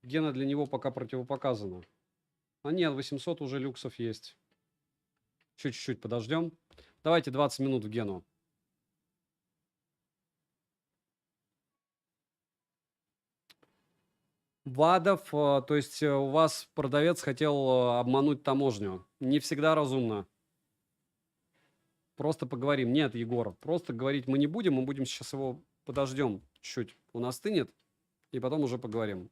Гена для него пока противопоказана. А нет, 800 уже люксов есть. Еще чуть-чуть подождем. Давайте 20 минут в Гену. Вадов, то есть у вас продавец хотел обмануть таможню. Не всегда разумно. Просто поговорим. Нет, Егор, просто говорить мы не будем. Мы будем сейчас его подождем чуть-чуть. Он остынет, и потом уже поговорим.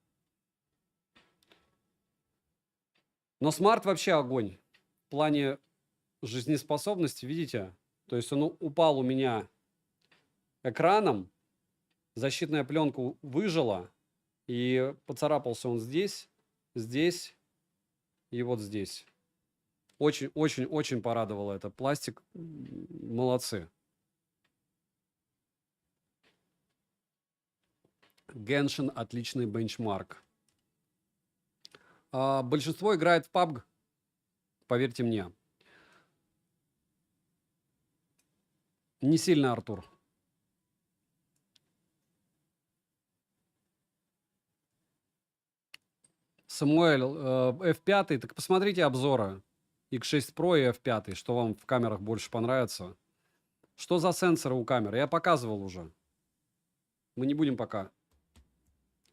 Но смарт вообще огонь. В плане жизнеспособности, видите? То есть он упал у меня экраном, защитная пленка выжила, и поцарапался он здесь, здесь и вот здесь. Очень порадовало это. Пластик, молодцы. Genshin отличный бенчмарк. Большинство играет в PUBG, поверьте мне. Не сильно, Артур. Самуэль, F5, так посмотрите обзоры. X6 Pro и F5, что вам в камерах больше понравится. Что за сенсоры у камеры? Я показывал уже. Мы не будем пока.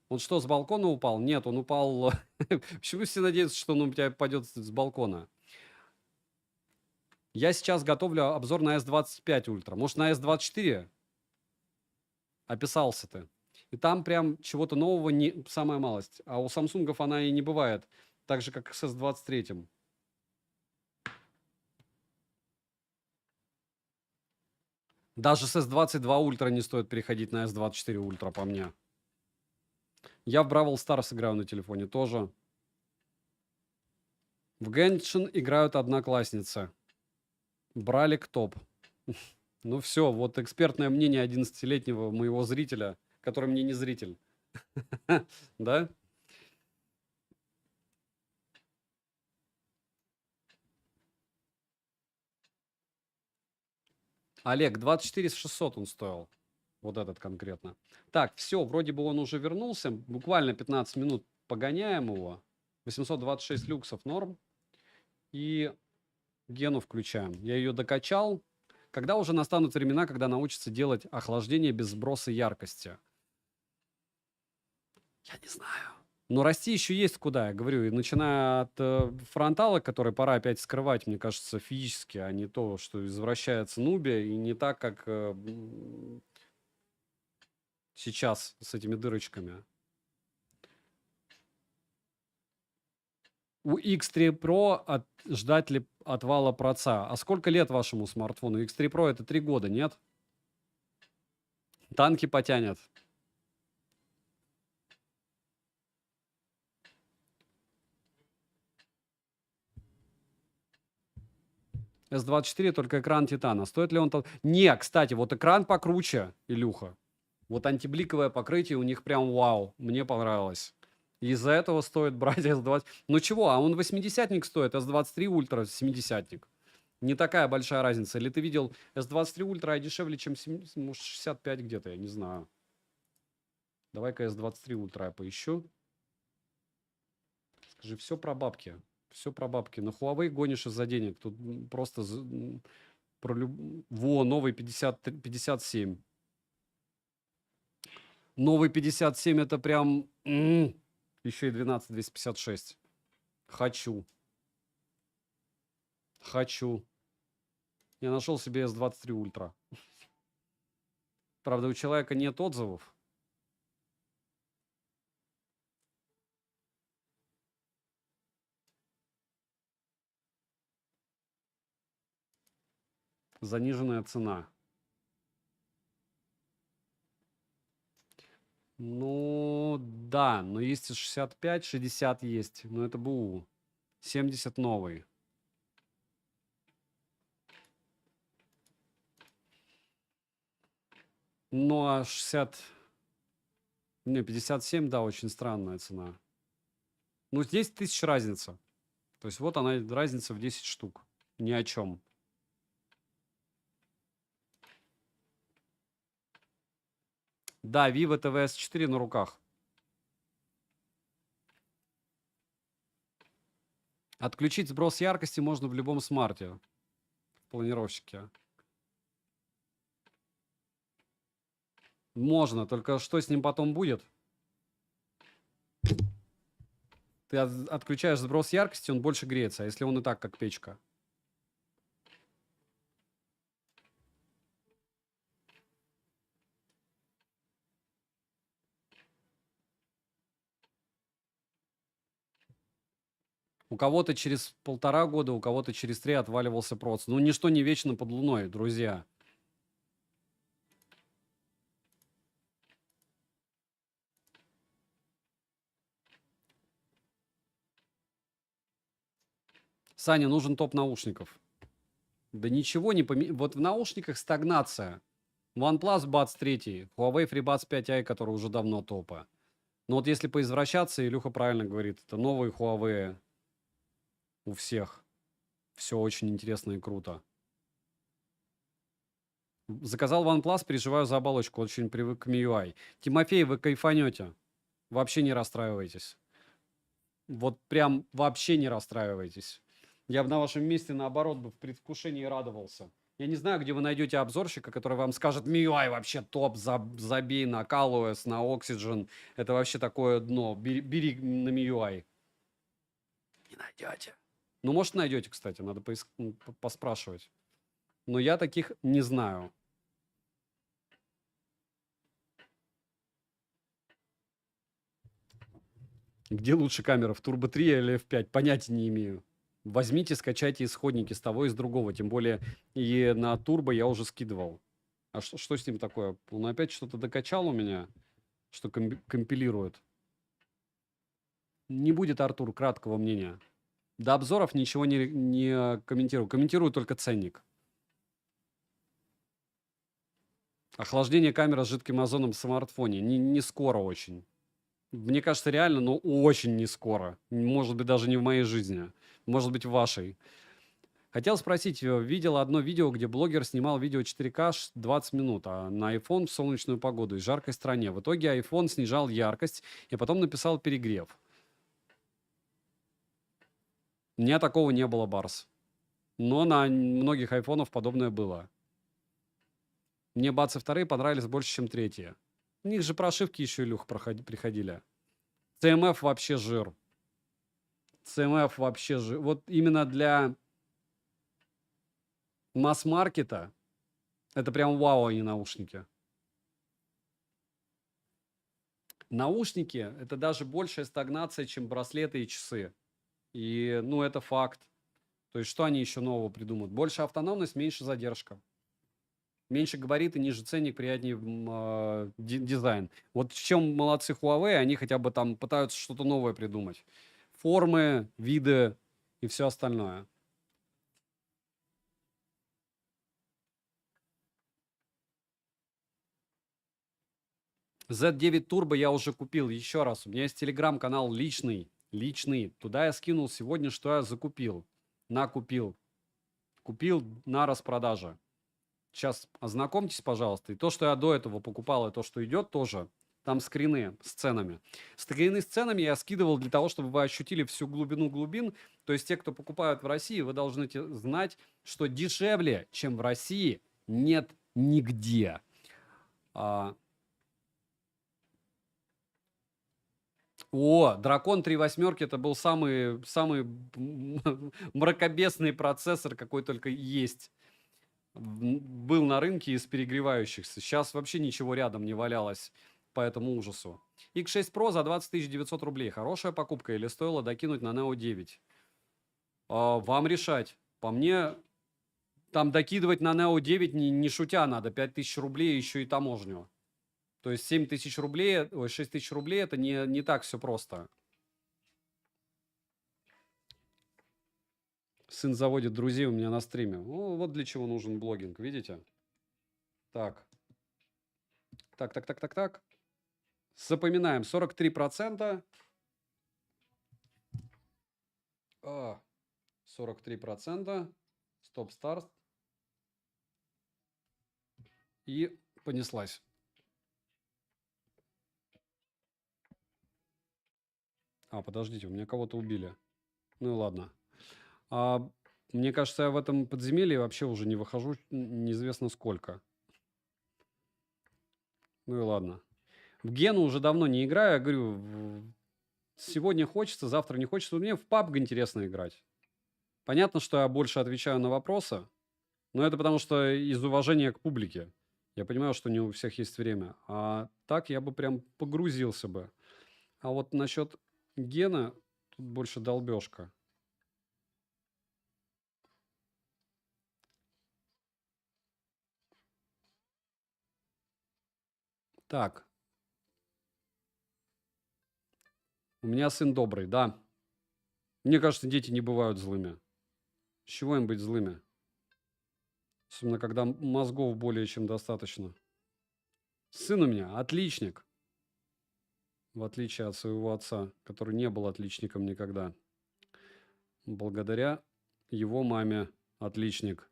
Он что, с балкона упал? Нет, он упал... Почему все надеются, что он у тебя пойдет с балкона? Я сейчас готовлю обзор на S25 Ultra. Может, на S24? Описался ты. И там прям чего-то нового не самая малость. А у Самсунгов она и не бывает. Так же, как с S23. Даже с S22 Ultra не стоит переходить на S24 Ultra по мне. Я в Бравл Старс играю на телефоне тоже. В Genshin играют одноклассницы. Бралик топ. Ну все, вот экспертное мнение 11-летнего моего зрителя, который мне не зритель. Да? Олег, 24 600 он стоил. Вот этот конкретно. Так, все, вроде бы он уже вернулся. Буквально 15 минут погоняем его. 826 люксов норм. И Гену включаем. Я ее докачал. Когда уже настанут времена, когда научится делать охлаждение без сброса яркости? Я не знаю. Но расти еще есть куда, я говорю. И начиная от фронтала, который пора опять скрывать, мне кажется, физически, а не то, что извращается Нубия, и не так, как сейчас с этими дырочками. У X3 Pro ждать ли отвала проца? А сколько лет вашему смартфону? X3 Pro это 3 года, нет? Танки потянет. S24 только экран Титана. Стоит ли он... Не, кстати, вот экран покруче, Илюха. Вот антибликовое покрытие у них прям вау. Мне понравилось. Из-за этого стоит брать S20. Ну чего, а он 80-ник стоит, S23 Ultra 70-ник. Не такая большая разница. Или ты видел S23 Ultra дешевле, чем 65 где-то, я не знаю. Давай-ка S23 Ultra я поищу. Скажи, все про бабки. Все про бабки. На Huawei гонишь из-за денег. Тут просто... Во, новый 57. Новый 57 это прям... Еще и 12256. Хочу. Хочу. Я нашел себе S23 Ultra. Правда, у человека нет отзывов. Заниженная цена. Ну, да, но есть и 65, 60 есть. Но это БУ. 70 новый. Ну, а 60... Не, 57, да, очень странная цена. Ну, здесь 1000 разница. То есть вот она, разница в 10 штук. Ни о чем. Да, Vivo TVS 4 на руках. Отключить сброс яркости можно в любом смарте. В планировщике. Можно, только что с ним потом будет? Ты отключаешь сброс яркости, он больше греется, а если он и так, как печка? У кого-то через 1,5 года, у кого-то через 3 отваливался проц. Ну, ничто не вечно под луной, друзья. Саня, нужен топ наушников. Да ничего не поменялось. Вот в наушниках стагнация. OnePlus Buds 3, Huawei FreeBuds 5i, который уже давно топа. Но вот если поизвращаться, Илюха правильно говорит, это новые Huawei у всех. Все очень интересно и круто. Заказал OnePlus, переживаю за оболочку, очень привык к MIUI. Тимофей, вы кайфанете. Вообще не расстраивайтесь. Вот прям вообще не расстраивайтесь. Я бы на вашем месте, наоборот, бы в предвкушении радовался. Я не знаю, где вы найдете обзорщика, который вам скажет, MIUI вообще топ, забей на ColorOS, на Oxygen. Это вообще такое дно. Бери на MIUI. Не найдете. Ну, может, найдете, кстати, надо поспрашивать. Но я таких не знаю. Где лучше камера, в Turbo 3 или F5? Понятия не имею. Возьмите, скачайте исходники с того и с другого. Тем более и на Turbo я уже скидывал. А что с ним такое? Он опять что-то докачал у меня, что компилирует. Не будет, Артур, краткого мнения. До обзоров ничего не комментирую. Комментирую только ценник. Охлаждение камеры с жидким озоном в смартфоне. Не скоро очень. Мне кажется, реально, но очень не скоро. Может быть, даже не в моей жизни. Может быть, в вашей. Хотел спросить, видел одно видео, где блогер снимал видео 4К 20 минут, а на iPhone в солнечную погоду и жаркой стране. В итоге iPhone снижал яркость и потом написал перегрев. У меня такого не было, Барс. Но на многих айфонов подобное было. Мне бацы вторые понравились больше, чем третьи. У них же прошивки еще, Илюх, приходили. CMF вообще жир. CMF вообще жир. Вот именно для масс-маркета это прям вау, а не наушники. Наушники — это даже большая стагнация, чем браслеты и часы. И, ну, это факт. То есть что они еще нового придумают? Больше автономность, меньше задержка. Меньше габариты, ниже ценник, приятнее дизайн. Вот в чем молодцы Huawei, они хотя бы там пытаются что-то новое придумать. Формы, виды и все остальное. Z9 Turbo я уже купил. Еще раз, у меня есть телеграм-канал личный. Туда я скинул сегодня, что я закупил. Накупил. Купил на распродаже. Сейчас ознакомьтесь, пожалуйста. И то, что я до этого покупал, и то, что идет тоже. Там скрины с ценами. Скрины с ценами я скидывал для того, чтобы вы ощутили всю глубину глубин. То есть те, кто покупают в России, вы должны знать, что дешевле, чем в России, нет нигде. О, Дракон 3 восьмерки — это был самый мракобесный процессор, какой только есть. Был на рынке из перегревающихся. Сейчас вообще ничего рядом не валялось по этому ужасу. X6 Pro за 20 900 рублей. Хорошая покупка или стоило докинуть на Neo 9? Вам решать. По мне, там докидывать на Neo 9 не шутя надо. 5000 рублей еще и таможню. То есть 7 тысяч рублей, 6 тысяч рублей — это не так все просто. Сын заводит друзей у меня на стриме. Ну, вот для чего нужен блогинг, видите? Так. Так. Запоминаем. 43%. 43%. Стоп-старт. И понеслась. Подождите, у меня кого-то убили. Ну и ладно. Мне кажется, я в этом подземелье вообще уже не выхожу неизвестно сколько. Ну и ладно. В Гену уже давно не играю. Я говорю, сегодня хочется, завтра не хочется. Мне в PUBG интересно играть. Понятно, что я больше отвечаю на вопросы, но это потому что из уважения к публике. Я понимаю, что не у всех есть время. А так я бы прям погрузился бы. А вот насчет Гена тут больше долбежка. Так. У меня сын добрый, да. Мне кажется, дети не бывают злыми. С чего им быть злыми? Особенно, когда мозгов более чем достаточно. Сын у меня отличник. В отличие от своего отца, который не был отличником никогда. Благодаря его маме отличник.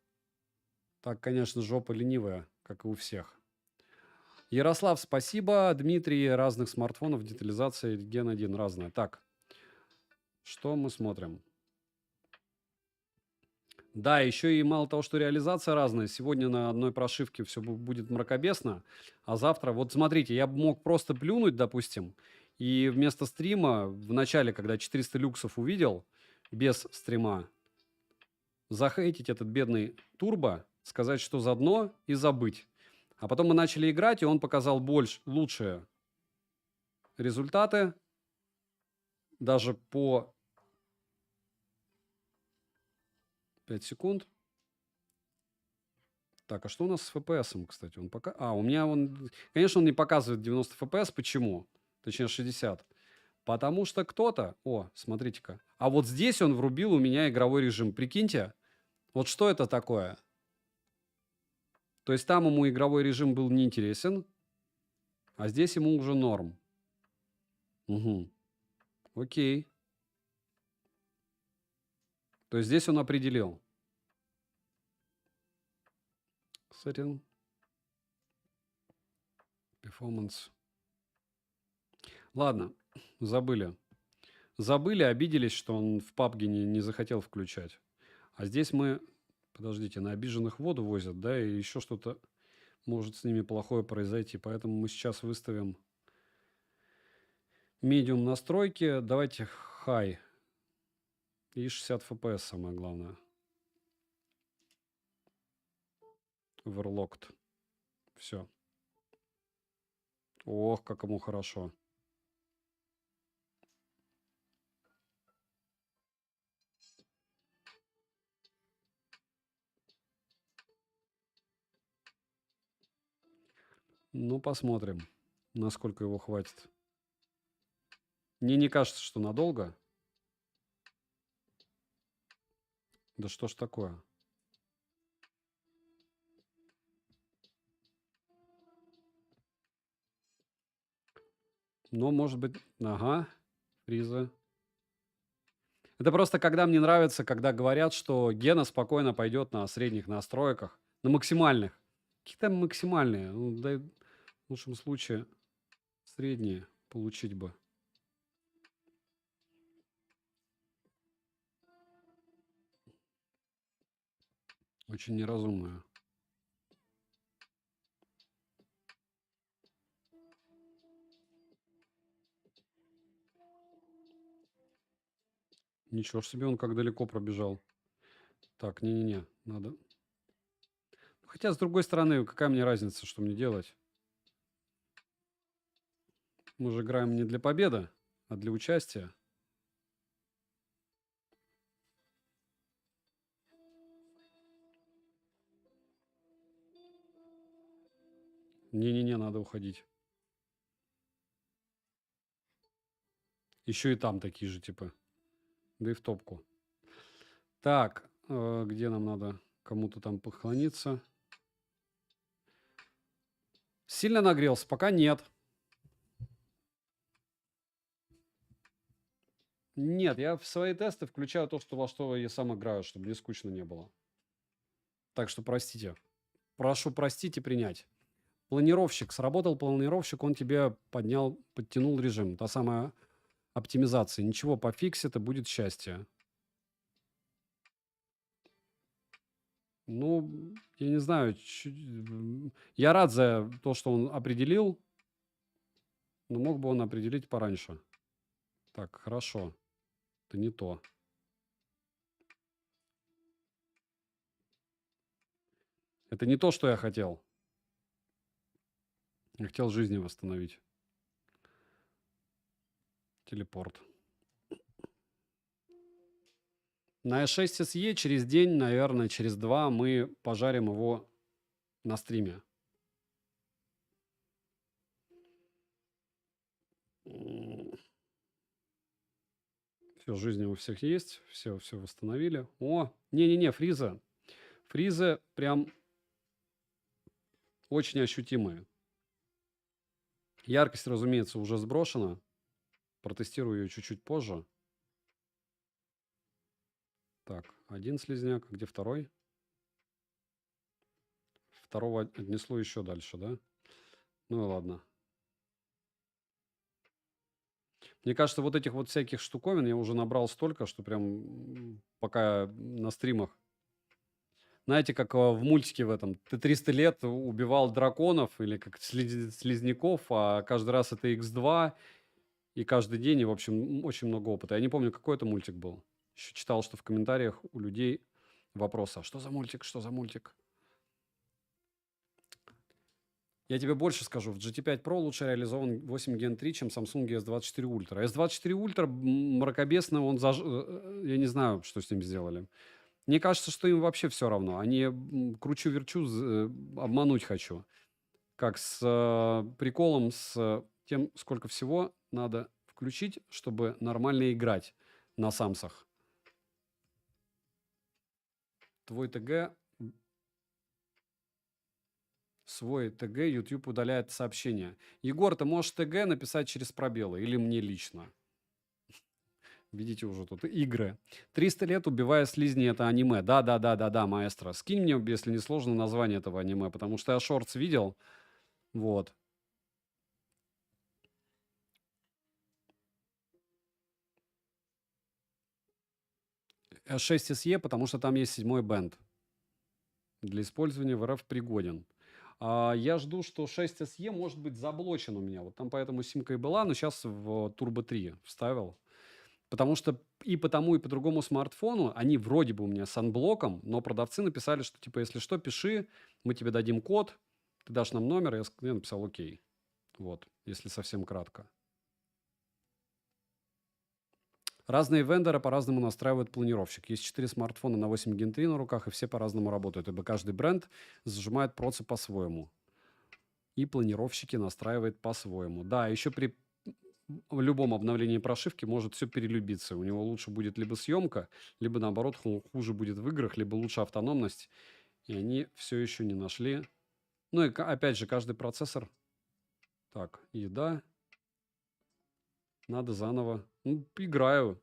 Так, конечно, жопа ленивая, как и у всех. Ярослав, спасибо. Дмитрий, разных смартфонов, детализация, Ген 1 разная. Так, что мы смотрим? Да, еще и мало того, что реализация разная. Сегодня на одной прошивке все будет мракобесно, а завтра... Вот смотрите, я бы мог просто плюнуть, допустим, и вместо стрима, в начале, когда 400 люксов увидел, без стрима, захейтить этот бедный турбо, сказать, что заодно, и забыть. А потом мы начали играть, и он показал лучшие результаты, даже по 5 секунд. Так, а что у нас с FPS, кстати? У меня конечно, он не показывает 90 FPS. Почему? Точнее, 60. Потому что кто-то... О, смотрите-ка. А вот здесь он врубил у меня игровой режим. Прикиньте, вот что это такое? То есть там ему игровой режим был неинтересен, а здесь ему уже норм. Угу. Окей. То есть здесь он определил. Setting. Performance. Ладно, забыли. Забыли, обиделись, что он в PUBG не захотел включать. А здесь мы, подождите, на обиженных воду возят, да, и еще что-то может с ними плохое произойти. Поэтому мы сейчас выставим медиум настройки. Давайте high. И 60 FPS самое главное. Overlocked. Все. Ох, как ему хорошо. Ну, посмотрим, насколько его хватит. Мне не кажется, что надолго. Да что ж такое? Но, может быть... Ага, фриза. Это просто когда мне нравится, когда говорят, что Гена спокойно пойдет на средних настройках, на максимальных. Какие там максимальные? Ну, дай в лучшем случае средние получить бы. Очень неразумная. Ничего ж себе, он как далеко пробежал. Так, не-не-не, надо... Хотя, с другой стороны, какая мне разница, что мне делать? Мы же играем не для победы, а для участия. Не-не-не, надо уходить. Еще и там такие же, типа. Да и в топку. Так, где нам надо кому-то там поклониться? Сильно нагрелся? Пока нет. Нет, я в свои тесты включаю то, что во что я сам играю, чтобы мне скучно не было. Так что простите. Прошу простить и принять. Планировщик. Сработал планировщик, он тебе подтянул режим. Та самая оптимизация. Ничего, пофиксит, и будет счастье. Ну, я не знаю. Я рад за то, что он определил, но мог бы он определить пораньше. Так, хорошо. Это не то. Это не то, что я хотел. Я хотел жизни восстановить. Телепорт. На S6 SE через день, наверное, через 2 мы пожарим его на стриме. Все, жизни у всех есть. Все восстановили. О, не-не-не, фриза. Фризы прям очень ощутимые. Яркость, разумеется, уже сброшена. Протестирую ее чуть-чуть позже. Так, один слизняк. Где второй? Второго отнесло еще дальше, да? Ну и ладно. Мне кажется, вот этих вот всяких штуковин я уже набрал столько, что прям пока на стримах. Знаете, как в мультике в этом. Ты 300 лет убивал драконов или как слизняков, а каждый раз это x2, и каждый день, и, в общем, очень много опыта. Я не помню, какой это мультик был. Еще читал, что в комментариях у людей вопрос: а что за мультик, что за мультик? Я тебе больше скажу. В GT5 Pro лучше реализован 8 Gen 3, чем Samsung S24 Ultra. S24 Ultra мракобесный, я не знаю, что с ним сделали. Мне кажется, что им вообще все равно. Они кручу-верчу, обмануть хочу. Как с приколом, с тем, сколько всего надо включить, чтобы нормально играть на самсах. Твой ТГ, свой ТГ, YouTube удаляет сообщение. Егор, ты можешь ТГ написать через пробелы или мне лично? Видите уже тут игры. 300 лет убивая слизни — это аниме. Да, маэстро. Скинь мне, если не сложно, название этого аниме, потому что я шортс видел. Вот. 6 SE, потому что там есть 7-й бенд. Для использования в РФ пригоден. Я жду, что 6 SE может быть заблочен у меня. Вот там поэтому симка и была, но сейчас в Turbo 3 вставил. Потому что и по тому, и по другому смартфону они вроде бы у меня с анблоком, но продавцы написали, что типа, если что, пиши, мы тебе дадим код, ты дашь нам номер, я написал окей. Вот, если совсем кратко. Разные вендоры по-разному настраивают планировщик. Есть 4 смартфона на 8 Gen 3 на руках, и все по-разному работают. Ибо каждый бренд зажимает процы по-своему. И планировщики настраивает по-своему. Да, еще при любом обновлении прошивки может все перелюбиться. У него лучше будет либо съемка, либо наоборот хуже будет в играх, либо лучше автономность. И они все еще не нашли. Ну и опять же, каждый процессор. Так, еда. Надо заново. Ну, играю,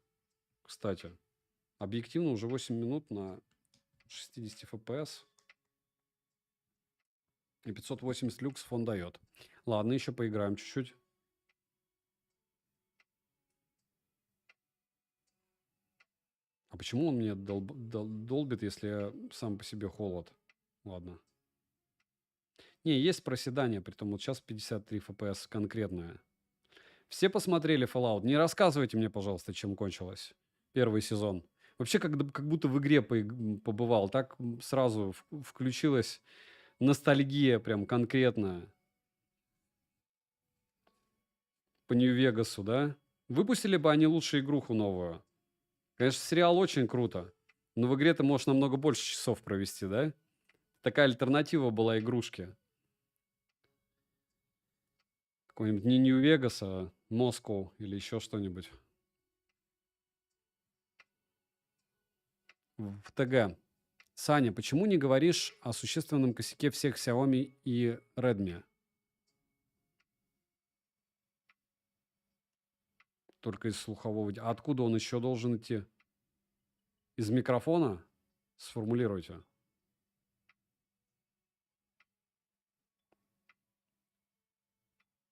кстати. Объективно уже 8 минут на 60 FPS. И 580 люкс фон дает. Ладно, еще поиграем чуть-чуть. А почему он мне долбит, если я сам по себе холод? Ладно. Не, есть проседание, притом вот сейчас 53 FPS конкретное. Все посмотрели Fallout? Не рассказывайте мне, пожалуйста, чем кончилось первый сезон. Вообще, как будто в игре побывал. Так сразу включилась ностальгия прям конкретная по Нью-Вегасу, да? Выпустили бы они лучше игруху новую. Конечно, сериал очень круто, но в игре ты можешь намного больше часов провести, да? Такая альтернатива была игрушке. Какой-нибудь не Нью-Вегас, а Москва или еще что-нибудь. В ТГ. Саня, почему не говоришь о существенном косяке всех Xiaomi и Redmi? Только из слухового. А откуда он еще должен идти? Из микрофона? Сформулируйте.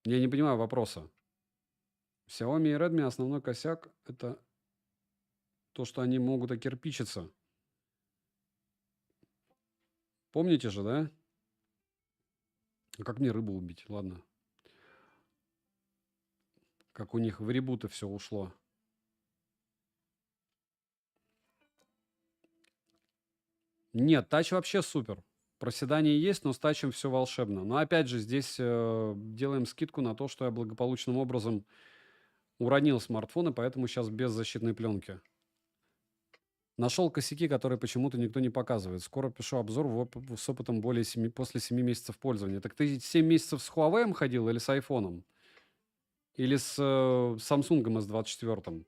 Я не понимаю вопроса. Xiaomi и Redmi основной косяк – это то, что они могут окирпичиться. Помните же, да? Как мне рыбу убить? Ладно. Как у них в ребуты все ушло. Нет, тач вообще супер. Проседание есть, но с тачем все волшебно. Но опять же, здесь делаем скидку на то, что я благополучным образом уронил смартфон, и поэтому сейчас без защитной пленки. Нашел косяки, которые почему-то никто не показывает. Скоро пишу обзор с опытом после 7 месяцев пользования. Так ты 7 месяцев с Huawei ходил или с айфоном? Или с Samsung S24?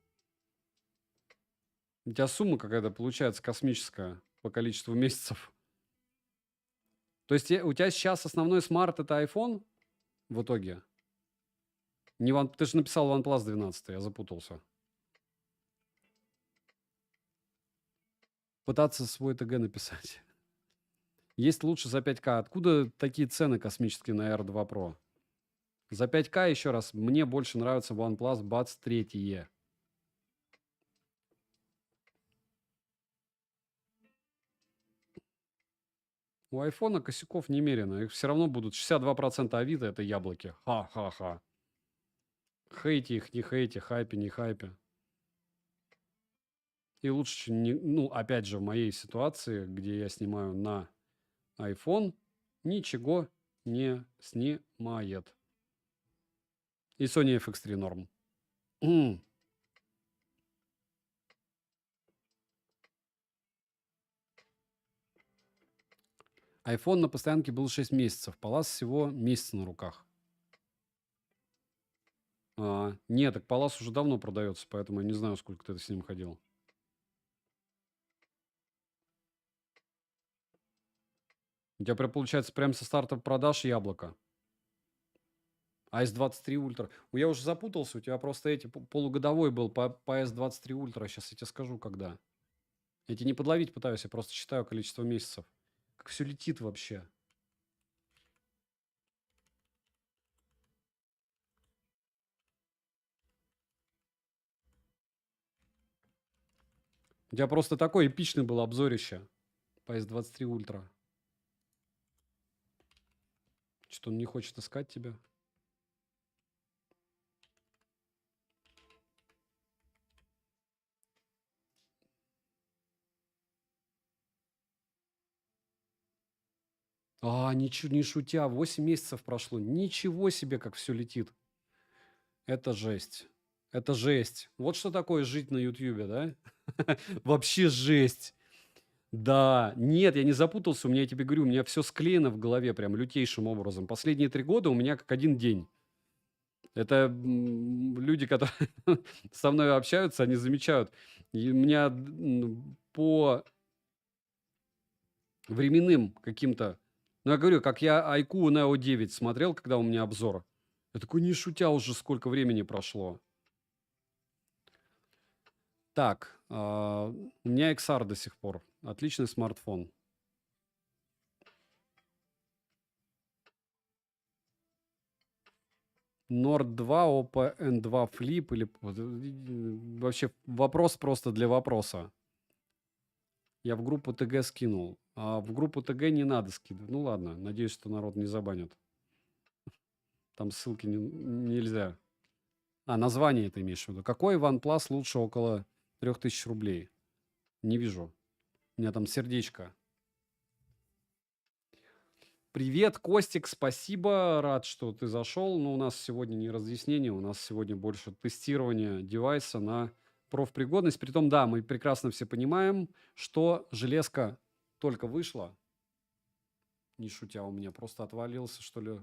У тебя сумма какая-то получается космическая по количеству месяцев. То есть у тебя сейчас основной смарт это iPhone в итоге? Ты же написал OnePlus 12, я запутался. Пытаться свой ТГ написать. Есть лучше за 5К. Откуда такие цены космические на R2 Pro? За 5К, еще раз, мне больше нравится OnePlus Buds 3E. У айфона косяков немерено. Их все равно будут 62% Авито это яблоки. Ха-ха-ха. Хейте их, не хейте, хайпе, не хайпе. И лучше, опять же, в моей ситуации, где я снимаю на iPhone, ничего не снимает. И Sony FX3 норм. iPhone на постоянке был 6 месяцев. Палас всего месяц на руках. Нет, так Палас уже давно продается, поэтому я не знаю, сколько ты с ним ходил. У тебя получается прям со старта продаж яблоко. А S23 Ultra. Я уже запутался, у тебя просто полугодовой был по S23 Ultra. Сейчас я тебе скажу, когда. Я тебе не подловить пытаюсь, я просто считаю количество месяцев. Как все летит вообще. У тебя просто такой эпичный был обзорище по S23 Ultra. Что он не хочет искать тебя? Ничего не шутя, 8 месяцев прошло. Ничего себе, как все летит. Это жесть. Это жесть. Вот что такое жить на Ютьюбе, да? Вообще жесть. Да, нет, я не запутался, у меня, я тебе говорю, у меня все склеено в голове прям лютейшим образом. Последние 3 года у меня как один день. Это люди, которые со мной общаются, они замечают. И у меня по временным каким-то... Ну, я говорю, как я iQOO Neo 9 смотрел, когда у меня обзор. Я такой, не шутя, уже сколько времени прошло. Так, у меня XR до сих пор. Отличный смартфон. Nord 2, Oppo N2 Flip или... Вообще вопрос просто для вопроса. Я в группу ТГ скинул. А в группу ТГ не надо скидывать. Ну ладно, надеюсь, что народ не забанит. Там ссылки нельзя. Название это имеешь в виду. Какой OnePlus лучше около 3000 рублей? Не вижу. У меня там сердечко. Привет, Костик, спасибо. Рад, что ты зашел. Но у нас сегодня не разъяснение, у нас сегодня больше тестирование девайса на профпригодность. Притом, да, мы прекрасно все понимаем, что железка только вышла. Не шутя, у меня просто отвалился, что ли.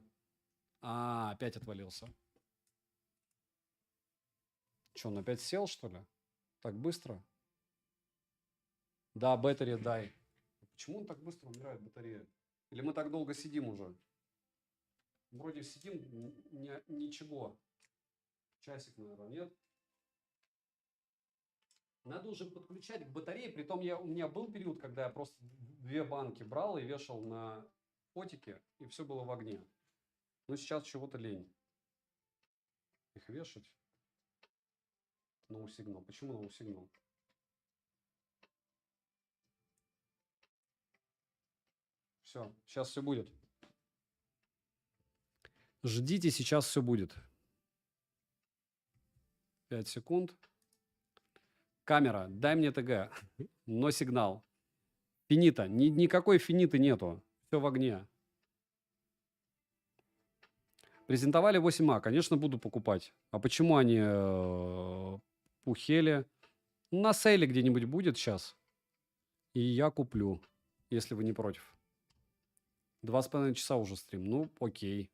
Опять отвалился. Что, он опять сел, что ли? Так быстро? Да, батарея дай. Почему он так быстро умирает, батарея? Или мы так долго сидим уже? Вроде сидим, ничего. Часик, наверное, нет? Надо уже подключать к батарее. Притом у меня был период, когда я просто 2 банки брал и вешал на фотике, и все было в огне. Но сейчас чего-то лень их вешать. No Signal. Почему No Signal? Все, сейчас все будет. Ждите, сейчас все будет. 5 секунд. Камера, дай мне ТГ. Но сигнал. Финита. Никакой финиты нету. Все в огне. Презентовали 8А. Конечно, буду покупать. А почему они пухели? На сейле где-нибудь будет сейчас. И я куплю, если вы не против. 2,5 часа уже стрим. Ну, окей.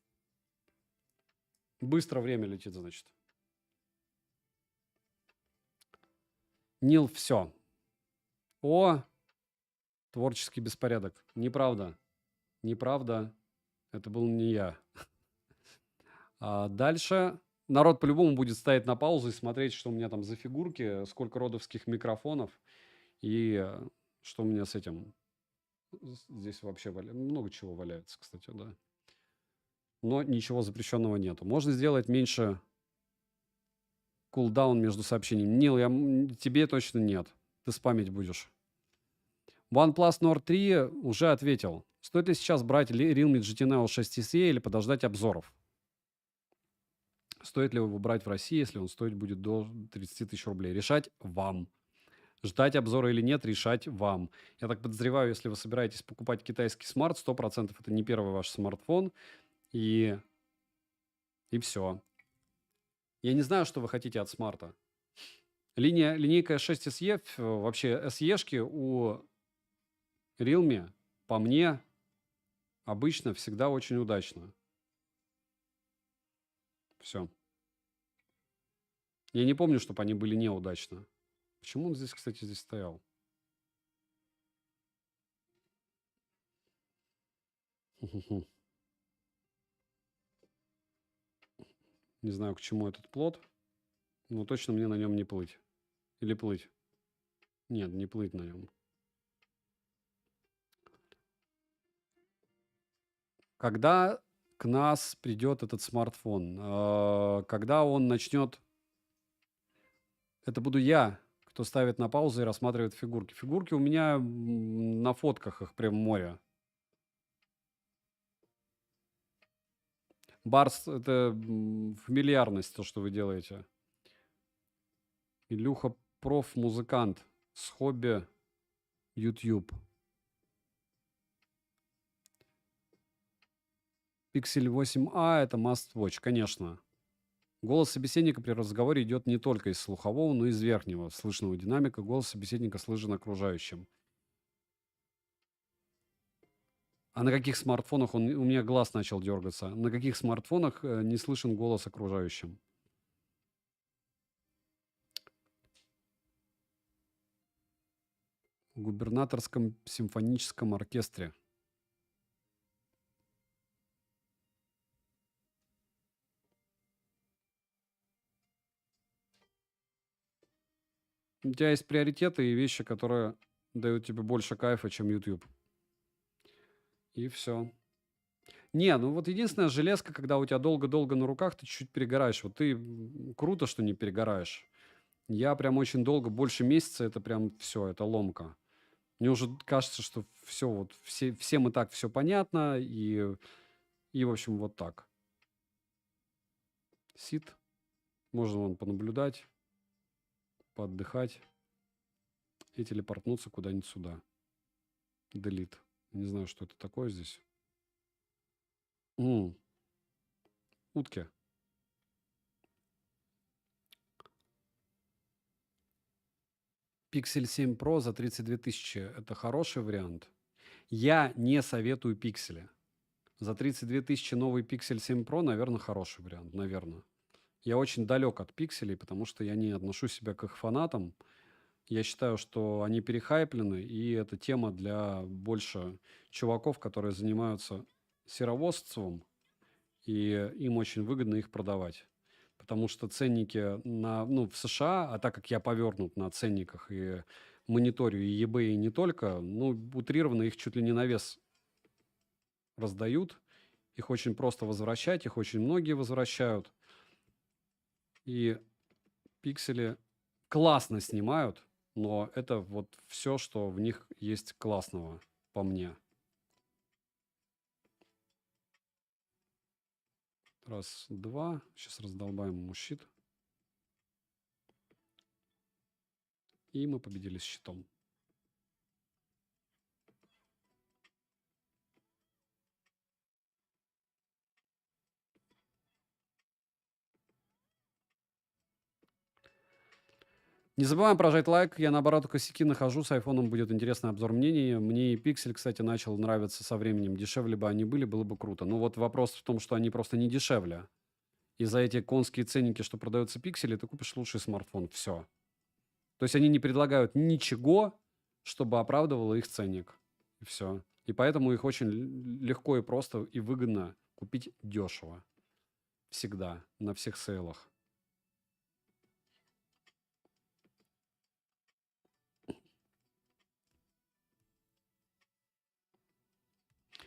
Быстро время летит, значит. Нил, все. Творческий беспорядок. Неправда. Неправда. Это был не я. Дальше народ по-любому будет стоять на паузу и смотреть, что у меня там за фигурки, сколько родовских микрофонов и что у меня с этим. Здесь вообще много чего валяется, кстати, да. Но ничего запрещенного нету. Можно сделать меньше кулдаун между сообщениями. Нил, тебе точно нет. Ты спамить будешь. OnePlus Nord 3 уже ответил. Стоит ли сейчас брать Realme GT Neo 6SE или подождать обзоров? Стоит ли его брать в России, если он стоить будет до 30 тысяч рублей? Решать вам. Ждать обзора или нет, решать вам. Я так подозреваю, если вы собираетесь покупать китайский смарт, 100% это не первый ваш смартфон. И все. Я не знаю, что вы хотите от смарта. Линейка 6 SE, вообще SE-шки у Realme, по мне, обычно всегда очень удачно. Все. Я не помню, чтобы они были неудачно. Почему он здесь, кстати, здесь стоял? Не знаю, к чему этот плод. Но точно мне на нем не плыть. Или плыть? Нет, не плыть на нем. Когда к нас придет этот смартфон? Когда он начнет... Это буду я, Кто ставит на паузу и рассматривает фигурки. Фигурки у меня на фотках их прям море. Барс, это фамильярность, то, что вы делаете. Илюха проф-музыкант с хобби YouTube. Pixel 8a это must watch, конечно. Голос собеседника при разговоре идет не только из слухового, но и из верхнего слышного динамика. Голос собеседника слышен окружающим. А на каких смартфонах у меня глаз начал дергаться? На каких смартфонах не слышен голос окружающим? В губернаторском симфоническом оркестре. У тебя есть приоритеты и вещи, которые дают тебе больше кайфа, чем YouTube. И все. Не, ну вот единственная железка, когда у тебя долго-долго на руках, ты чуть-чуть перегораешь. Вот ты круто, что не перегораешь. Я прям очень долго, больше месяца, это прям все, это ломка. Мне уже кажется, что все, вот всем и так все понятно, и в общем, вот так. Сид, можно вон понаблюдать, поотдыхать и телепортнуться куда-нибудь сюда. Delete. Не знаю, что это такое здесь. Утки. Pixel 7 Pro за 32 тысячи. Это хороший вариант. Я не советую пиксели. За 32 тысячи новый Pixel 7 Pro, наверное, хороший вариант. Наверное. Я очень далек от пикселей, потому что я не отношу себя к их фанатам. Я считаю, что они перехайплены, и это тема для больше чуваков, которые занимаются сероводством, и им очень выгодно их продавать. Потому что ценники в США, а так как я повернут на ценниках и мониторю и eBay, и не только, утрированно их чуть ли не на вес раздают. Их очень просто возвращать, их очень многие возвращают. И пиксели классно снимают, но это вот все, что в них есть классного, по мне. Раз, два. Сейчас раздолбаем ему щит. И мы победили с щитом. Не забываем прожать лайк. Я, наоборот, косяки нахожу. С айфоном будет интересный обзор мнений. Мне и Pixel, кстати, начал нравиться со временем. Дешевле бы они были, было бы круто. Но вот вопрос в том, что они просто не дешевле. И за эти конские ценники, что продаются пиксели, ты купишь лучший смартфон. Все. То есть они не предлагают ничего, чтобы оправдывало их ценник. И все. И поэтому их очень легко и просто и выгодно купить дешево. Всегда. На всех сейлах.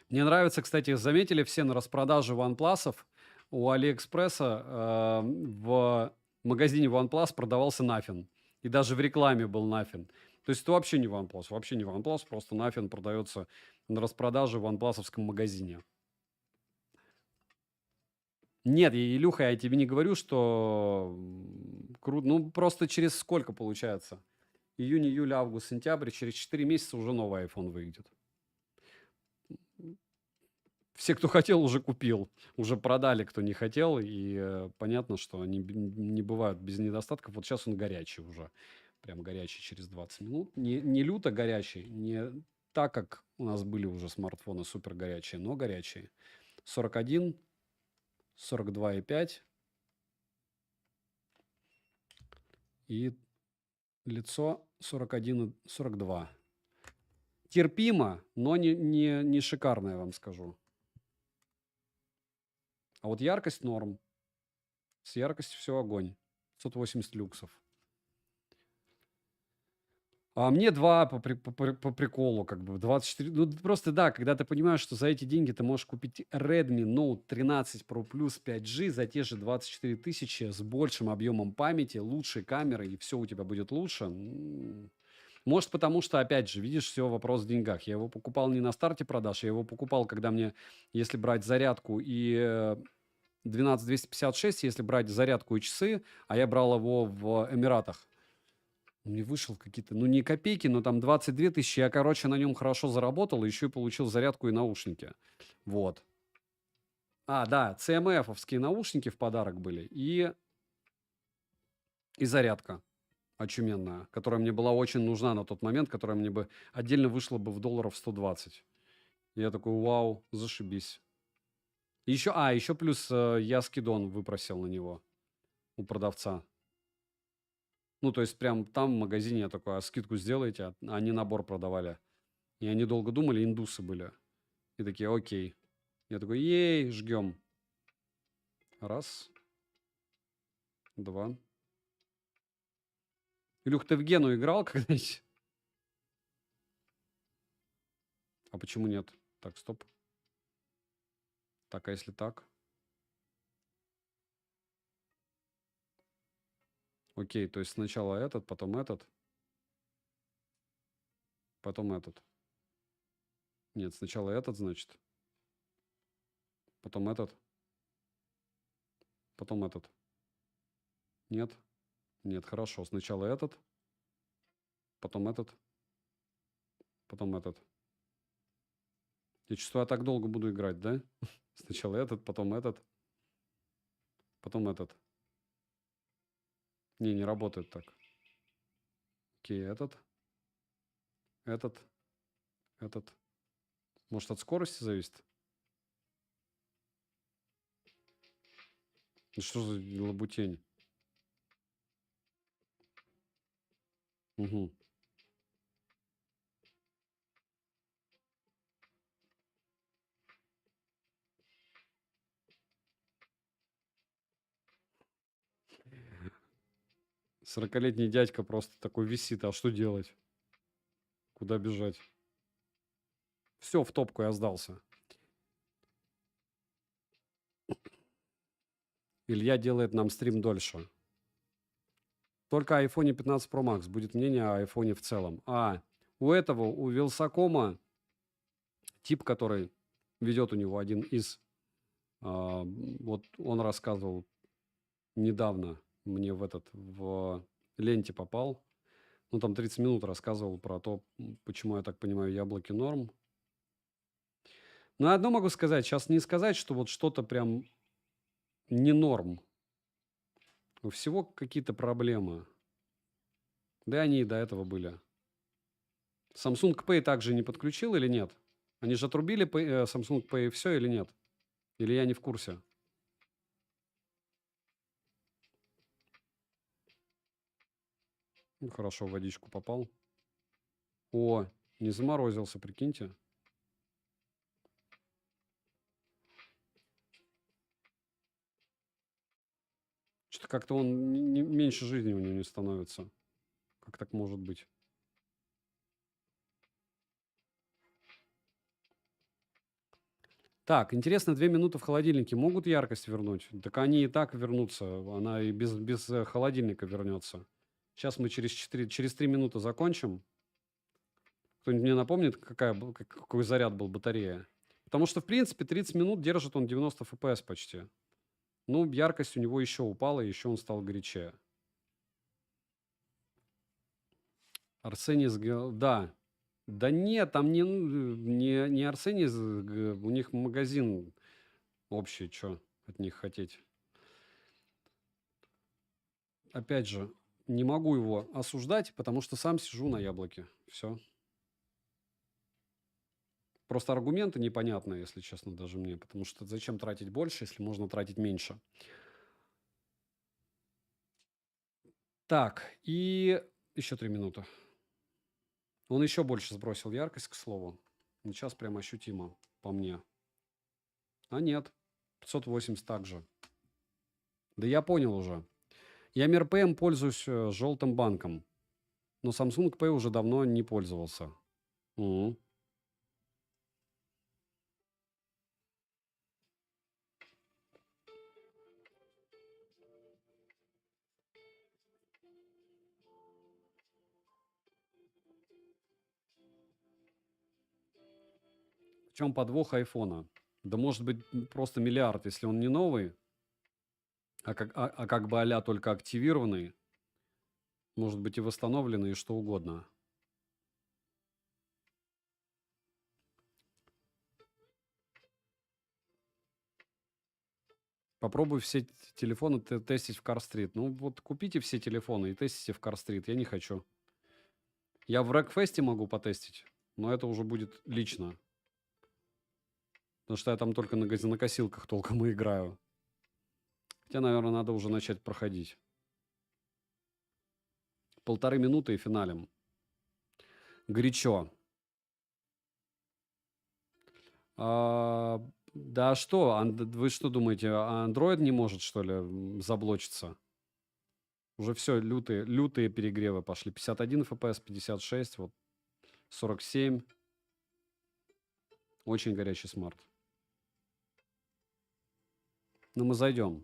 Мне нравится, кстати, заметили все на распродаже OnePlus'ов. У Алиэкспресса в магазине OnePlus продавался Nothing. И даже в рекламе был Nothing. То есть это вообще не OnePlus. Вообще не OnePlus, просто Nothing продается на распродаже в OnePlus'овском магазине. Нет, Илюха, я тебе не говорю, что круто. Ну, просто через сколько получается? Июнь, июль, август, сентябрь. Через 4 месяца уже новый iPhone выйдет. Все, кто хотел, уже купил. Уже продали, кто не хотел. И понятно, что они не бывают без недостатков. Вот сейчас он горячий уже. Прям горячий через 20 минут. Не люто горячий. Не так, как у нас были уже смартфоны супер горячие, но горячие. 41, 42,5. И лицо 41 и 42. Терпимо, но не шикарно, я вам скажу. А вот яркость норм. С яркостью все огонь. 580 люксов. А мне 2 по приколу, как бы 24. Ну, просто да, когда ты понимаешь, что за эти деньги ты можешь купить Redmi Note 13 Pro Plus 5G за те же 24 тысячи с большим объемом памяти, лучшей камерой, и все у тебя будет лучше. Может, потому что, опять же, видишь, все вопрос в деньгах. Я его покупал не на старте продаж, я его покупал, когда мне, если брать зарядку и 12256, если брать зарядку и часы, а я брал его в Эмиратах. Мне вышел какие-то, ну, не копейки, но там 22 тысячи. Я, короче, на нем хорошо заработал, и еще и получил зарядку и наушники. Вот. А, да, CMF-овские наушники в подарок были. И зарядка очуменная, которая мне была очень нужна на тот момент, которая мне бы отдельно вышла бы в долларов 120. И я такой, вау, зашибись. Еще плюс я скидон выпросил на него у продавца. Ну, то есть прям там в магазине я такой, а скидку сделайте, а они набор продавали. И они долго думали, индусы были. И такие, окей. Я такой, ей, жгем. Раз, два. Илюх, ты в Гену играл когда-нибудь? А почему нет? Так, стоп. Так, а если так? Окей, то есть сначала этот, потом этот, потом этот. Нет, сначала этот, значит. Потом этот, потом этот. Нет? Нет, хорошо. Сначала этот, потом этот, потом этот. Я чувствую, я так долго буду играть, да? Сначала этот, потом этот, потом этот. Не работает так. Окей, этот, этот. Может, от скорости зависит? Ну, что за лабутень? Угу. Сорокалетний дядька просто такой висит. А что делать? Куда бежать? Все, в топку я сдался. Илья делает нам стрим дольше. Только о iPhone 15 Pro Max будет мнение о iPhone в целом. У Вилсакома тип, который ведет у него один из... вот он рассказывал недавно мне в ленте попал. Ну, там 30 минут рассказывал про то, почему, я так понимаю, яблоки норм. Но одно могу сказать. Сейчас не сказать, что вот что-то прям не норм. У всего какие-то проблемы. Да, они и до этого были. Samsung Pay также не подключил или нет? Они же отрубили Samsung Pay и все или нет? Или я не в курсе? Ну, хорошо, в водичку попал. О, не заморозился, прикиньте. Что-то как-то он меньше жизни у него не становится. Как так может быть? Так, интересно, 2 минуты в холодильнике могут яркость вернуть? Так они и так вернутся. Она и без холодильника вернется. Сейчас мы через 3 минуты закончим. Кто-нибудь мне напомнит, какой заряд был батарея? Потому что, в принципе, 30 минут держит он 90 FPS почти. Ну, яркость у него еще упала, еще он стал горячее. Арсений, да. Да нет, там не Арсений, у них магазин общий, что от них хотеть. Опять же, не могу его осуждать, потому что сам сижу на яблоке. Все. Просто аргументы непонятные, если честно, даже мне. Потому что зачем тратить больше, если можно тратить меньше? Так, и еще 3 минуты. Он еще больше сбросил яркость, к слову. Сейчас прям ощутимо по мне. А нет, 580 также. Да я понял уже. Я МРПМ пользуюсь желтым банком. Но Samsung Pay уже давно не пользовался. Мгм. В чем подвох айфона? Да может быть просто миллиард, если он не новый, как бы а только активированный, может быть и восстановленный, и что угодно. Попробуй все телефоны тестить в Car Street. Ну вот купите все телефоны и тестите в Car Street. Я не хочу. Я в Рекфесте могу потестить, но это уже будет лично. Потому что я там только на газонокосилках толком и играю. Хотя, наверное, надо уже начать проходить. 1,5 минуты и финалем. Горячо. Да что, вы что думаете, Android не может, что ли, заблочиться? Уже все, лютые перегревы пошли. 51 FPS, 56, вот 47. Очень горячий смарт. Но мы зайдем.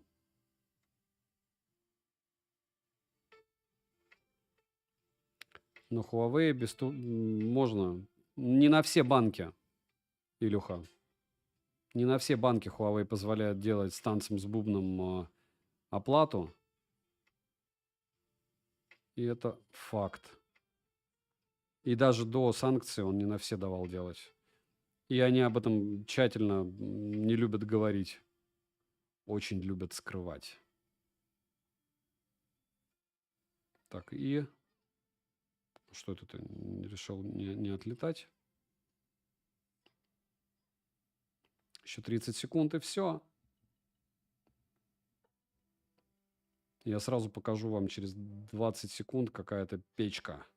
Но Huawei можно. Не на все банки, Илюха. Не на все банки Huawei позволяют делать с танцем с бубном оплату. И это факт. И даже до санкций он не на все давал делать. И они об этом тщательно не любят говорить. Очень любят скрывать. Так, и... Что это ты решил не отлетать? Еще 30 секунд и все. Я сразу покажу вам через 20 секунд какая-то печка.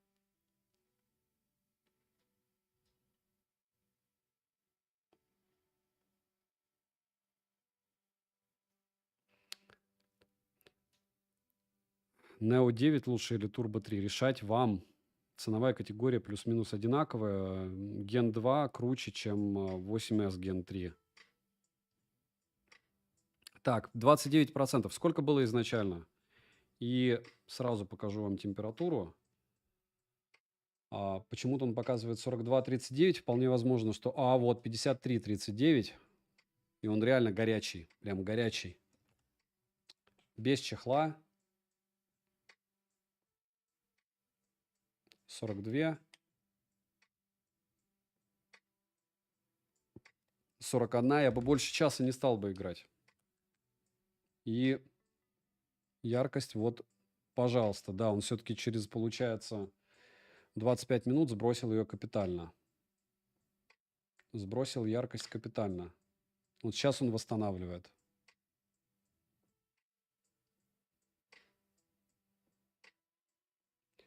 Neo 9 лучше или Turbo 3? Решать вам. Ценовая категория плюс-минус одинаковая. Gen 2 круче, чем 8S Gen 3. Так, 29%. Сколько было изначально? И сразу покажу вам температуру. Почему-то он показывает 42,39. Вполне возможно, что... вот 53,39. И он реально горячий. Прям горячий. Без чехла. 42. 41. Я бы больше часа не стал бы играть. И яркость вот, пожалуйста. Да, он все-таки через, получается, 25 минут сбросил ее капитально. Сбросил яркость капитально. Вот сейчас он восстанавливает.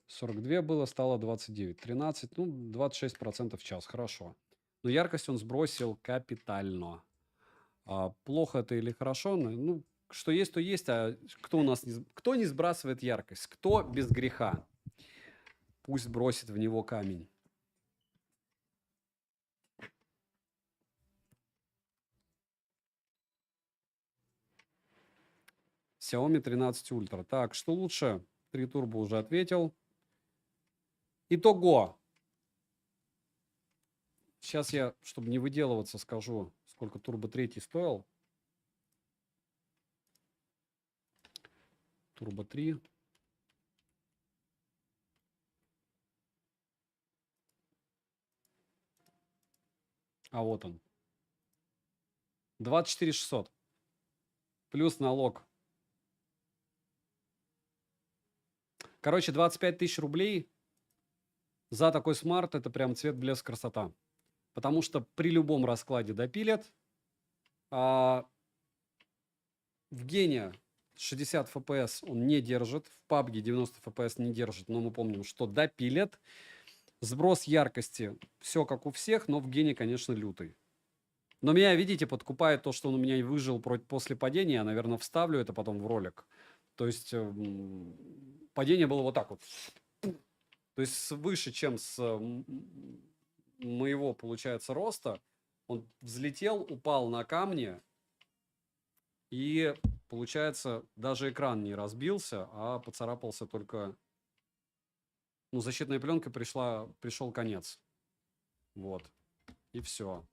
$42 было, стало 29. 13, 26% в час. Хорошо. Но яркость он сбросил капитально. Плохо это или хорошо? Ну, что есть, то есть. А кто не сбрасывает яркость? Кто без греха? Пусть бросит в него камень. Xiaomi 13 Ultra. Так, что лучше? 3 Turbo уже ответил. Итого. Сейчас я, чтобы не выделываться, скажу, сколько Turbo 3 стоил. Turbo 3. Вот он. 24 600. Плюс налог. Короче, 25 тысяч рублей за такой смарт. Это прям цвет, блеск, красота. Потому что при любом раскладе допилят. В Гене 60 FPS он не держит. В PUBG 90 FPS не держит. Но мы помним, что допилят. Сброс яркости. Все как у всех, но в Гене, конечно, лютый. Но меня, видите, подкупает то, что он у меня выжил после падения. Я, наверное, вставлю это потом в ролик. То есть падение было вот так вот. То есть выше, чем с моего, получается, роста. Он взлетел, упал на камни. И, получается, даже экран не разбился, а поцарапался только... Ну, защитной пленкой пришел конец. Вот. И все.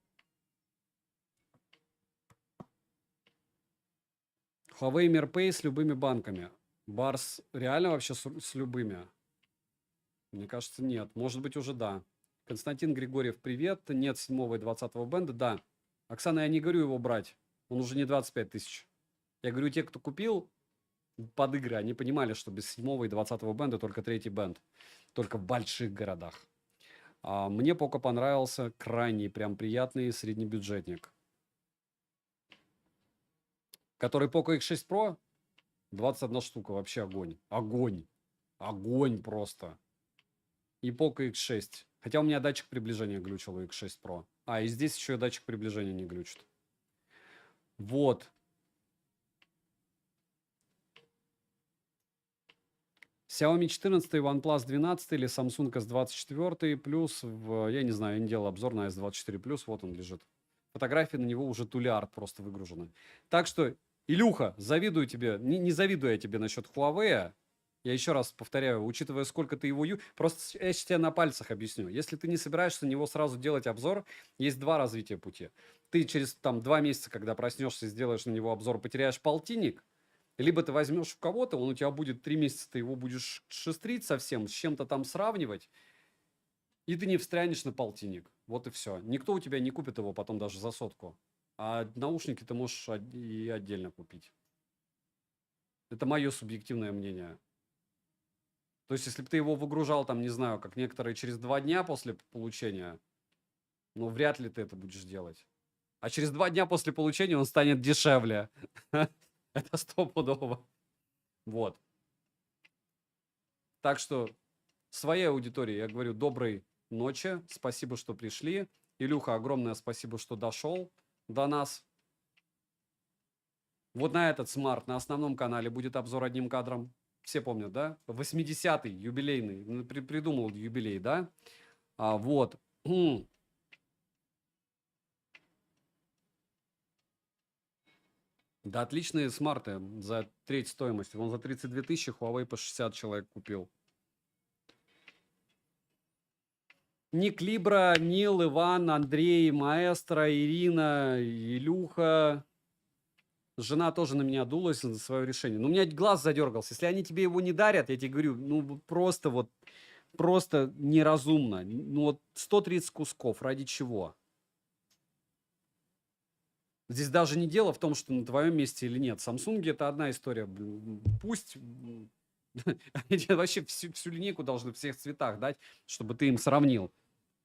Huawei MirPay с любыми банками. Барс реально вообще с любыми? Мне кажется, нет. Может быть, уже да. Константин Григорьев, привет. Нет 7 и 20 бенда. Да. Оксана, я не говорю его брать. Он уже не 25 тысяч. Я говорю, те, кто купил под игры, они понимали, что без 7 и 20 бенда только третий бенд. Только в больших городах. А мне пока понравился крайний, прям приятный среднебюджетник. Который Poco X6 Pro, 21 штука, вообще огонь. Огонь. Огонь просто. И Poco X6. Хотя у меня датчик приближения глючил у X6 Pro. А, и здесь еще и датчик приближения не глючит. Вот. Xiaomi 14, OnePlus 12 или Samsung S24 плюс, я не знаю, я не делал обзор на S24 плюс, вот он лежит. Фотографии на него уже тулярд просто выгружены. Так что, Илюха, завидую тебе, не завидую я тебе насчет Huawei. Я еще раз повторяю, учитывая, сколько ты его... Просто я сейчас тебе на пальцах объясню. Если ты не собираешься на него сразу делать обзор, есть два развития пути. Ты через там 2 месяца, когда проснешься и сделаешь на него обзор, потеряешь полтинник. Либо ты возьмешь у кого-то, он у тебя будет 3 месяца, ты его будешь шестрить совсем, с чем-то там сравнивать, и ты не встрянешь на полтинник. Вот и все. Никто у тебя не купит его потом даже за 100. А наушники ты можешь и отдельно купить. Это мое субъективное мнение. То есть, если бы ты его выгружал, там, не знаю, как некоторые, через 2 дня после получения, ну, вряд ли ты это будешь делать. А через 2 дня после получения он станет дешевле. Это стопудово. Вот. Так что своей аудитории я говорю доброй ночи. Спасибо, что пришли. Илюха, огромное спасибо, что дошел до нас. Вот на этот смарт на основном канале будет обзор одним кадром. Все помнят, да? 80-й, юбилейный. Придумал юбилей, да? Вот. Да, отличные смарты за треть стоимости. Он за 32 тысячи, Huawei по 60 человек купил. Ник Либра, Нил, Иван, Андрей, Маэстро, Ирина, Илюха. Жена тоже на меня дулась за свое решение. Но у меня глаз задергался. Если они тебе его не дарят, я тебе говорю, ну просто неразумно. Ну вот 130 кусков, ради чего? Здесь даже не дело в том, что на твоем месте или нет. Samsung это одна история. Пусть они тебе вообще всю линейку должны в всех цветах дать, чтобы ты им сравнил.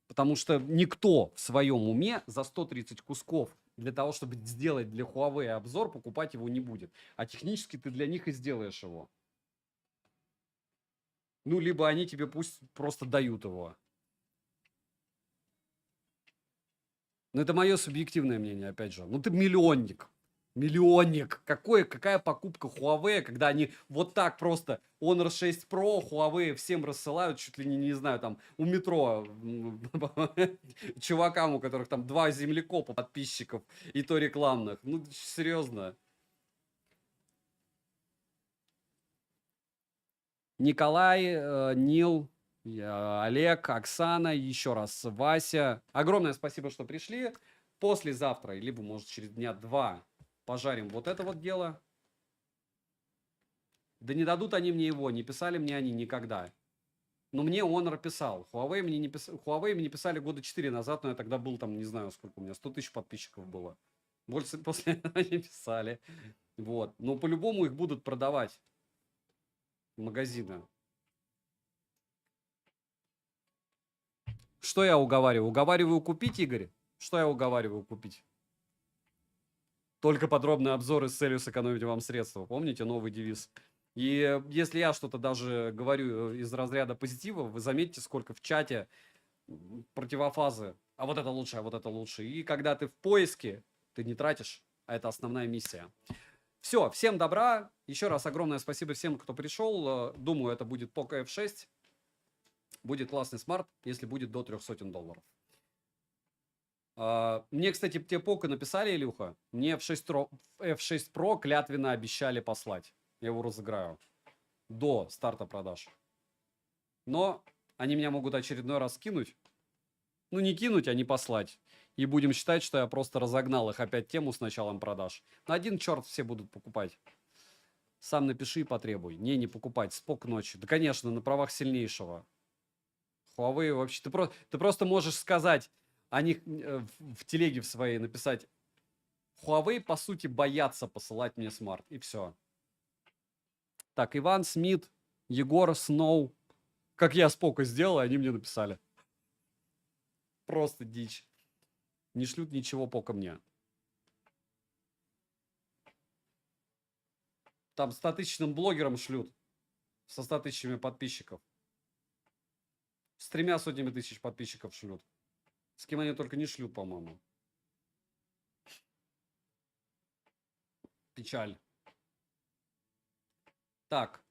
Потому что никто в своем уме за 130 кусков для того, чтобы сделать для Huawei обзор, покупать его не будет. А технически ты для них и сделаешь его. Ну, либо они тебе пусть просто дают его. Но это мое субъективное мнение, опять же. Ну, ты миллионник. Миллионник. Какая покупка Huawei, когда они вот так просто Honor 6 Pro, Huawei всем рассылают, чуть ли не знаю, там, у метро чувакам, у которых там 2 землекопа подписчиков, и то рекламных. Ну, серьезно. Николай, Нил, Олег, Оксана, еще раз Вася. Огромное спасибо, что пришли. Послезавтра, либо, может, через дня 2 пожарим вот это вот дело. Да не дадут они мне его, не писали мне они никогда. Но мне Honor писал. Huawei мне писали года 4 назад, но я тогда был там, не знаю, сколько у меня, 100 тысяч подписчиков было. Больше после этого не писали. Вот. Но по-любому их будут продавать. Магазина. Что я уговариваю? Уговариваю купить, Игорь? Что я уговариваю купить? Только подробные обзоры с целью сэкономить вам средства. Помните новый девиз? И если я что-то даже говорю из разряда позитива, вы заметите, сколько в чате противофазы. А вот это лучше, а вот это лучше. И когда ты в поиске, ты не тратишь, а это основная миссия. Все, всем добра. Еще раз огромное спасибо всем, кто пришел. Думаю, это будет Poco F6. Будет классный смарт, если будет до $300. Мне, кстати, те пока написали, Илюха, мне F6 Pro клятвенно обещали послать. Я его разыграю до старта продаж. Но они меня могут очередной раз кинуть. Ну, не кинуть, а не послать. И будем считать, что я просто разогнал их опять тему с началом продаж. На один черт все будут покупать. Сам напиши и потребуй. Не покупать. Спок ночи. Да, конечно, на правах сильнейшего. Huawei вообще... Ты просто можешь сказать о них в телеге в своей, написать. Huawei, по сути, боятся посылать мне смарт. И все. Так, Иван, Смит, Егор, Сноу. Как я спока сделал, они мне написали. Просто дичь. Не шлют ничего пока мне. Там 100-тысячным блогерам шлют. Со 100 тысячами подписчиков. С 300 тысяч подписчиков шлют. С кем они только не шлют, по-моему. Печаль. Так.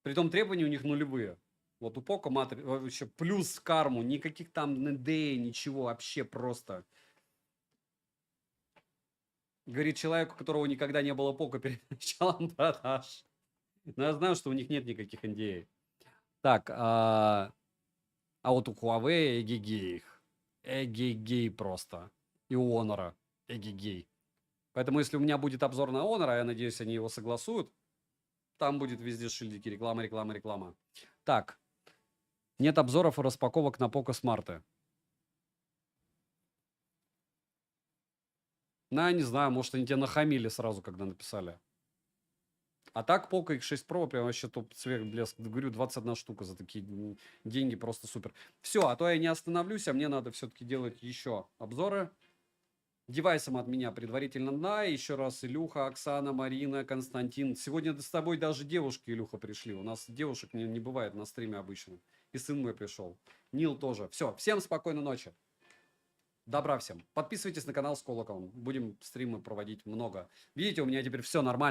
Притом требования у них нулевые. Вот у Поко вообще плюс карму. Никаких там ND, ничего. Вообще просто. Говорит человек, у которого никогда не было Поко перед началом продаж. Но я знаю, что у них нет никаких NDA. Так, а вот у Huawei эгегей их. Эгегей просто. И у Honor эгегей. Поэтому, если у меня будет обзор на Honor, я надеюсь, они его согласуют, там будет везде шильдики. Реклама, реклама, реклама. Так. Нет обзоров и распаковок на Poco Smart. Ну, я не знаю, может, они тебе нахамили сразу, когда написали. А так, Poco X6 Pro прям вообще топ-цвет, блеск. Говорю, 21 штука за такие деньги, просто супер. Все, а то я не остановлюсь, а мне надо все-таки делать еще обзоры. Девайсом от меня предварительно да. Еще раз Илюха, Оксана, Марина, Константин. Сегодня с тобой даже девушки, Илюха, пришли. У нас девушек не бывает на стриме обычно. И сын мой пришел. Нил тоже. Все, всем спокойной ночи. Добра всем. Подписывайтесь на канал с колоколом. Будем стримы проводить много. Видите, у меня теперь все нормально.